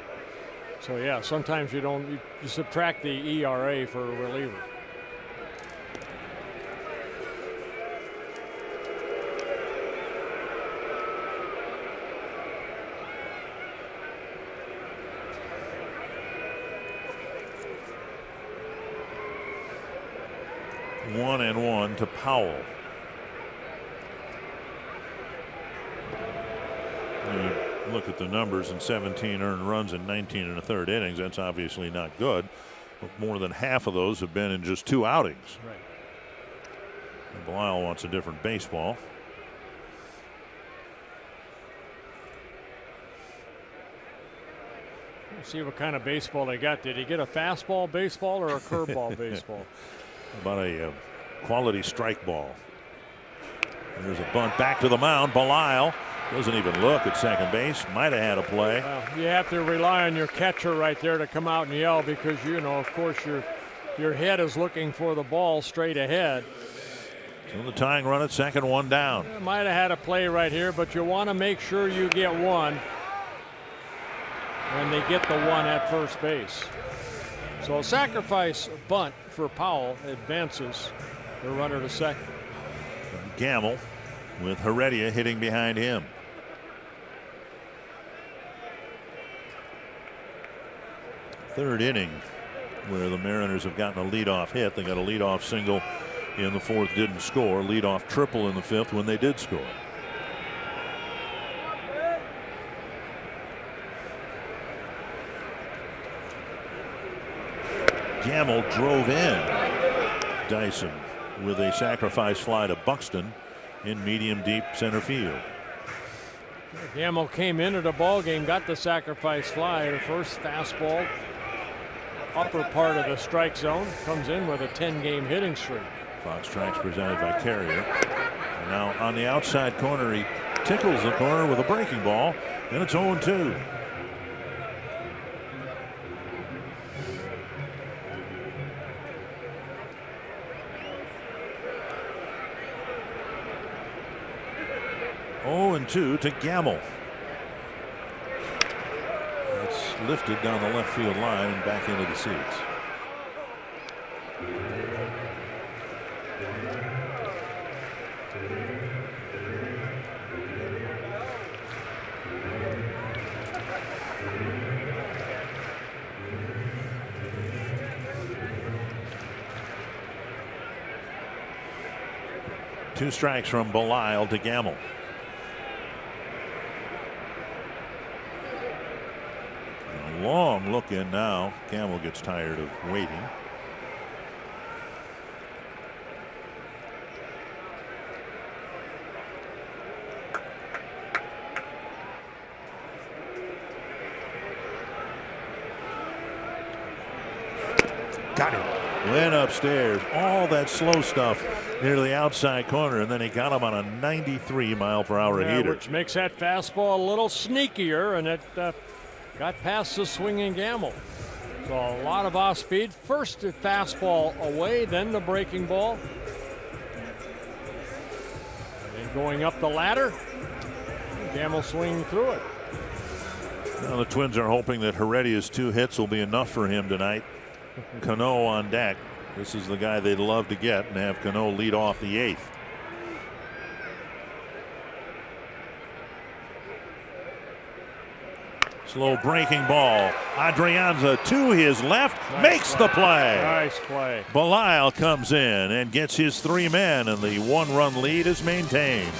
So yeah, sometimes you subtract the ERA for a reliever. One and one to Powell. You look at the numbers in 17 earned runs in 19 1/3 innings. That's obviously not good. But more than half of those have been in just 2 outings. Right. And Belisle wants a different baseball. Let's see what kind of baseball they got. Did he get a fastball baseball or a curveball baseball? About a quality strike ball. And there's a bunt back to the mound. Belisle doesn't even look at second base. Might have had a play. You have to rely on your catcher right there to come out and yell because, you know, of course, your head is looking for the ball straight ahead. So the tying run at second, one down. Might have had a play right here, but you want to make sure you get one. And they get the one at first base. So a sacrifice bunt for Powell advances the runner to second. Gamble with Heredia hitting behind him. Third inning where the Mariners have gotten a leadoff hit. They got a leadoff single in the 4th, didn't score. Leadoff triple in the 5th when they did score. Gamble drove in Dyson with a sacrifice fly to Buxton in medium deep center field. Gamble came into the ball game, got the sacrifice fly. The first fastball, upper part of the strike zone, comes in with a 10-game hitting streak. Fox Tracks presented by Carrier. And now on the outside corner, he tickles the corner with a breaking ball, and it's 0-2. To Gamble. It's lifted down the left field line and back into the seats. Two strikes from Belisle to Gamble. Long look in now. Gamble gets tired of waiting. Got it. Went upstairs. All that slow stuff near the outside corner, and then he got him on a 93-mile-per-hour heater. Which makes that fastball a little sneakier, and it got past the swinging gamble. So a lot of off speed. First the fastball away, then the breaking ball. And going up the ladder, Gamble swinging through it. Well, the Twins are hoping that Heredia's 2 hits will be enough for him tonight. Cano on deck. This is the guy they'd love to get and have Cano lead off the 8th. Slow breaking ball. Adrianza to his left, makes the play. Nice play. Belisle comes in and gets his 3 men, and the 1-run lead is maintained.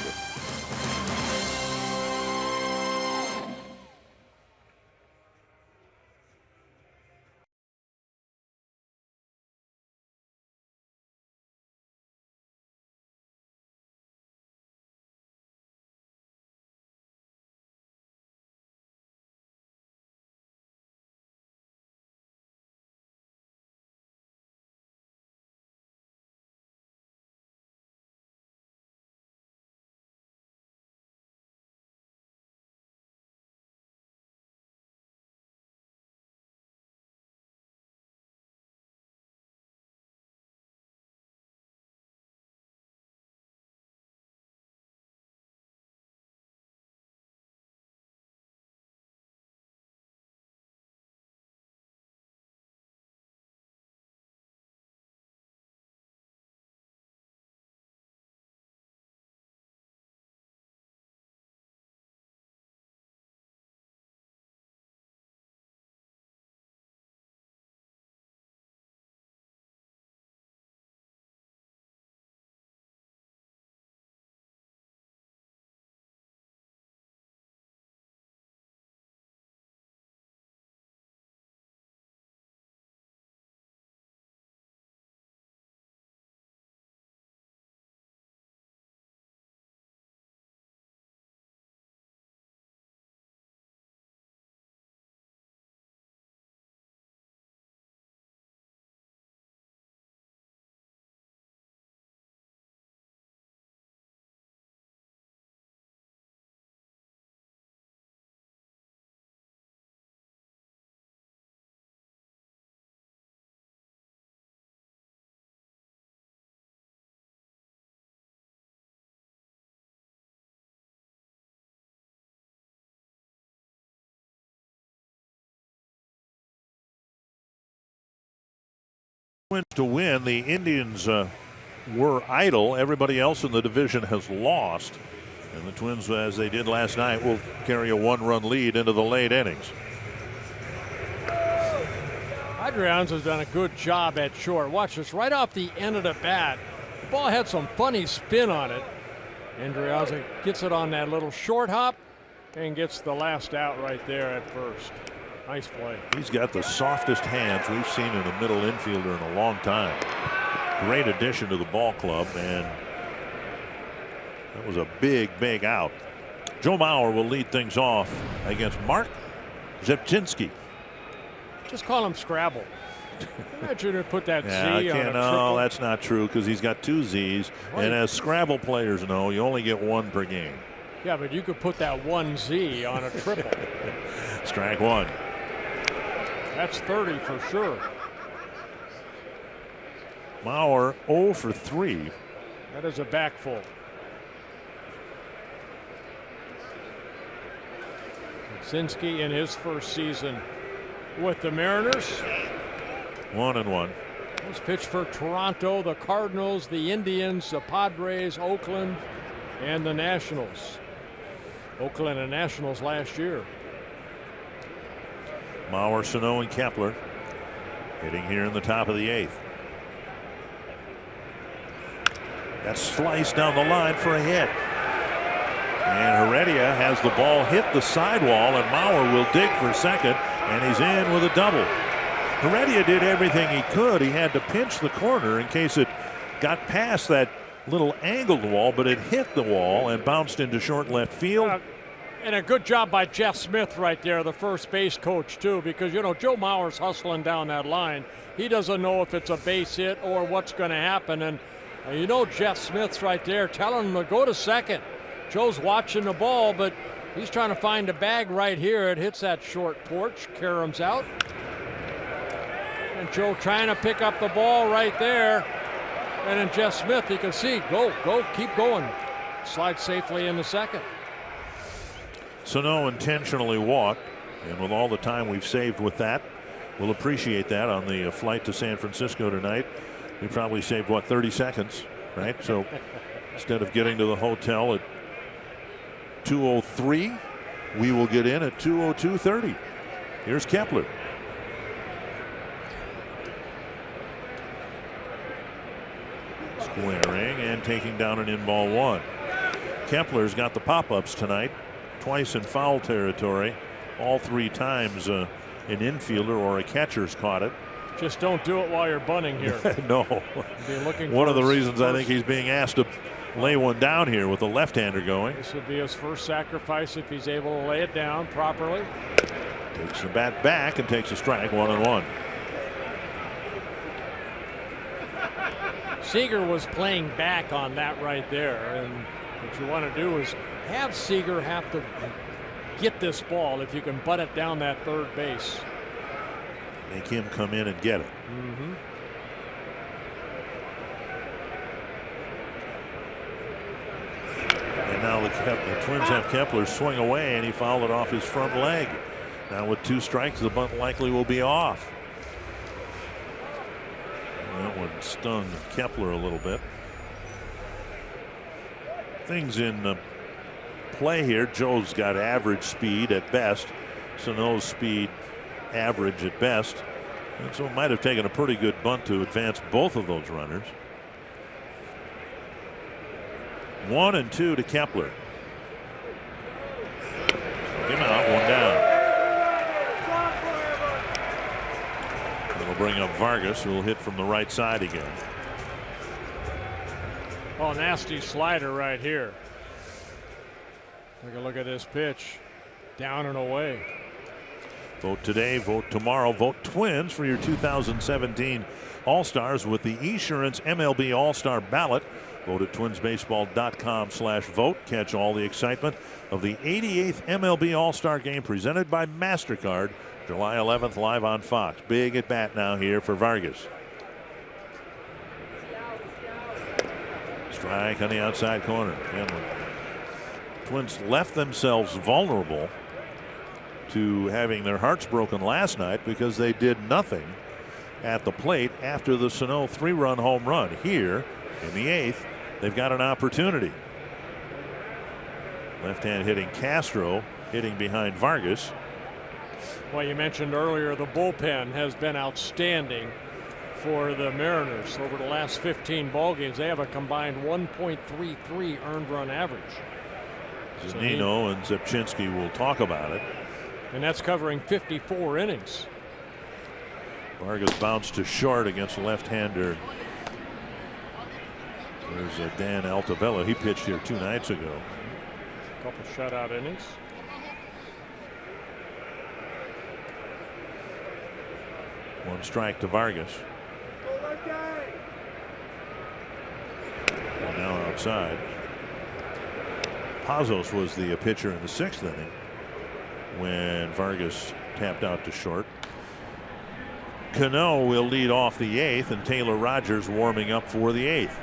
To win, the Indians were idle. Everybody else in the division has lost, and the Twins, as they did last night, will carry a 1-run lead into the late innings. Adrianza's done a good job at short. Watch this, right off the end of the bat. The ball had some funny spin on it. Adrianza gets it on that little short hop and gets the last out right there at first. Nice play. He's got the softest hands we've seen in a middle infielder in a long time. Great addition to the ball club, and that was a big out. Joe Mauer will lead things off against Mark Zepchinski. Just call him Scrabble. Imagine to put that Z on a triple. No, that's not true, because he's got 2 Z's, and as Scrabble players know, you only get 1 per game. Yeah, but you could put that 1 Z on a triple. Strike 1. That's 30 for sure. Mauer 0 for 3. That is a back full. Zepchinski in his first season with the Mariners. 1-1. He's pitched for Toronto, the Cardinals, the Indians, the Padres, Oakland, and the Nationals. Oakland and Nationals last year. Mauer, Sano, and Kepler hitting here in the top of the 8th. That's sliced down the line for a hit. And Heredia has the ball hit the sidewall, and Mauer will dig for second, and he's in with a double. Heredia did everything he could. He had to pinch the corner in case it got past that little angled wall, but it hit the wall and bounced into short left field. And a good job by Jeff Smith right there, the first base coach, too, because, you know, Joe Mauer's hustling down that line. He doesn't know if it's a base hit or what's going to happen. And, you know, Jeff Smith's right there telling him to go to second. Joe's watching the ball, but he's trying to find a bag right here. It hits that short porch. Karem's out. And Joe trying to pick up the ball right there. And then Jeff Smith, you can see, go, keep going. Slide safely into second. Sano intentionally walked, and with all the time we've saved with that, we'll appreciate that on the flight to San Francisco tonight. We probably saved, what, 30 seconds, right? So instead of getting to the hotel at 2:03, we will get in at 2:02:30. Here's Kepler. Squaring and taking down an in-ball one. Kepler's got the pop-ups tonight. Twice in foul territory. All 3 times an infielder or a catcher's caught it. Just don't do it while you're bunting here. No. One of the reasons I think he's being asked to lay one down here with the left-hander going. This would be his first sacrifice if he's able to lay it down properly. Takes the bat back and takes a strike, 1-1. Seager was playing back on that right there, and what you want to do is have Seager have to get this ball if you can butt it down that third base. Make him come in and get it. Mm-hmm. And now the Twins have Kepler swing away, and he fouled it off his front leg. Now with 2 strikes, the bunt likely will be off. That one stung Kepler a little bit. Things in play here. Joe's got average speed at best. Sano's speed average at best. And so it might have taken a pretty good bunt to advance both of those runners. 1-2 to Kepler. Struck him out, 1 down. That'll bring up Vargas, who will hit from the right side again. Oh, nasty slider right here. Take a look at this pitch. Down and away. Vote today, vote tomorrow, vote Twins for your 2017 All-Stars with the Esurance MLB All-Star ballot. Vote at twinsbaseball.com/vote. Catch all the excitement of the 88th MLB All-Star Game presented by MasterCard. July 11th live on Fox. Big at bat now here for Vargas. Strike on the outside corner. Twins left themselves vulnerable to having their hearts broken last night because they did nothing at the plate after the Sano 3-run home run. Here in the 8th, they've got an opportunity. Left hand hitting Castro, hitting behind Vargas. Well, you mentioned earlier the bullpen has been outstanding for the Mariners over the last 15 ball games. They have a combined 1.33 earned run average. Zunino and Zepchinski will talk about it. And that's covering 54 innings. Vargas bounced to short against the left-hander. There's Dan Altavella. He pitched here 2 nights ago. A couple shutout innings. One strike to Vargas. And now outside. Pazos was the pitcher in the 6th inning when Vargas tapped out to short. Cano will lead off the 8th, and Taylor Rogers warming up for the 8th.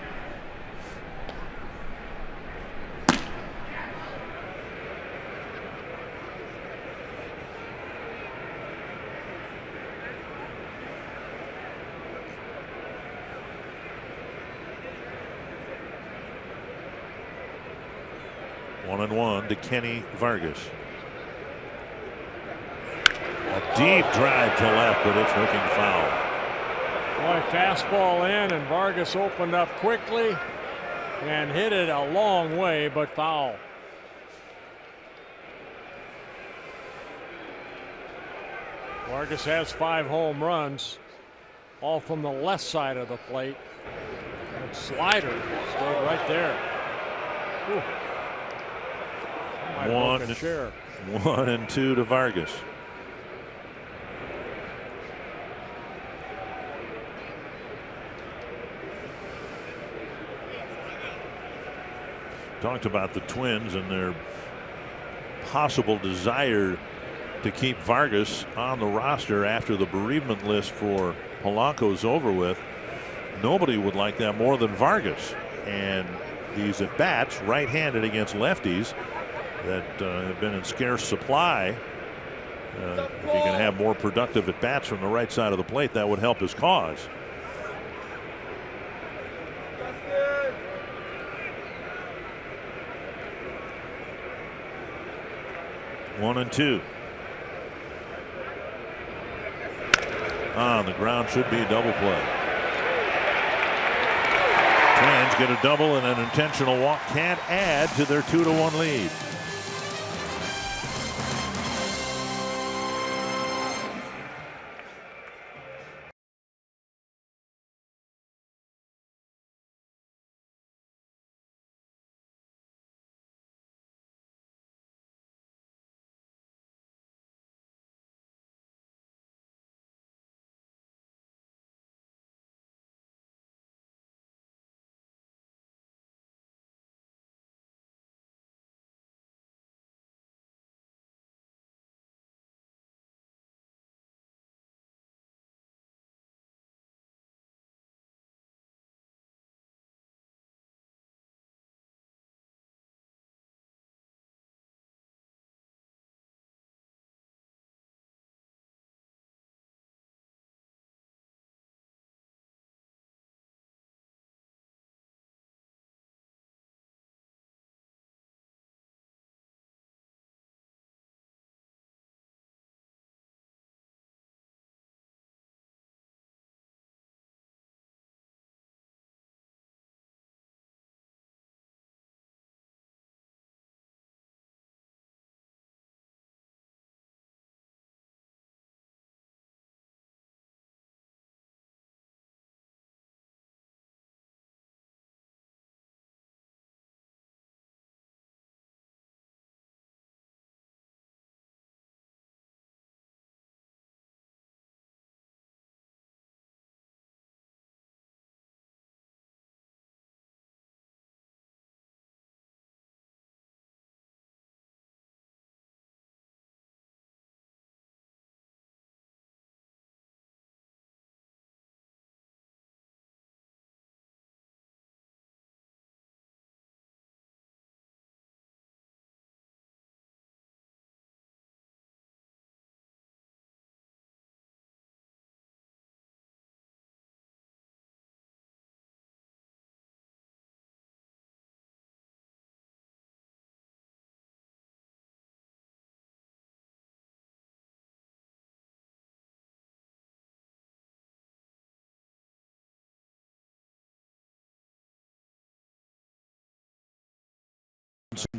One and one to Kenny Vargas. A deep drive to left, but it's looking foul. Boy, fastball in, and Vargas opened up quickly and hit it a long way, but foul. Vargas has 5 home runs, all from the left side of the plate. And slider stayed right there. Whew. 1 and 2 to Vargas. Talked about the Twins and their possible desire to keep Vargas on the roster after the bereavement list for Polanco's over with. Nobody would like that more than Vargas. And these at bats, right-handed against lefties, that have been in scarce supply. If he can have more productive at bats from the right side of the plate, that would help his cause. One and 2. On the ground, should be a double play. Twins get a double and an intentional walk. Can't add to their 2-1 lead.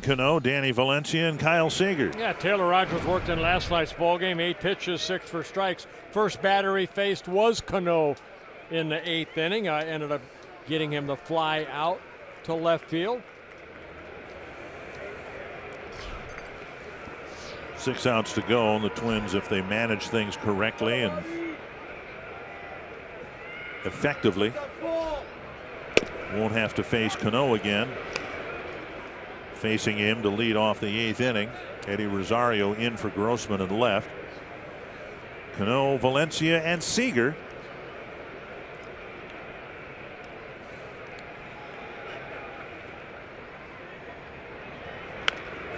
Cano, Danny Valencia, and Kyle Seager. Yeah, Taylor Rogers worked in last night's ballgame. 8 pitches, 6 for strikes. First batter he faced was Cano in the 8th inning. I ended up getting him to fly out to left field. 6 outs to go, and the Twins, if they manage things correctly and effectively, won't have to face Cano again. Facing him to lead off the 8th inning, Eddie Rosario in for Grossman and left. Cano, Valencia, and Seager.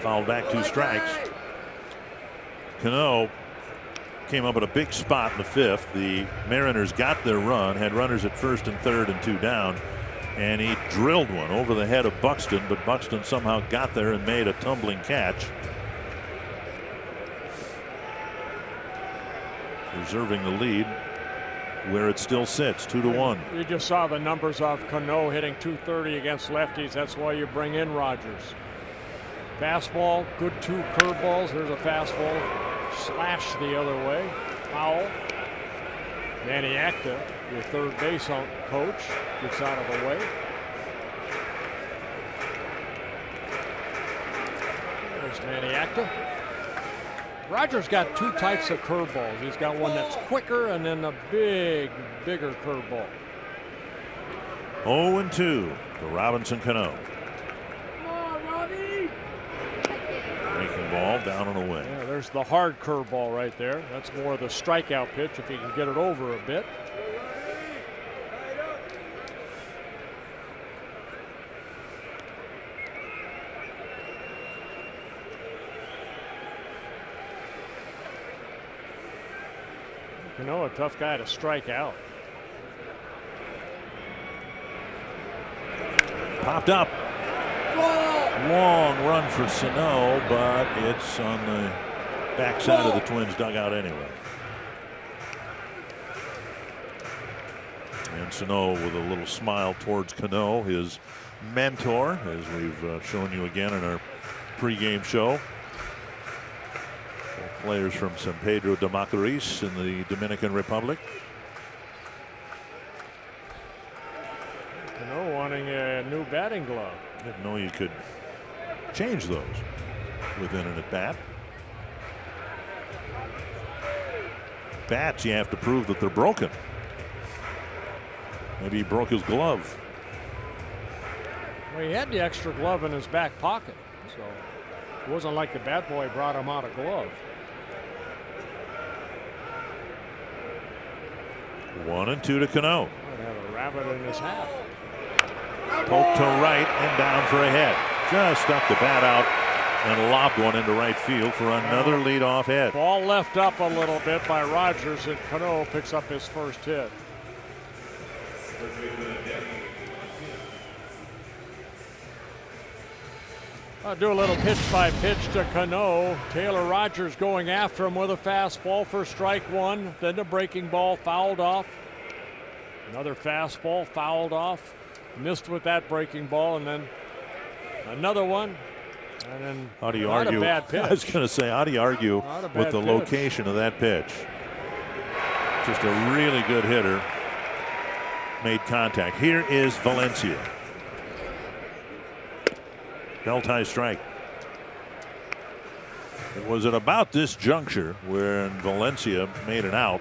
Fouled back, 2 strikes. Cano came up at a big spot in the 5th. The Mariners got their run, had runners at 1st and 3rd and 2 down. And he drilled one over the head of Buxton, but Buxton somehow got there and made a tumbling catch. Preserving the lead where it still sits, 2-1. You just saw the numbers of Cano hitting .230 against lefties. That's why you bring in Rogers. Fastball, good 2 curveballs. There's a fastball. Slash the other way. Foul. Manny Acta, your third base coach, gets out of the way. There's Maniacta. Rogers got two types of curveballs. He's got one that's quicker and then a bigger curveball. 0-2 to Robinson Cano. Breaking ball down and away. Yeah, there's the hard curveball right there. That's more the strikeout pitch if he can get it over a bit. You know, a tough guy to strike out. Popped up. Long run for Sano, but it's on the backside of the Twins dugout anyway. And Sano with a little smile towards Cano, his mentor, as we've shown you again in our pregame show. Players from San Pedro de Macorís in the Dominican Republic. Cano wanting a new batting glove. Didn't know you could change those within an at bat. Bats, you have to prove that they're broken. Maybe he broke his glove. Well, he had the extra glove in his back pocket, so it wasn't like the bat boy brought him out a glove. 1-2 to Cano. Might have a rabbit in his hat. Poke to right and down for a hit. Just stuck the bat out and lobbed one into right field for another leadoff hit. Ball left up a little bit by Rogers, and Cano picks up his first hit. I'll do a little pitch by pitch to Cano. Taylor Rogers going after him with a fastball for strike one. Then the breaking ball fouled off. Another fastball fouled off. Missed with that breaking ball, and then another one. And then how do you not argue? A bad pitch. I was going to say, how do you argue with the location of that pitch? Just a really good hitter. Made contact. Here is Valencia. Belt high strike. It was at about this juncture when Valencia made an out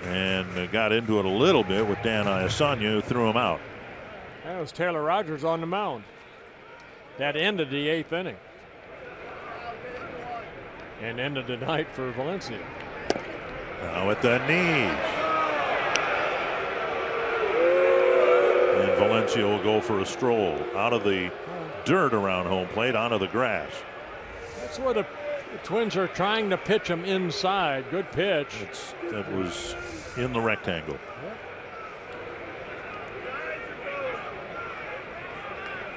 and got into it a little bit with Dan Iasanya, who threw him out. That was Taylor Rogers on the mound. That ended the 8th inning. And ended the night for Valencia. Now at the knees. And Valencia will go for a stroll out of the dirt around home plate onto the grass. That's where the Twins are trying to pitch him inside. Good pitch. That was in the rectangle.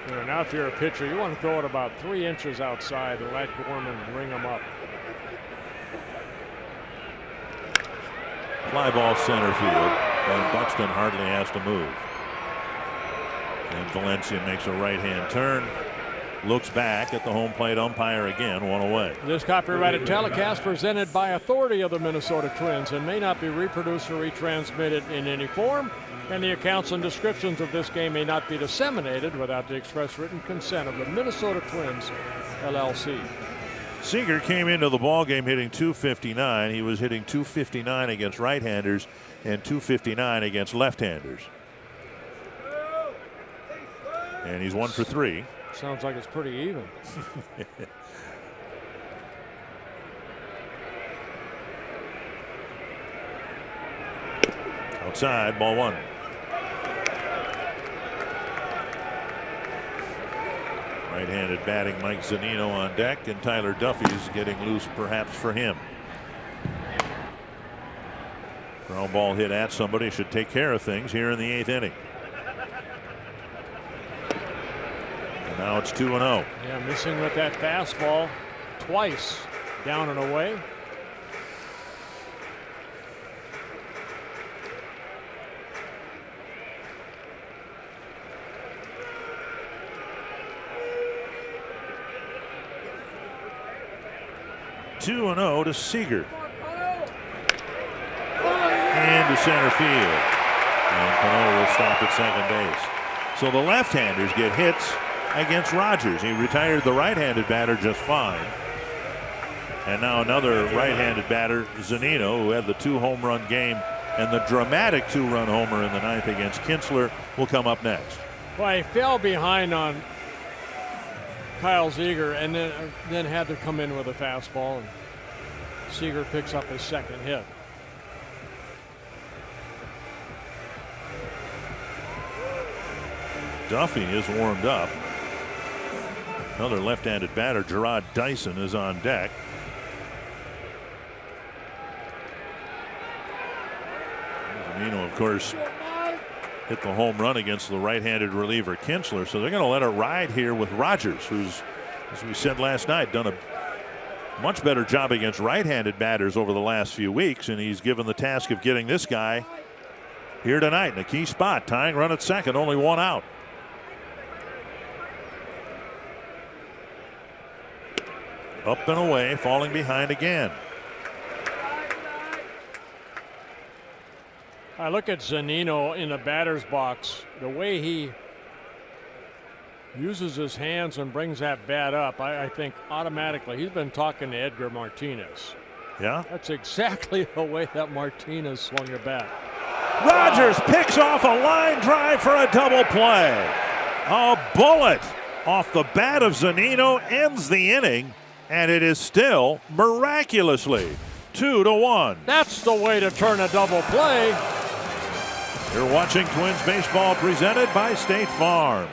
You know, now if you're a pitcher, you want to throw it about 3 inches outside and let Gorman ring him up. Fly ball center field, and Buxton hardly has to move. And Valencia makes a right-hand turn, looks back at the home plate umpire again, one away. This copyrighted telecast presented by authority of the Minnesota Twins and may not be reproduced or retransmitted in any form, and the accounts and descriptions of this game may not be disseminated without the express written consent of the Minnesota Twins, LLC. Seager came into the ballgame hitting .259. He was hitting .259 against right-handers and .259 against left-handers. And he's 1 for 3. Sounds like it's pretty even. Outside, ball 1. Right-handed batting Mike Zunino on deck, and Tyler Duffy's getting loose perhaps for him. Ground ball hit at somebody should take care of things here in the 8th inning. And now it's 2-0. Yeah, missing with that fastball twice, down and away. (2-0) to Seager. Into center field. And Cano will stop at second base. So the left-handers get hits against Rogers. He retired the right-handed batter just fine. And now another right-handed batter, Zunino, who had the 2-home-run game and the dramatic 2-run homer in the 9th against Kinsler, will come up next. Well, he fell behind on Kyle Seager and then had to come in with a fastball, and Seager picks up his second hit. Duffy is warmed up. Another left-handed batter, Gerard Dyson, is on deck. Zunino, of course, hit the home run against the right-handed reliever Kinsler, so they're going to let it ride here with Rogers, who's, as we said last night, done a much better job against right-handed batters over the last few weeks, and he's given the task of getting this guy here tonight in a key spot. Tying run at second, only one out. Up and away, falling behind again. I look at Zunino in the batter's box. The way he uses his hands and brings that bat up, I think automatically he's been talking to Edgar Martinez. Yeah, that's exactly the way that Martinez swung the bat. Rogers picks off a line drive for a double play. A bullet off the bat of Zunino ends the inning, and it is still miraculously 2-1. That's the way to turn a double play. You're watching Twins baseball presented by State Farm.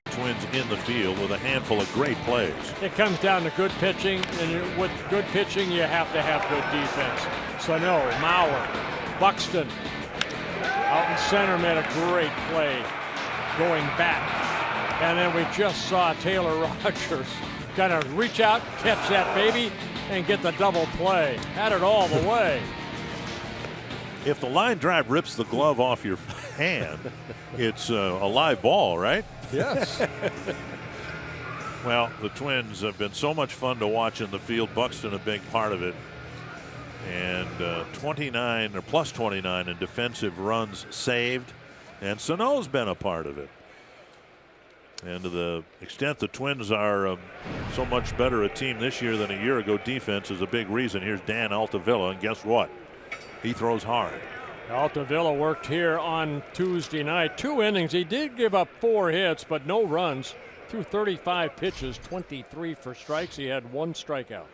Twins in the field with a handful of great plays. It comes down to good pitching, and with good pitching you have to have good defense. Sano, Mauer, Buxton out in center made a great play going back, and then we just saw Taylor Rogers kind of reach out, catch that baby, and get the double play. Had it all the way. If the line drive rips the glove off your hand, it's a live ball, right? Yes. Well, the Twins have been so much fun to watch in the field. Buxton a big part of it. And 29 or plus 29 in defensive runs saved. And Sano's been a part of it. And to the extent the Twins are so much better a team this year than a year ago, defense is a big reason. Here's Dan Altavilla, and guess what? He throws hard. Altavilla worked here on Tuesday night. 2 innings. He did give up 4 hits, but no runs. Threw 35 pitches, 23 for strikes. He had 1 strikeout.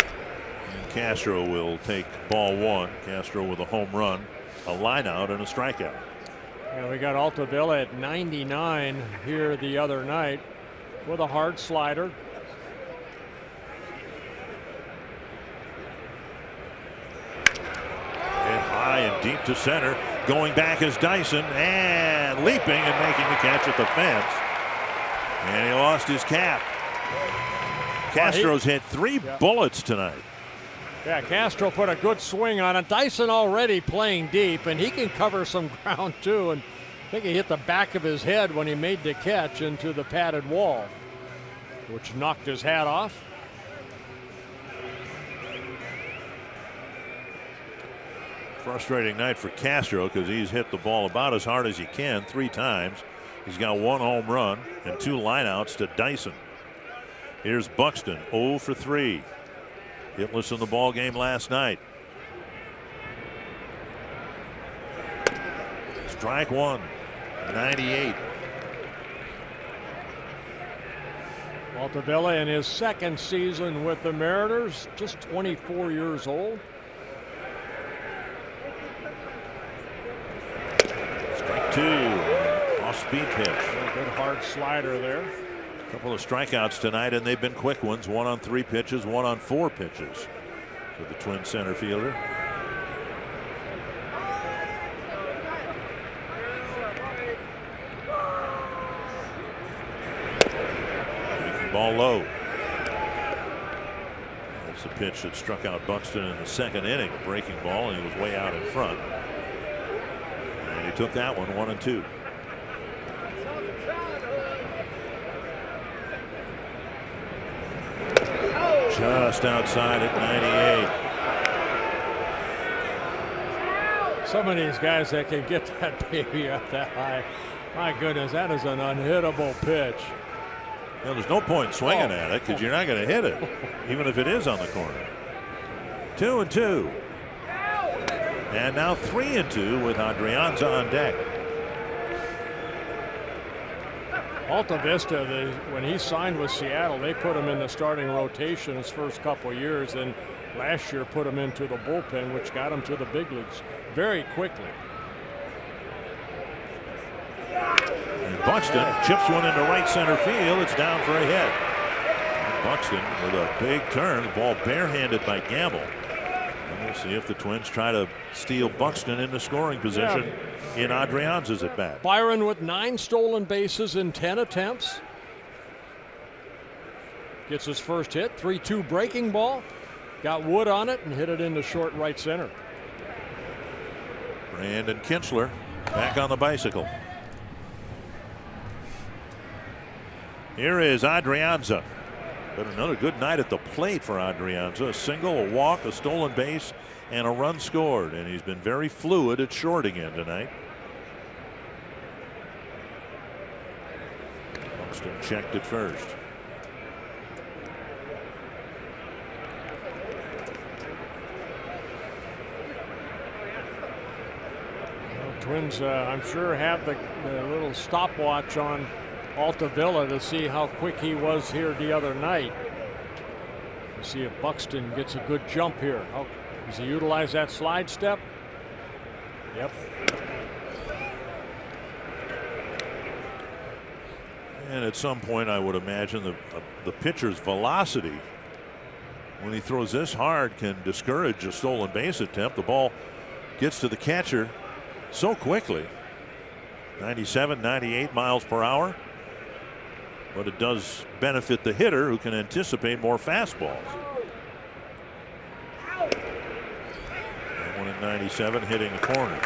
And Castro will take ball 1. Castro with a home run, a line out, and a strikeout. And we got Altavilla at 99 here the other night with a hard slider. High and deep to center. Going back is Dyson, and leaping and making the catch at the fence. And he lost his cap. Castro's hit 3 bullets tonight. Yeah, Castro put a good swing on it. Dyson already playing deep, and he can cover some ground too. And I think he hit the back of his head when he made the catch into the padded wall, which knocked his hat off. Frustrating night for Castro because he's hit the ball about as hard as he can 3 times. He's got 1 home run and 2 lineouts to Dyson. Here's Buxton, 0 for 3. Hitless in the ball game last night. Strike 1, 98. Altavilla in his 2nd season with the Mariners, just 24 years old. Strike 2, off-speed pitch. A good hard slider there. A couple of strikeouts tonight, and they've been quick ones. 1 on 3 pitches, 1 on 4 pitches for the Twin center fielder. Breaking ball low. That's the pitch that struck out Buxton in the 2nd inning. A breaking ball, and he was way out in front. And he took that one, 1-2. Just outside at 98. Some of these guys that can get that baby up that high, my goodness, that is an unhittable pitch. Well, there's no point swinging at it because you're not going to hit it, even if it is on the corner. 2-2. And now 3-2 with Adrianza on deck. Altavista, when he signed with Seattle, they put him in the starting rotation his first couple of years, and last year put him into the bullpen, which got him to the big leagues very quickly. And Buxton chips one into right center field. It's down for a hit. And Buxton with a big turn, the ball barehanded by Gamble. And we'll see if the Twins try to steal Buxton into scoring position in Adrianza's at bat. Byron with 9 stolen bases in 10 attempts. Gets his first hit, 3-2 breaking ball. Got Wood on it and hit it into short right center. Brandon Kintzler back on the bicycle. Here is Adrianza. But another good night at the plate for Adrianza. A single, a walk, a stolen base, and a run scored. And he's been very fluid at short again tonight. Buxton checked at first. Twins, I'm sure, have the little stopwatch on Altavilla to see how quick he was here the other night. We'll see if Buxton gets a good jump here. Oh, does he utilize that slide step? Yep. And at some point, I would imagine the pitcher's velocity, when he throws this hard, can discourage a stolen base attempt. The ball gets to the catcher so quickly. 97, 98 miles per hour. But it does benefit the hitter, who can anticipate more fastballs. That one at 97 hitting the corner.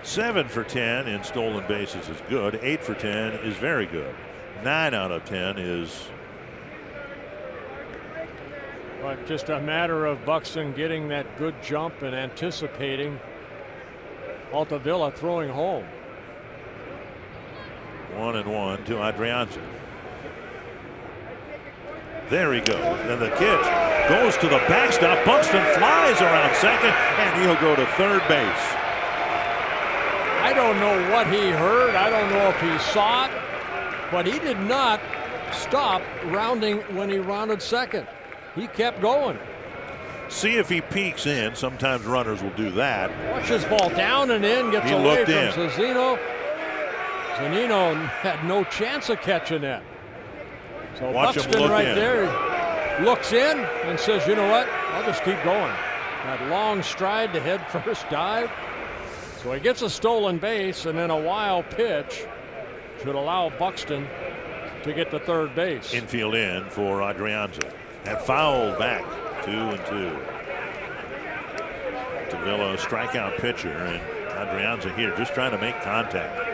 Seven for 10 in stolen bases is good. 8 for 10 is very good. 9 out of 10 is. But just a matter of Buxton getting that good jump and anticipating Altavilla throwing home. 1-1 to Adrianza. There he goes. And the catch goes to the backstop. Buxton flies around second, and he'll go to third base. I don't know what he heard. I don't know if he saw it, but he did not stop rounding when he rounded second. He kept going. See if he peeks in. Sometimes runners will do that. Watch his ball down and in, gets away from Cezino. Zunino had no chance of catching that. So Watch him Buxton look right in. there looks in and says, you know what, I'll just keep going. That long stride to head first dive. So he gets a stolen base, and then a wild pitch should allow Buxton to get to third base. Infield in for Adrianza. And fouled back. 2-2. Tavilla, strikeout pitcher, and Adrianza here just trying to make contact.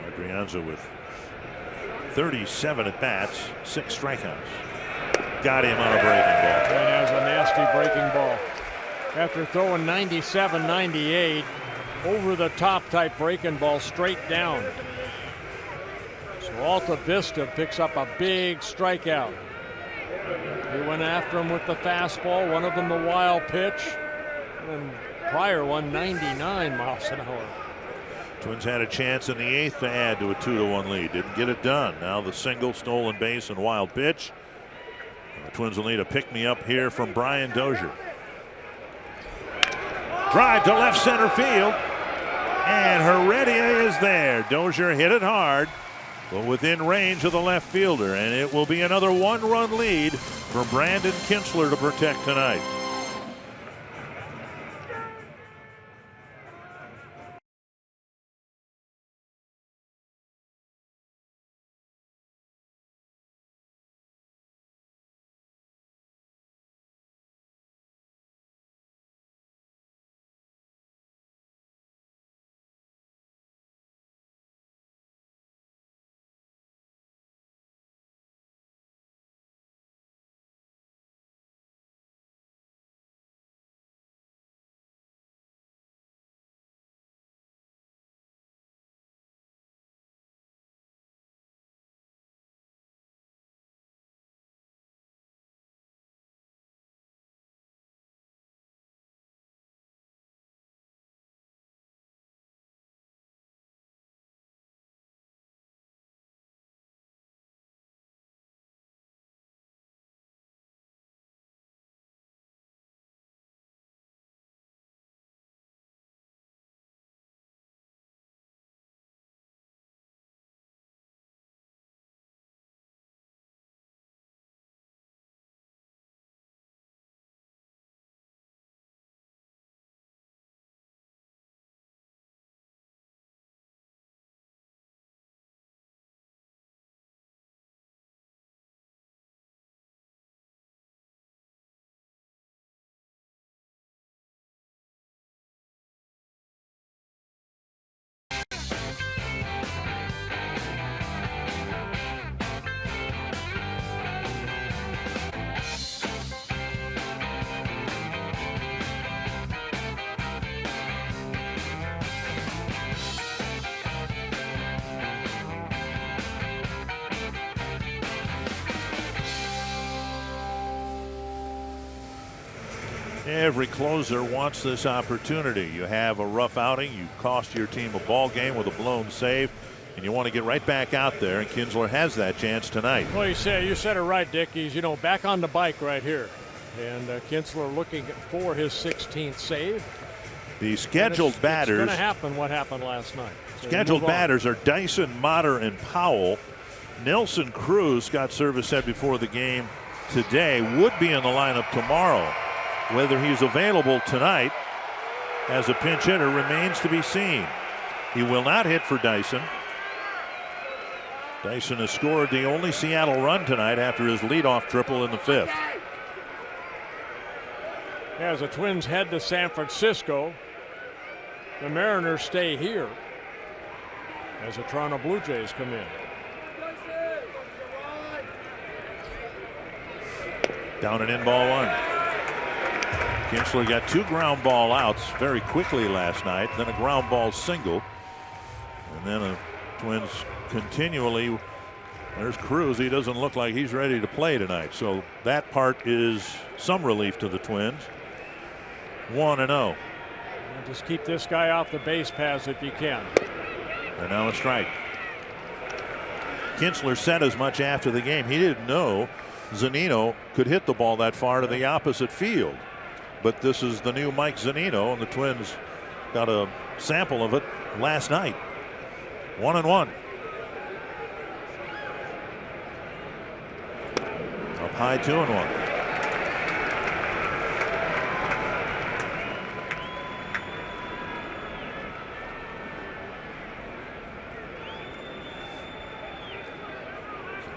Adrianza with 37 at bats, 6 strikeouts. Got him on a breaking ball. And has a nasty breaking ball. After throwing 97, 98, over the top type breaking ball straight down. So Alta Vista picks up a big strikeout. He went after him with the fastball, one of them the wild pitch, and prior one 99 miles an hour. Twins had a chance in the 8th to add to a 2-1 lead. Didn't get it done. Now the single, stolen base, and wild pitch. And the Twins will need a pick-me-up here from Brian Dozier. Drive to left center field. And Heredia is there. Dozier hit it hard, but within range of the left fielder. And it will be another 1-run lead for Brandon Kintzler to protect tonight. Every closer wants this opportunity. You have a rough outing, you cost your team a ball game with a blown save, and you want to get right back out there, and Kintzler has that chance tonight. Well, you said it right, Dick. He's, back on the bike right here. And Kintzler looking for his 16th save. The scheduled batters. It's going to happen what happened last night. So scheduled batters are Dyson, Motter, and Powell. Nelson Cruz got service said before the game today, would be in the lineup tomorrow. Whether he's available tonight as a pinch hitter remains to be seen. He will not hit for Dyson. Dyson has scored the only Seattle run tonight after his leadoff triple in the 5th. As the Twins head to San Francisco, the Mariners stay here as the Toronto Blue Jays come in. Down and in, ball 1. Kintzler got 2 ground ball outs very quickly last night, then a ground ball single, and then the Twins continually. There's Cruz. He doesn't look like he's ready to play tonight, so that part is some relief to the Twins. 1-0. Just keep this guy off the base paths if you can. And now a strike. Kintzler said as much after the game. He didn't know Zunino could hit the ball that far to the opposite field. But this is the new Mike Zunino, and the Twins got a sample of it last night. 1-1. Up high, 2-1.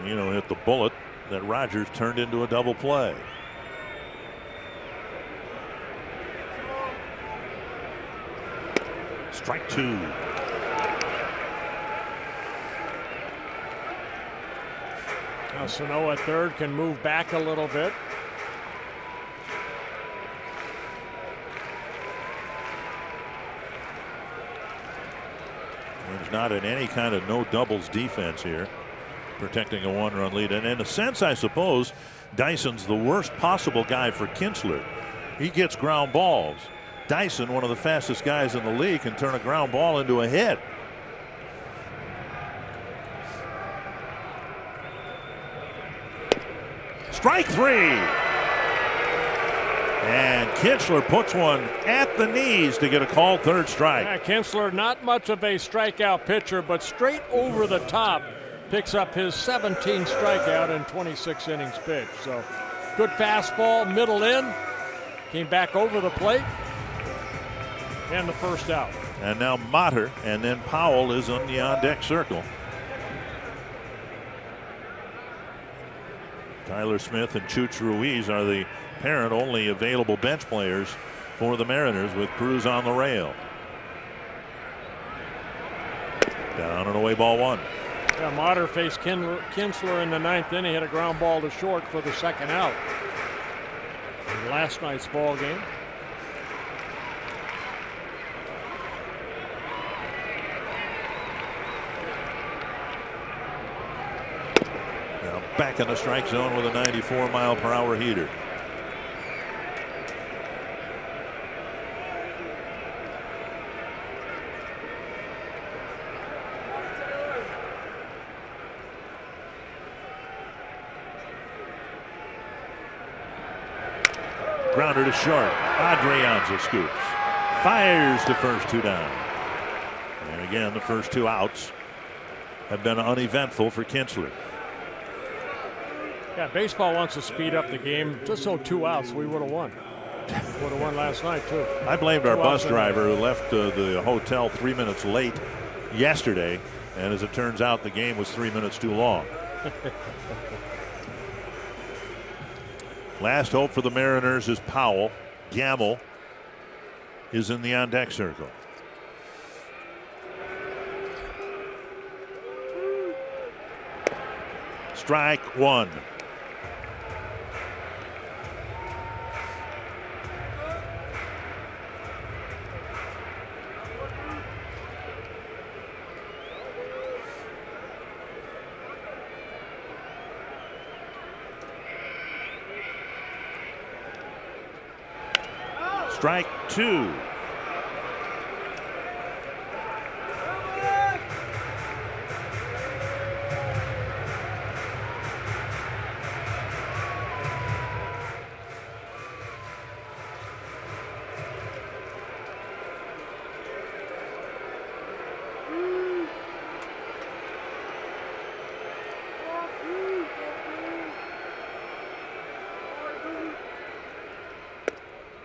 Zunino hit the bullet that Rogers turned into a double play. Strike 2. Now Sano at third can move back a little bit. There's not in any kind of no doubles defense here, protecting a 1-run lead. And in a sense, I suppose, Dyson's the worst possible guy for Kinsler. He gets ground balls. Dyson, one of the fastest guys in the league, can turn a ground ball into a hit. Strike 3. And Kinsler puts one at the knees to get a called third strike. Yeah, Kinsler, not much of a strikeout pitcher, but straight over the top picks up his 17th strikeout in 26 innings pitched. So good fastball, middle in, came back over the plate, and the first out. And now Motter, and then Powell is on the on-deck circle. Tyler Smith and Chooch Ruiz are the apparent only available bench players for the Mariners, with Cruz on the rail. Down and away, ball 1. Yeah, Motter faced Kinsler in the 9th inning, hit a ground ball to short for the second out in last night's ball game. Now back in the strike zone with a 94-mile-per-hour heater. Grounder to short. Adrianza scoops. Fires to first, 2 down. And again, the first 2 outs have been uneventful for Kinsler. Yeah, baseball wants to speed up the game. Just so 2 outs, we would have won. Would have won last night, too. I blamed our bus driver who left the hotel 3 minutes late yesterday. And as it turns out, the game was 3 minutes too long. Last hope for the Mariners is Powell. Gamble is in the on-deck circle. Strike 1. Strike 2.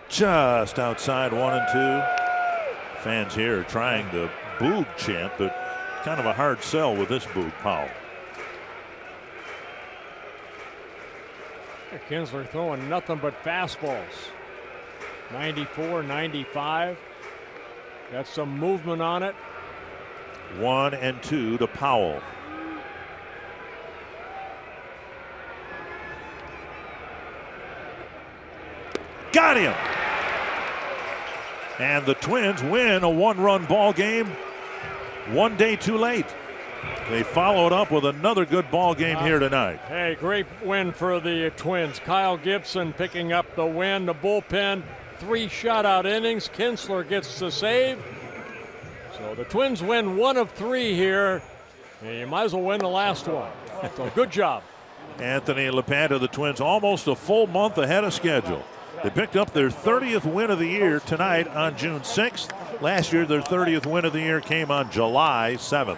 Just outside 1 and 2. Fans here are trying to Boog chant, but kind of a hard sell with this Boog, Powell. Kinsler throwing nothing but fastballs. 94, 95. Got some movement on it. 1 and 2 to Powell. Got him. And the Twins win a 1-run ball game 1 day too late. They followed up with another good ball game here tonight. Hey, great win for the Twins. Kyle Gibson picking up the win. The bullpen, 3 shutout innings. Kinsler gets the save. So the Twins win 1 of 3 here. And you might as well win the last one. So good job. Anthony Lepanto, the Twins, almost a full month ahead of schedule. They picked up their 30th win of the year tonight on June 6th. Last year, their 30th win of the year came on July 7th.